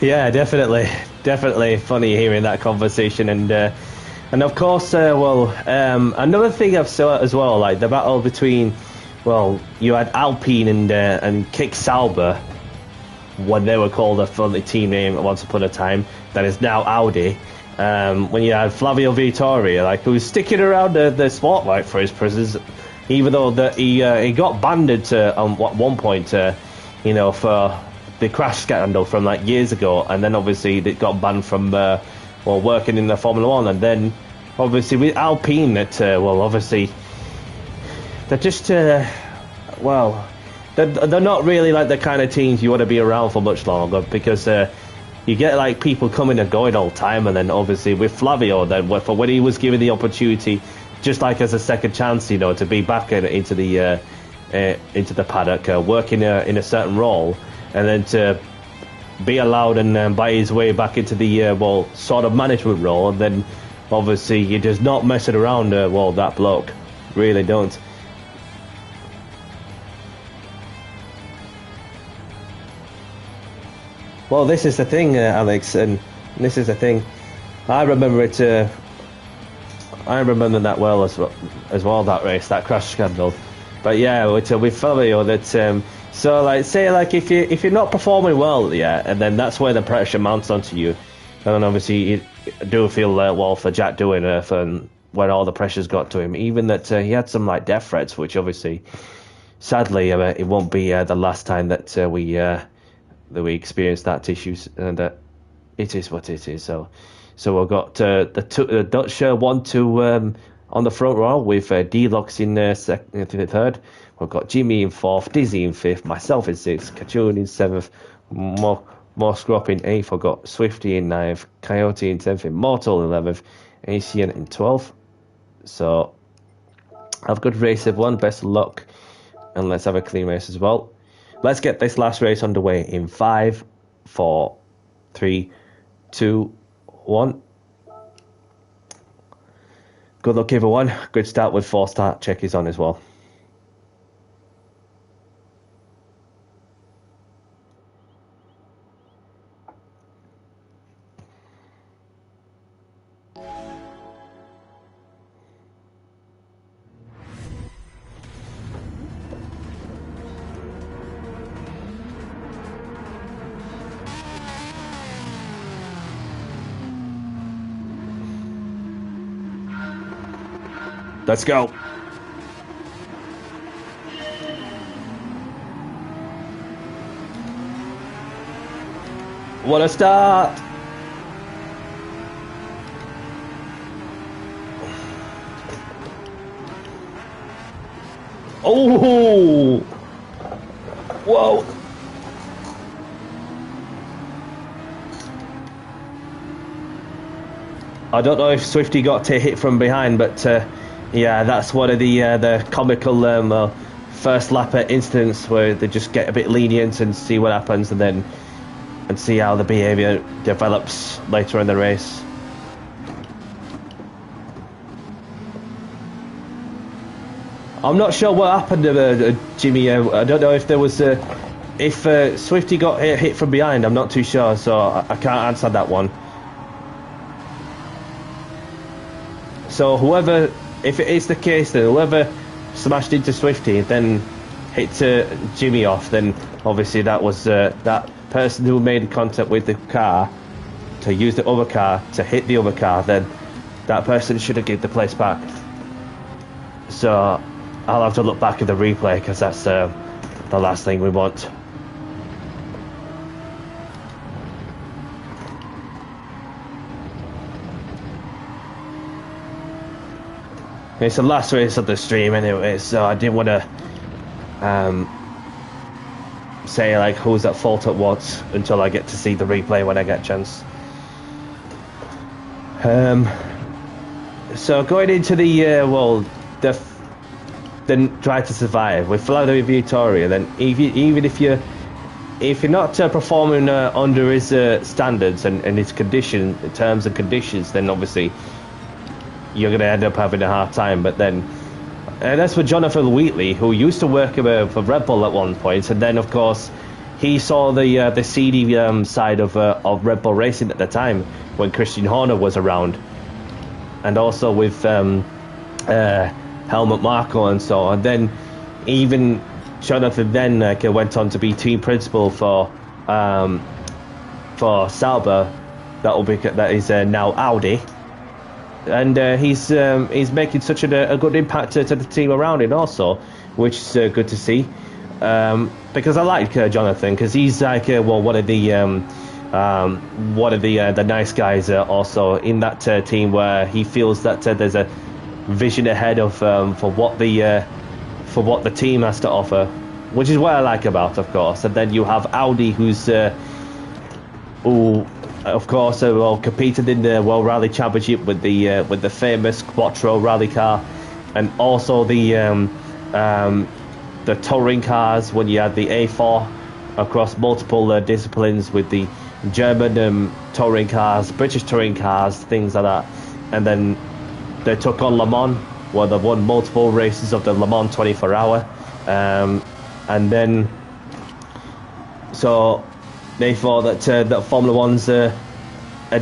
Yeah, definitely funny hearing that conversation, and of course, another thing I've saw as well, like the battle between, well, you had Alpine and Kick Sauber, when they were called a funny team name once upon a time, that is now Audi. When you had Flavio Vittori, like, who was sticking around the spotlight for his presence, even though that he got banned at one point, for the crash scandal from like years ago, and then obviously it got banned from working in the Formula One, and then obviously with Alpine, obviously they're just they're not really like the kind of teams you want to be around for much longer, because you get like people coming and going all the time, and then obviously with Flavio, then for when he was given the opportunity, just like as a second chance, to be back into the paddock, working in a certain role, and then to be allowed and buy his way back into the sort of management role, and then obviously you're just not messing around. That bloke really don't. Well, this is the thing, Alex, and this is the thing. I remember it. I remember that well as well. That race, that crash scandal. But yeah, with Fabio, that. So, like, say, like, if you're not performing well, yeah, and then that's where the pressure mounts onto you, and then obviously you do feel for Jack doing when all the pressure's got to him. Even that he had some like death threats, which obviously, sadly, it won't be the last time that we experience that issues, and it is what it is. So we've got the Dutch 1-2 on the front row with D-Locks in third. We've got Jimmy in fourth, Dizzy in fifth, myself in sixth, Kachun in seventh, Moskrop in eighth. I've got Swifty in ninth, Coyote in 10th, Immortal in 11th, Asian in 12th. So have a good race, everyone. Best of luck, and let's have a clean race as well. Let's get this last race underway in 5, 4, 3, 2, 1. Good luck, everyone. Good start with 4 start. Check is on as well. Let's go. What a start. Oh. Whoa. I don't know if Swifty got to hit from behind, but yeah, that's one of the comical first lap incidents where they just get a bit lenient and see what happens, and then and see how the behaviour develops later in the race. I'm not sure what happened to Jimmy. I don't know if there was if Swifty got hit from behind. I'm not too sure, so I can't answer that one. So whoever, if it is the case, then whoever smashed into Swifty then hit Jimmy off, then obviously that was that person who made contact with the car to use the other car to hit the other car, then that person should have given the place back. So I'll have to look back at the replay, because that's the last thing we want. It's the last race of the stream anyway, so I didn't want to say like who's at fault at what until I get to see the replay when I get a chance. So going into the then try to survive with Vladimir Vittoria. Then even if you're not performing under his standards and his terms and conditions, then obviously you're going to end up having a hard time. But then, and that's for Jonathan Wheatley, who used to work for Red Bull at one point, and then of course he saw the seedy side of Red Bull Racing at the time when Christian Horner was around, and also with Helmut Marko and so on. Then even Jonathan then went on to be team principal for Sauber, that is now Audi. And he's making such a good impact to the team around him also, which is good to see. Because I like Jonathan, because he's like one of the nice guys also in that team, where he feels that there's a vision ahead of for what the team has to offer, which is what I like about, of course. And then you have Audi, who of course competed in the World Rally Championship with the famous Quattro rally car, and also the touring cars when you had the A4 across multiple disciplines with the German touring cars, British touring cars, things like that. And then they took on Le Mans, where they won multiple races of the Le Mans 24 hour, and then so they thought that Formula One's a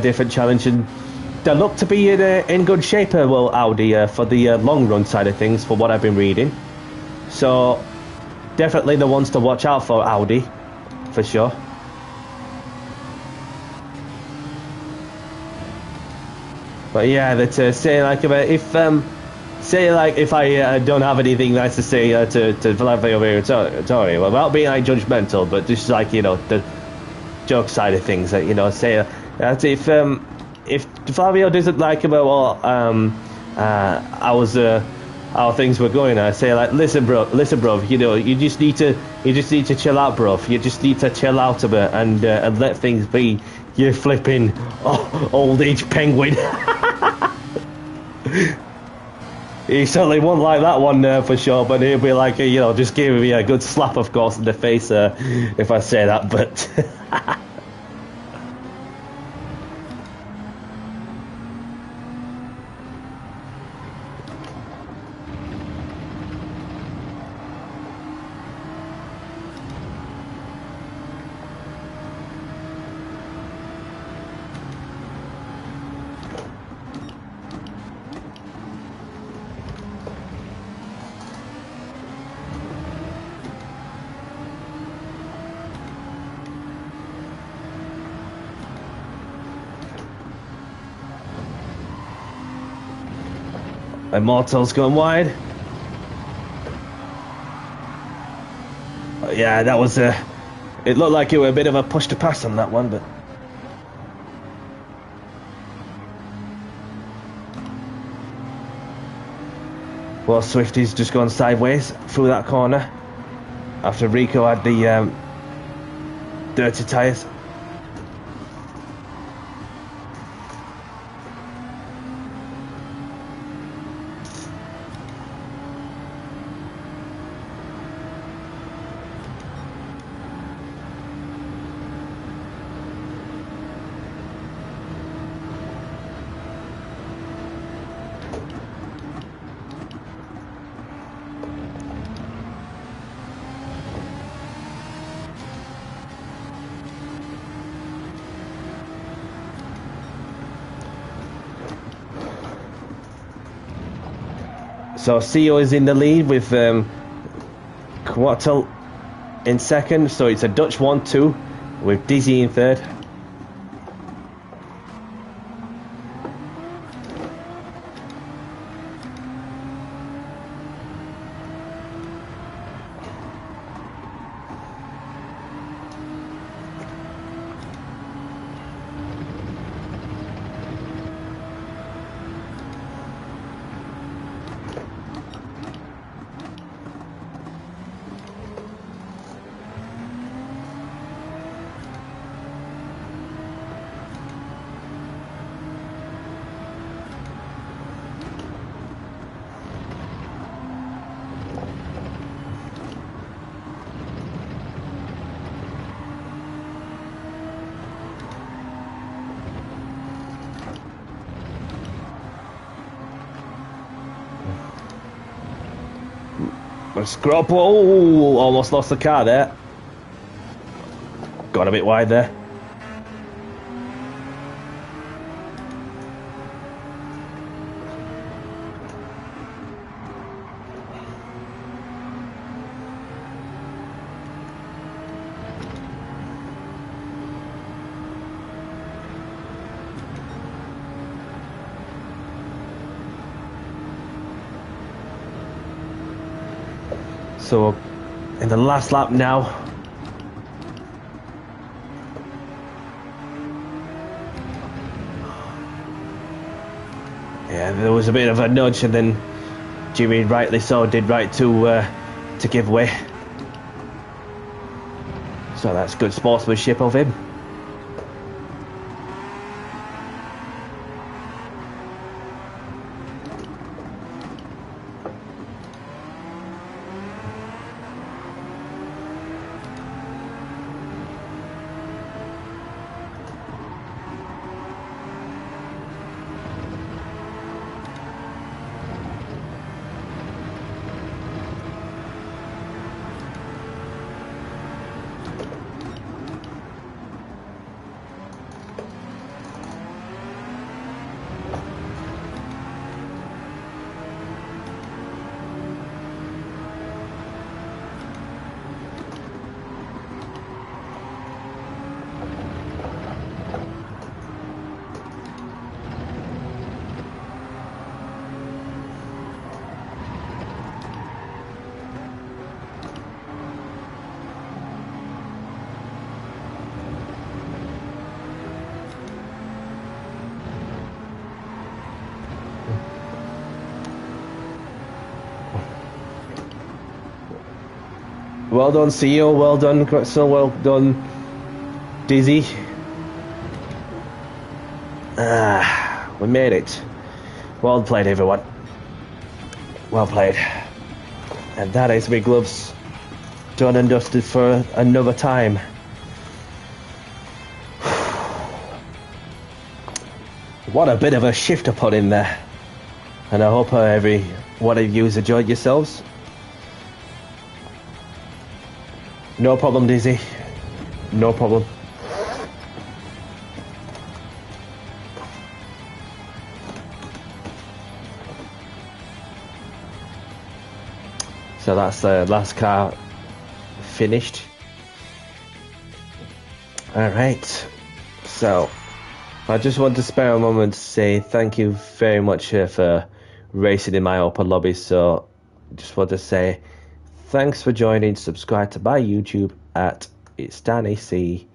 different challenge, and they look to be in good shape, Audi, for the long run side of things, for what I've been reading. So definitely the ones to watch out for, Audi, for sure. But yeah, that say like if I don't have anything nice to say to Vladimir Vittoria, without being like judgmental, but just like, you know, the joke side of things, that, you know, say that if Flavio doesn't like about how things were going, I say like, listen bro, you know, you just need to chill out, bro. You just need to chill out a bit and let things be. You flipping old age penguin. He certainly won't like that one for sure, but he'll be like, you know, just give me a good slap, of course, in the face if I say that, but Immortal's going wide. Yeah, that was it looked like it was a bit of a push to pass on that one, but well, Swifty's just gone sideways through that corner after Rico had the dirty tyres. So CEO is in the lead with Quartel in second. So it's a Dutch 1-2 with Dizzy in third. Scrub, oh, almost lost the car there. Got a bit wide there. So, in the last lap now. Yeah, there was a bit of a nudge, and then Jimmy, rightly so, did right to give way. So that's good sportsmanship of him. Well done, CEO. Well done, Crutzel. Well done, Dizzy. We made it. Well played, everyone. Well played. And that is Big Gloves done and dusted for another time. What a bit of a shift to put in there. And I hope every one of you enjoyed yourselves. No problem, Dizzy. No problem. So that's the last car finished. Alright. So, I just want to spare a moment to say thank you very much for racing in my open lobby. So, just want to say thanks for joining. Subscribe to my YouTube at It's Danny C.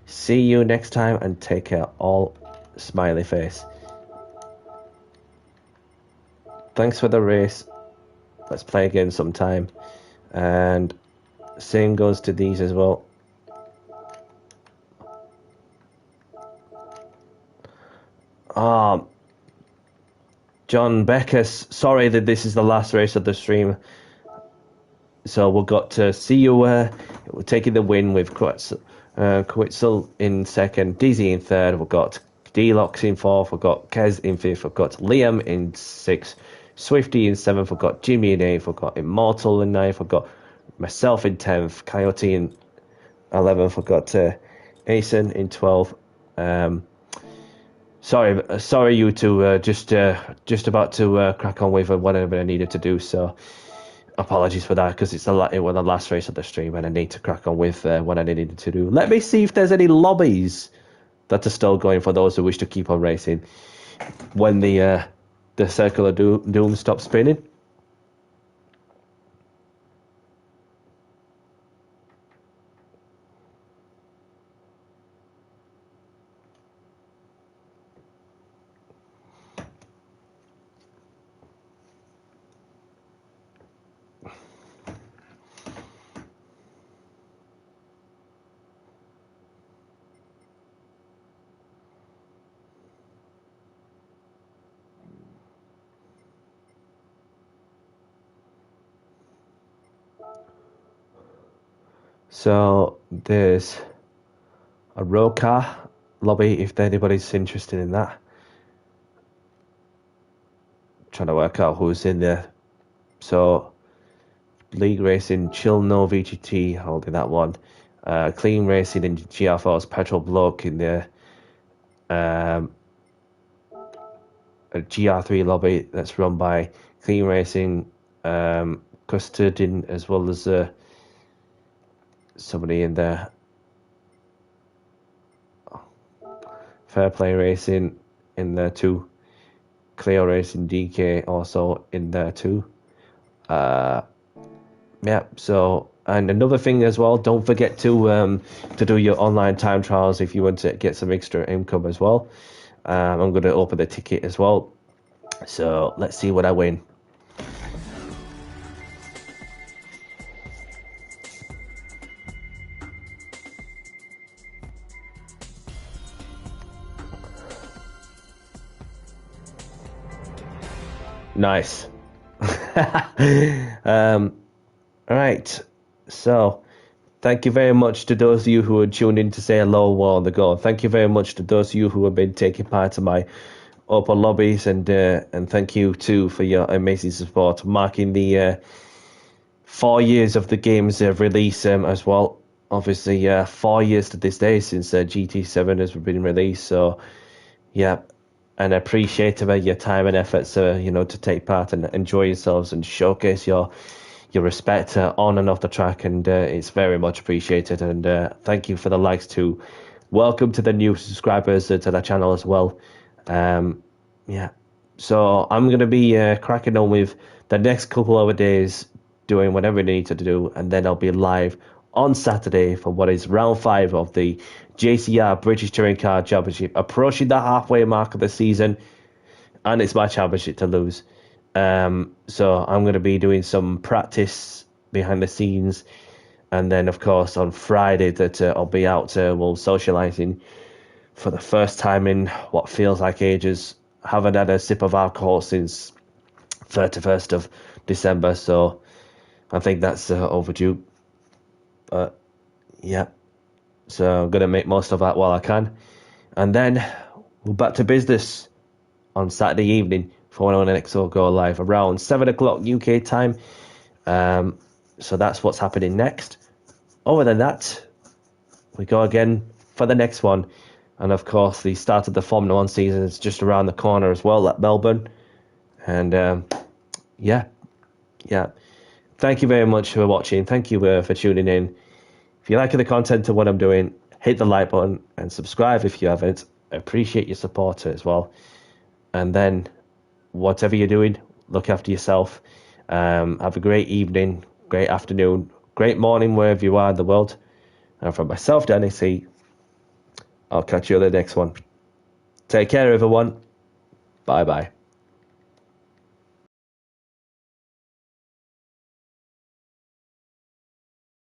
See you next time and take care. All smiley face. Thanks for the race. Let's play again sometime. And same goes to these as well. John Beckus, sorry that this is the last race of the stream. So we've got to see you we're taking the win with Quitzel in second, Dizzy in third, we've got D-Lox in fourth, we've got Kez in fifth, we've got Liam in sixth, Swifty in seventh, we've got Jimmy in eighth, we've got Immortal in ninth, we've got myself in 10th, Coyote in 11th, we've got Asen in 12th. Sorry, you two. Just about to crack on with whatever I needed to do. So apologies for that, because it was the last race of the stream, and I need to crack on with what I needed to do. Let me see if there's any lobbies that are still going for those who wish to keep on racing when the circle of doom stops spinning. So there's a row car lobby if anybody's interested in that. Trying to work out who's in there. So League Racing, Chill No VGT holding that one. Clean Racing and GR4's Petrol Bloke in there. A GR3 lobby that's run by Clean Racing, Custardin, as well as somebody in there. Fair Play Racing in there too. Cleo Racing DK also in there too. Yeah, so, and another thing as well, don't forget to do your online time trials if you want to get some extra income as well. I'm going to open the ticket as well. So let's see what I win. Nice. All right. So thank you very much to those of you who are tuned in to say hello while on the go. Thank you very much to those of you who have been taking part in my open lobbies, and thank you too for your amazing support, marking the 4 years of the game's release as well. Obviously, 4 years to this day since GT7 has been released. So, yeah, and I appreciate your time and efforts, to take part and enjoy yourselves and showcase your respect on and off the track, and it's very much appreciated. And thank you for the likes too. Welcome to the new subscribers to the channel as well. Yeah, so I'm gonna be cracking on with the next couple of days, doing whatever I need to do, and then I'll be live on Saturday for what is round 5 of the JCR British Touring Car Championship, approaching the halfway mark of the season, and it's my championship to lose. So I'm going to be doing some practice behind the scenes, and then of course on Friday that I'll be out socialising for the first time in what feels like ages. Haven't had a sip of alcohol since 31st of December, so I think that's overdue. But yeah, so I'm going to make most of that while I can, and then we're back to business on Saturday evening for when the next will go live around 7 o'clock UK time. So that's what's happening next. Other than that, we go again for the next one. And of course, the start of the Formula 1 season is just around the corner as well at Melbourne. And yeah. Thank you very much for watching. Thank you for tuning in. If you like the content of what I'm doing, hit the like button and subscribe if you haven't. I appreciate your support as well. And then, whatever you're doing, look after yourself. Have a great evening, great afternoon, great morning wherever you are in the world. And from myself, Danny C, I'll catch you on the next one. Take care, everyone. Bye-bye.